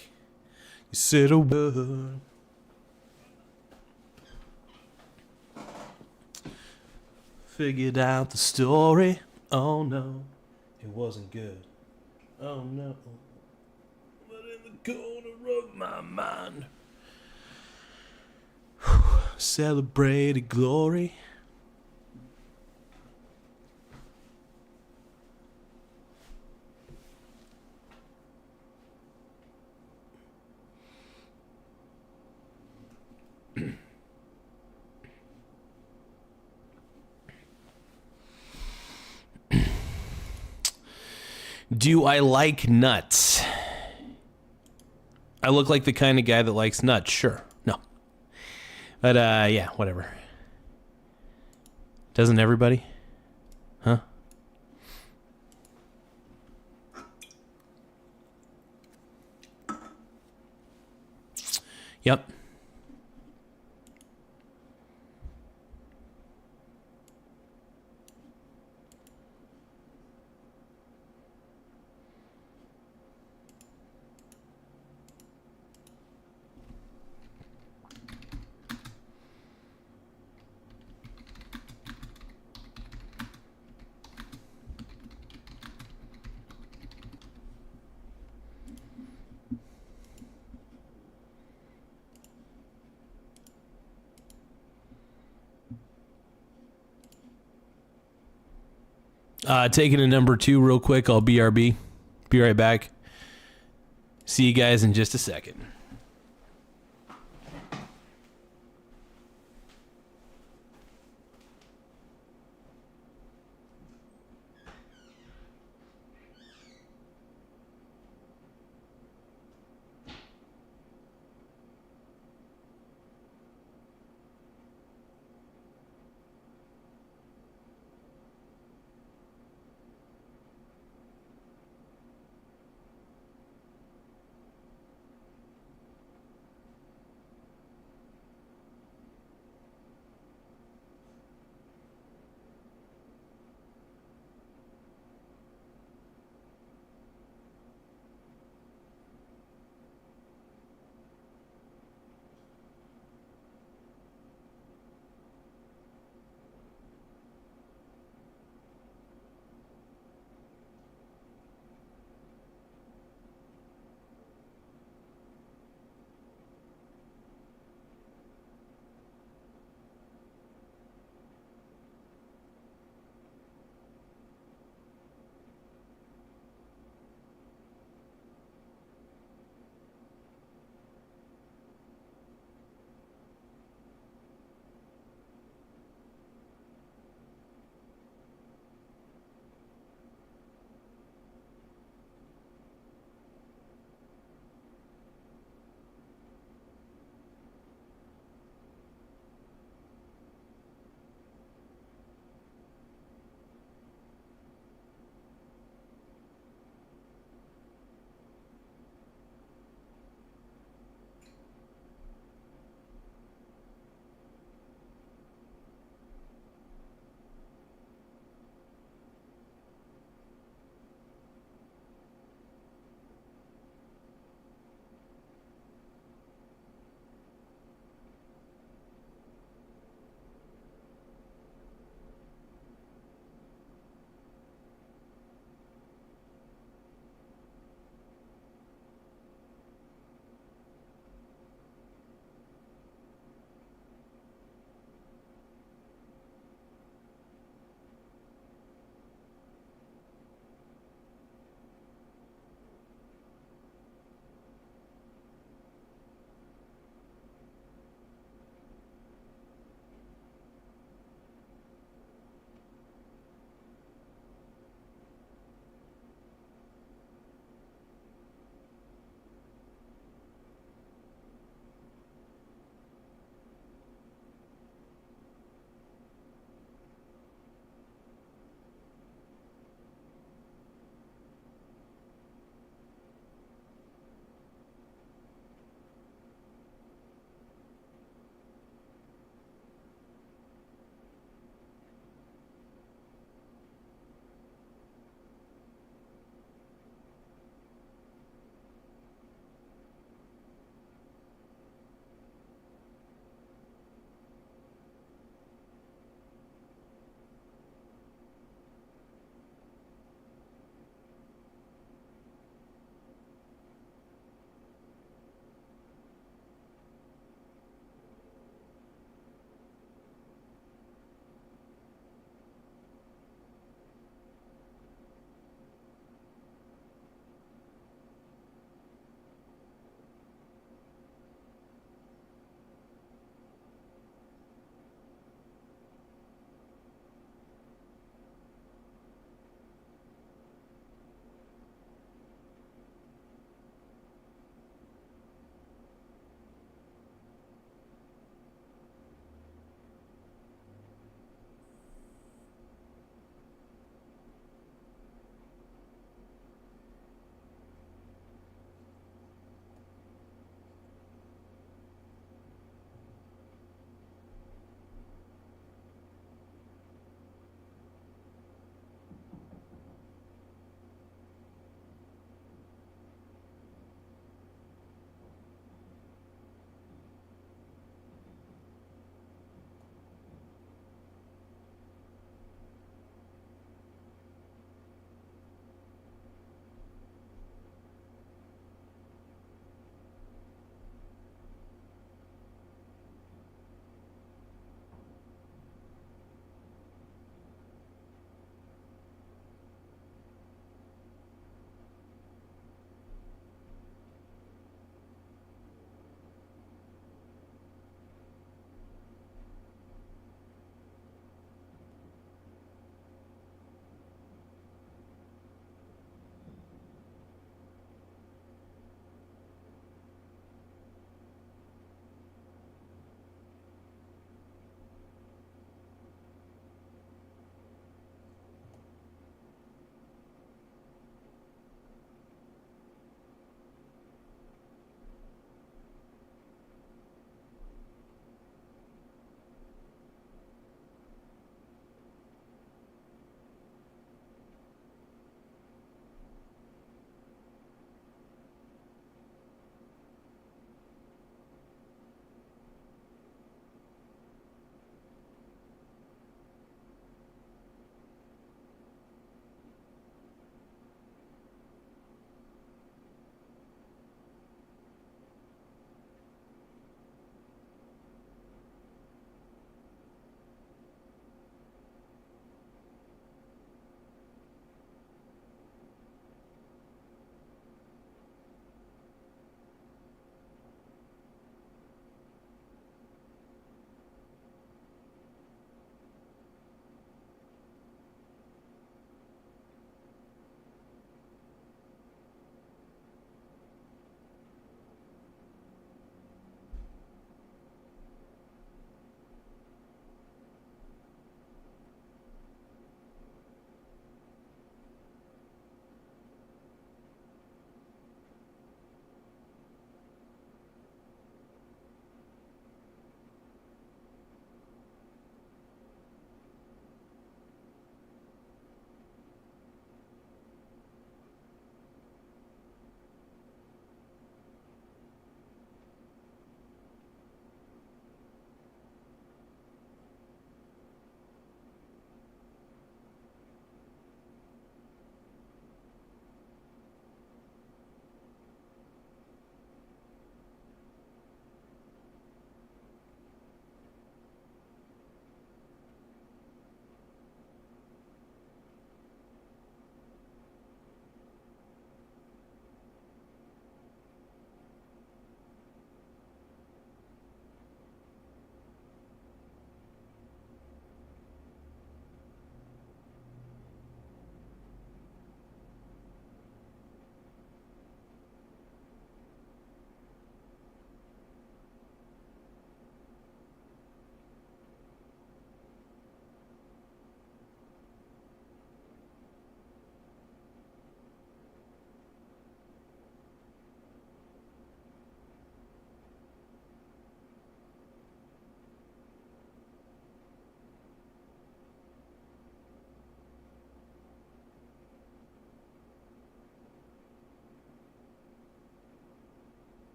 You said a word. Figured out the story. Oh no, it wasn't good. Oh no, but in the corner of my mind, celebrated glory. Do I like nuts? I look like the kind of guy that likes nuts. Sure. No. But, yeah, whatever. Doesn't everybody? Huh? Yep. Taking a number 2 real quick. I'll BRB. Be right back. See you guys in just a second.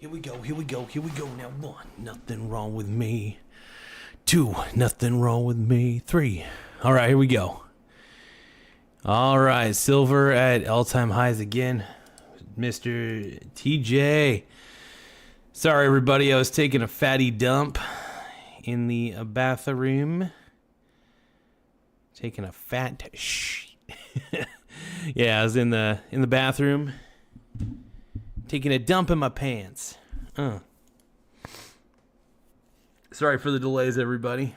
Here we go. Now 1, nothing wrong with me. 2, nothing wrong with me. 3. All right, here we go. All right, silver at all-time highs again. Mr. TJ. Sorry, everybody. I was taking a fatty dump in the bathroom. Taking a fat yeah, I was in the bathroom taking a dump in my pants. Sorry for the delays, everybody.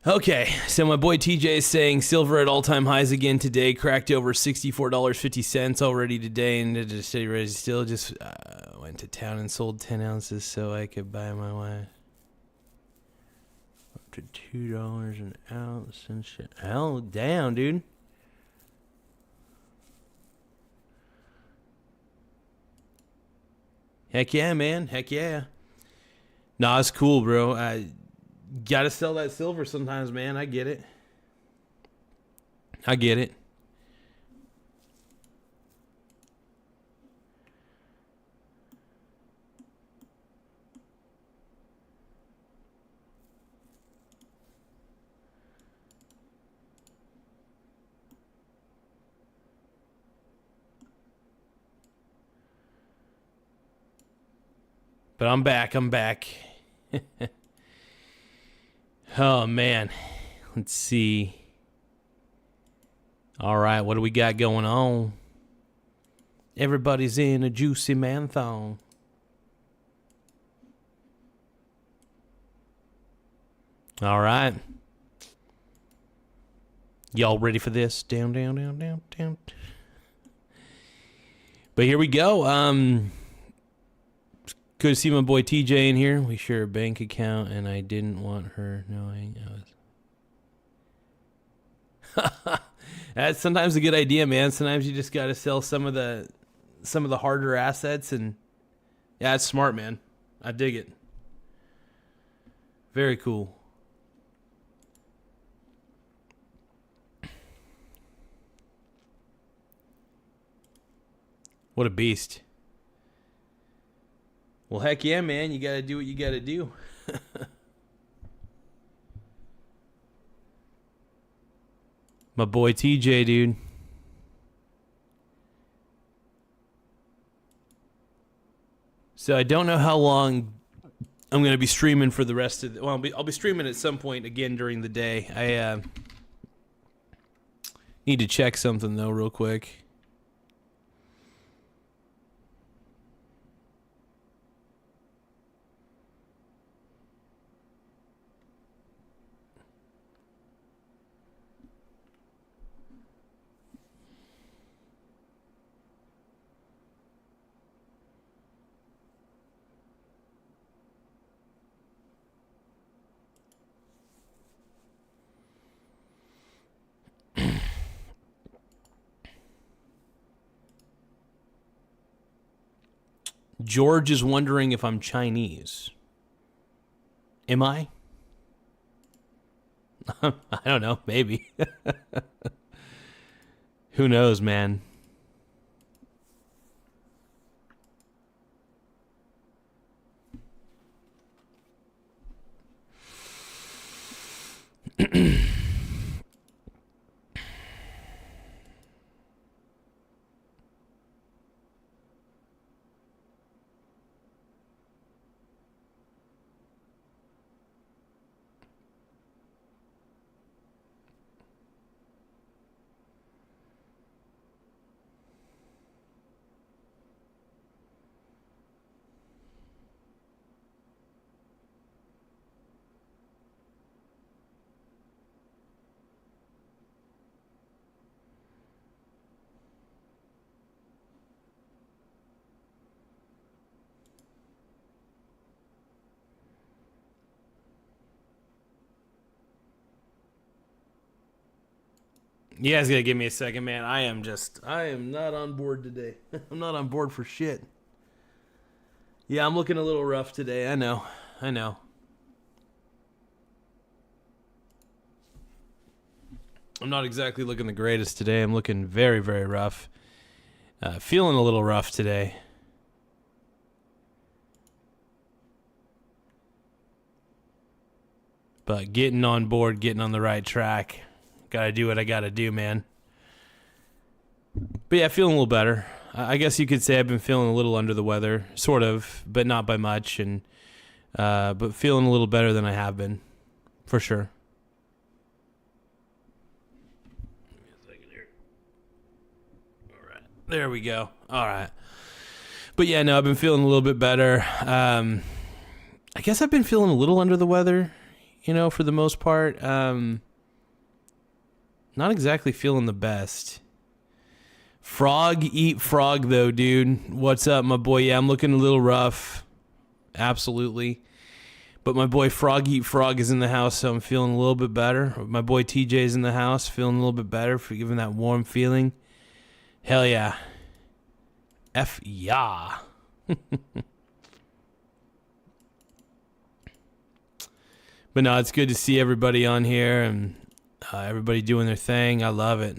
Okay, so my boy TJ is saying silver at all-time highs again today, cracked over $64.50 already today, and to stay ready still. Just went to town and sold 10 ounces so I could buy my wife up to $2 an ounce and shit. Hell, damn, dude. Heck yeah, man. Heck yeah. Nah, it's cool, bro. I gotta sell that silver sometimes, man. I get it. But I'm back. Oh, man. Let's see. All right, what do we got going on? Everybody's in a juicy man thong. All right. Y'all ready for this? Down. But here we go. Good to see my boy TJ in here. We share a bank account, and I didn't want her knowing I was. That's sometimes a good idea, man. Sometimes you just got to sell some of the harder assets, and yeah, it's smart, man. I dig it. Very cool. What a beast. Well, heck yeah, man. You got to do what you got to do. My boy TJ, dude. So I don't know how long I'm going to be streaming for the rest of I'll be streaming at some point again during the day. I need to check something, though, real quick. George is wondering if I'm Chinese. Am I? I don't know. Maybe. Who knows, man? You guys gotta give me a second, man. I am not on board today. I'm not on board for shit. Yeah, I'm looking a little rough today. I know. I'm not exactly looking the greatest today. I'm looking very, very rough. Feeling a little rough today. But getting on board, getting on the right track. Gotta do what I gotta do, man. But yeah, feeling a little better. I guess you could say I've been feeling a little under the weather, sort of, but not by much, and but feeling a little better than I have been, for sure. All right, there we go. All right, but yeah, no, I've been feeling a little bit better. I guess I've been feeling a little under the weather, for the most part. Not exactly feeling the best. Frog eat frog, though, dude. What's up, my boy? Yeah, I'm looking a little rough. Absolutely. But my boy Frog Eat Frog is in the house, so I'm feeling a little bit better. My boy TJ's in the house, feeling a little bit better for giving that warm feeling. Hell yeah. F yeah. But no, it's good to see everybody on here and everybody doing their thing. I love it.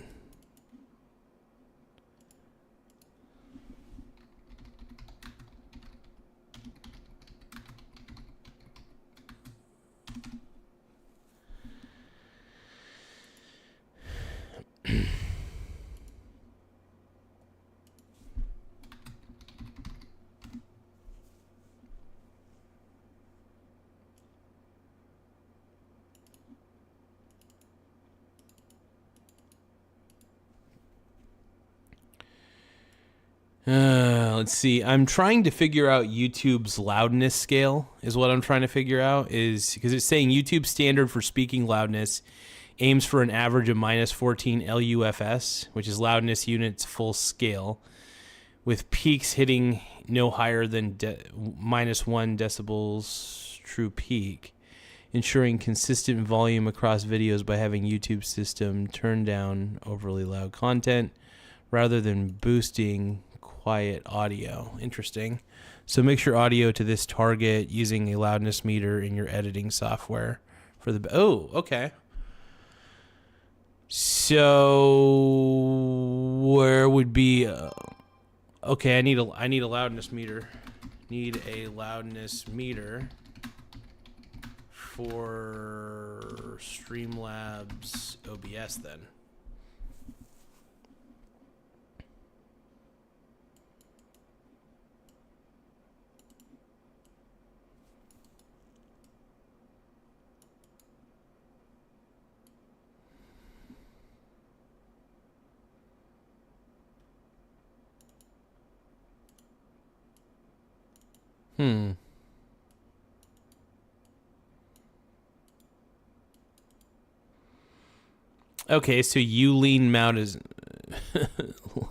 Let's see. I'm trying to figure out YouTube's loudness scale is what I'm trying to figure out, is because it's saying YouTube standard for speaking loudness aims for an average of minus 14 LUFS, which is loudness units full scale, with peaks hitting no higher than minus 1 decibels true peak, ensuring consistent volume across videos by having YouTube system turn down overly loud content rather than boosting quiet audio. Interesting. So mix your audio to this target using a loudness meter in your editing software for the... Oh, okay. So where would be... okay, I need a loudness meter. Need a loudness meter for Streamlabs OBS then. Okay, so Ulean mount is...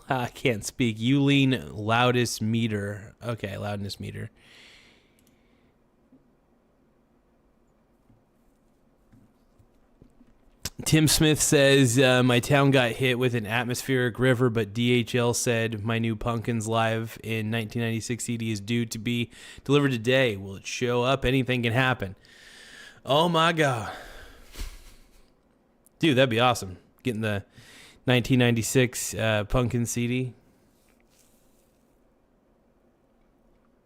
I can't speak. Ulean loudest meter. Okay, loudness meter. Tim Smith says, my town got hit with an atmospheric river, but DHL said my new Pumpkins Live in 1996 CD is due to be delivered today. Will it show up? Anything can happen. Oh my God. Dude, that'd be awesome. Getting the 1996 Pumpkin CD.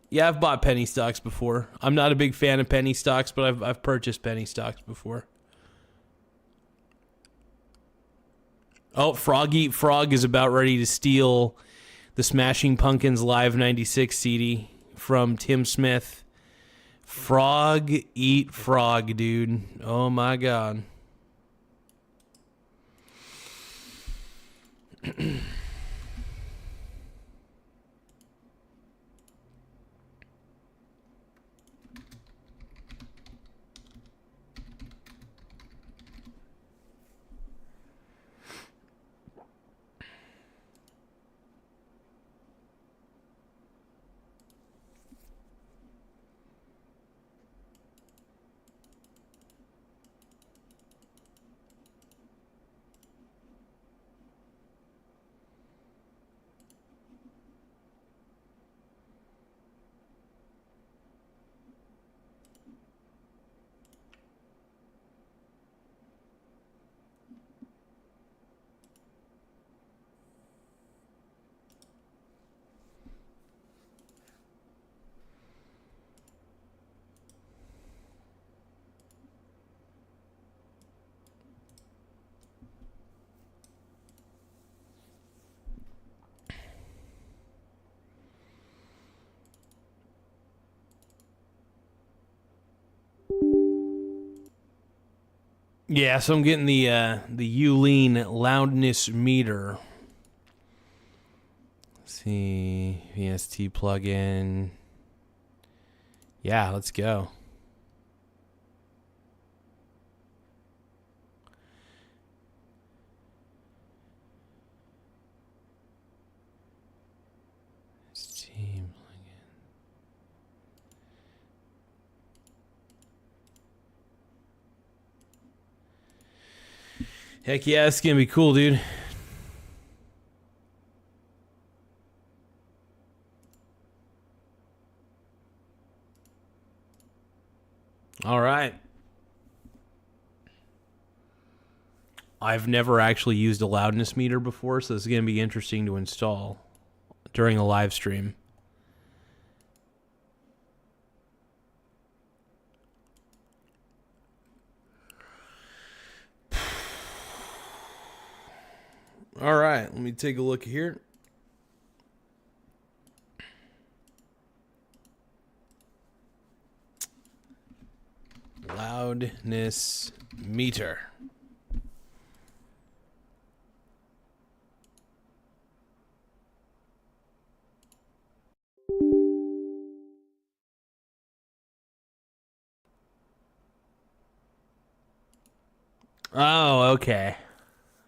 Yeah, I've bought penny stocks before. I'm not a big fan of penny stocks, but I've purchased penny stocks before. Oh, Frog Eat Frog is about ready to steal the Smashing Pumpkins Live 96 CD from Tim Smith. Frog Eat Frog, dude. Oh my God. Yeah, so I'm getting the Ulean loudness meter. Let's see, VST plugin. Yeah, let's go. Steam plugin. Heck yeah, it's gonna be cool, dude. All right. I've never actually used a loudness meter before, so this is going to be interesting to install during a live stream. All right, let me take a look here. Loudness meter. Oh, okay.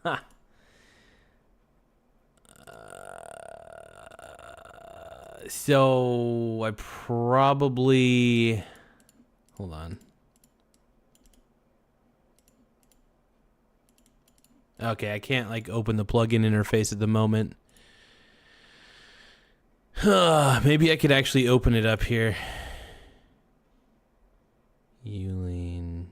Huh. So I probably... Hold on. Okay, I can't like open the plugin interface at the moment. Maybe I could actually open it up here. Ulean.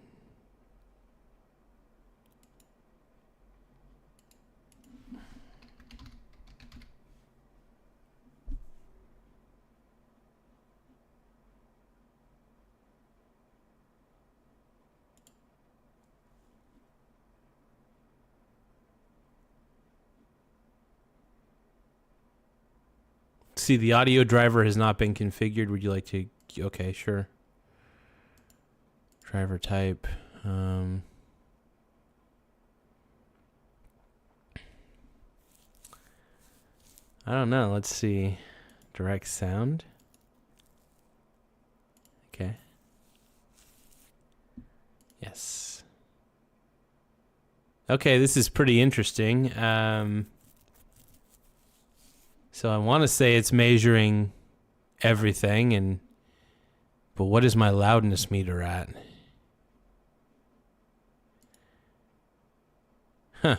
See, the audio driver has not been configured. Would you like to... Okay, sure. Driver type. I don't know. Let's see. Direct sound. Okay. Yes. Okay, this is pretty interesting. So I want to say it's measuring everything, but what is my loudness meter at? Huh.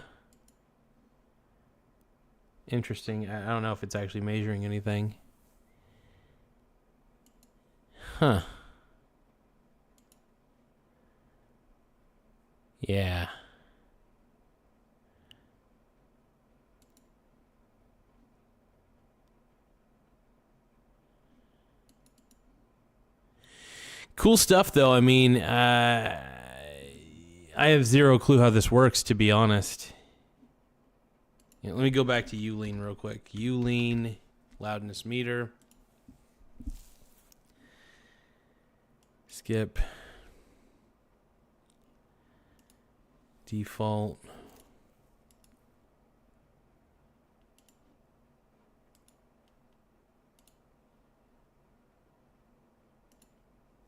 Interesting. I don't know if it's actually measuring anything. Huh. Yeah. Cool stuff, though. I mean, I have zero clue how this works, to be honest. Yeah, let me go back to Ulean real quick. Ulean loudness meter. Skip. Default.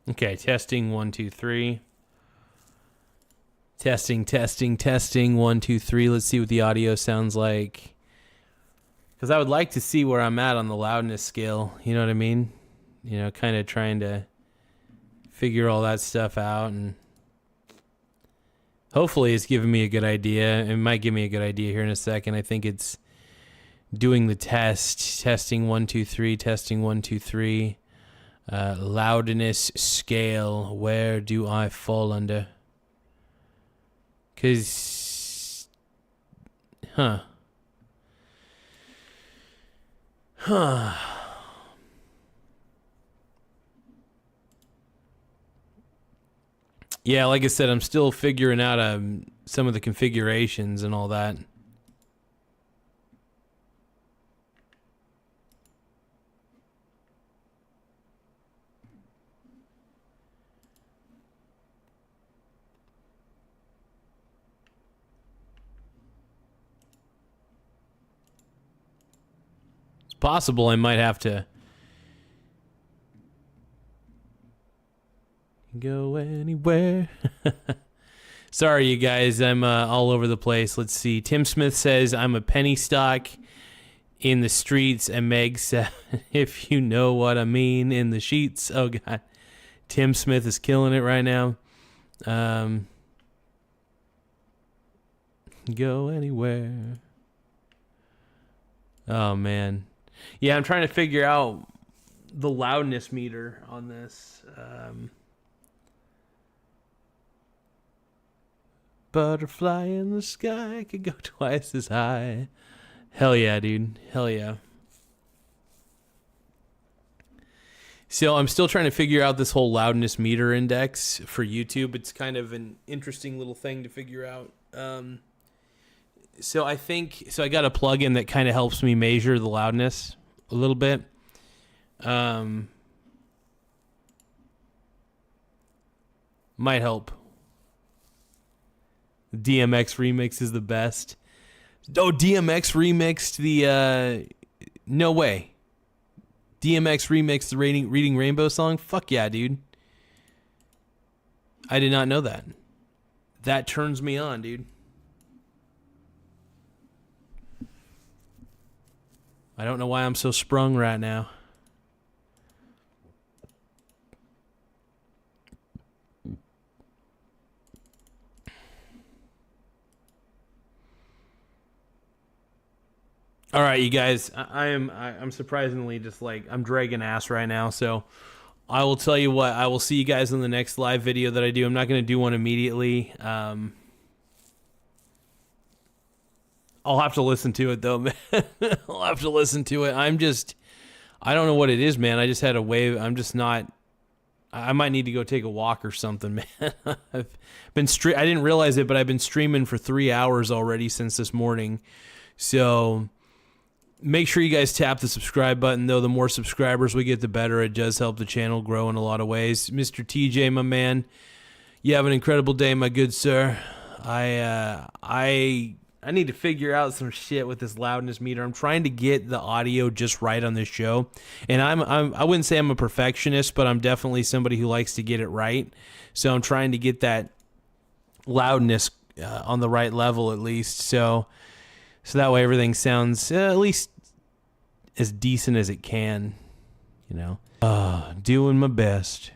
Okay, testing 1 2 3. Testing 1 2 3. Let's see what the audio sounds like. Because I would like to see where I'm at on the loudness scale. You know what I mean? You know, kind of trying to figure all that stuff out, and hopefully it's giving me a good idea. It might give me a good idea here in a second. I think it's doing the test. Testing 1 2 3. Testing 1 2 3. Loudness scale. Where do I fall under? Cause, huh. Yeah, like I said, I'm still figuring out some of the configurations and all that. possible I might have to go anywhere. Sorry, you guys. I'm all over the place. Let's see. Tim Smith says, I'm a penny stock in the streets. And Meg said, if you know what I mean, in the sheets. Oh, God. Tim Smith is killing it right now. Go anywhere. Oh, man. Yeah, I'm trying to figure out the loudness meter on this. Butterfly in the sky could go twice as high. Hell yeah, dude. Hell yeah. So I'm still trying to figure out this whole loudness meter index for YouTube. It's kind of an interesting little thing to figure out. So I got a plugin that kind of helps me measure the loudness a little bit. Might help. DMX remix is the best. Oh, DMX remixed the no way. DMX remixed the Reading Rainbow song? Fuck yeah, dude. I did not know that. That turns me on, dude. I don't know why I'm so sprung right now. All right, you guys, I'm surprisingly just like, I'm dragging ass right now, so I will tell you what, I will see you guys in the next live video that I do. I'm not going to do one immediately. I'll have to listen to it, though, man. I'll have to listen to it. I don't know what it is, man. I just had a wave. I'm just not, I might need to go take a walk or something, man. I didn't realize it, but I've been streaming for 3 hours already since this morning, so make sure you guys tap the subscribe button, though. The more subscribers we get, the better. It does help the channel grow in a lot of ways. Mr. TJ, my man, you have an incredible day, my good sir. I need to figure out some shit with this loudness meter. I'm trying to get the audio just right on this show, and I wouldn't say I'm a perfectionist, but I'm definitely somebody who likes to get it right. So I'm trying to get that loudness on the right level, at least. So that way everything sounds at least as decent as it can, you know. Doing my best.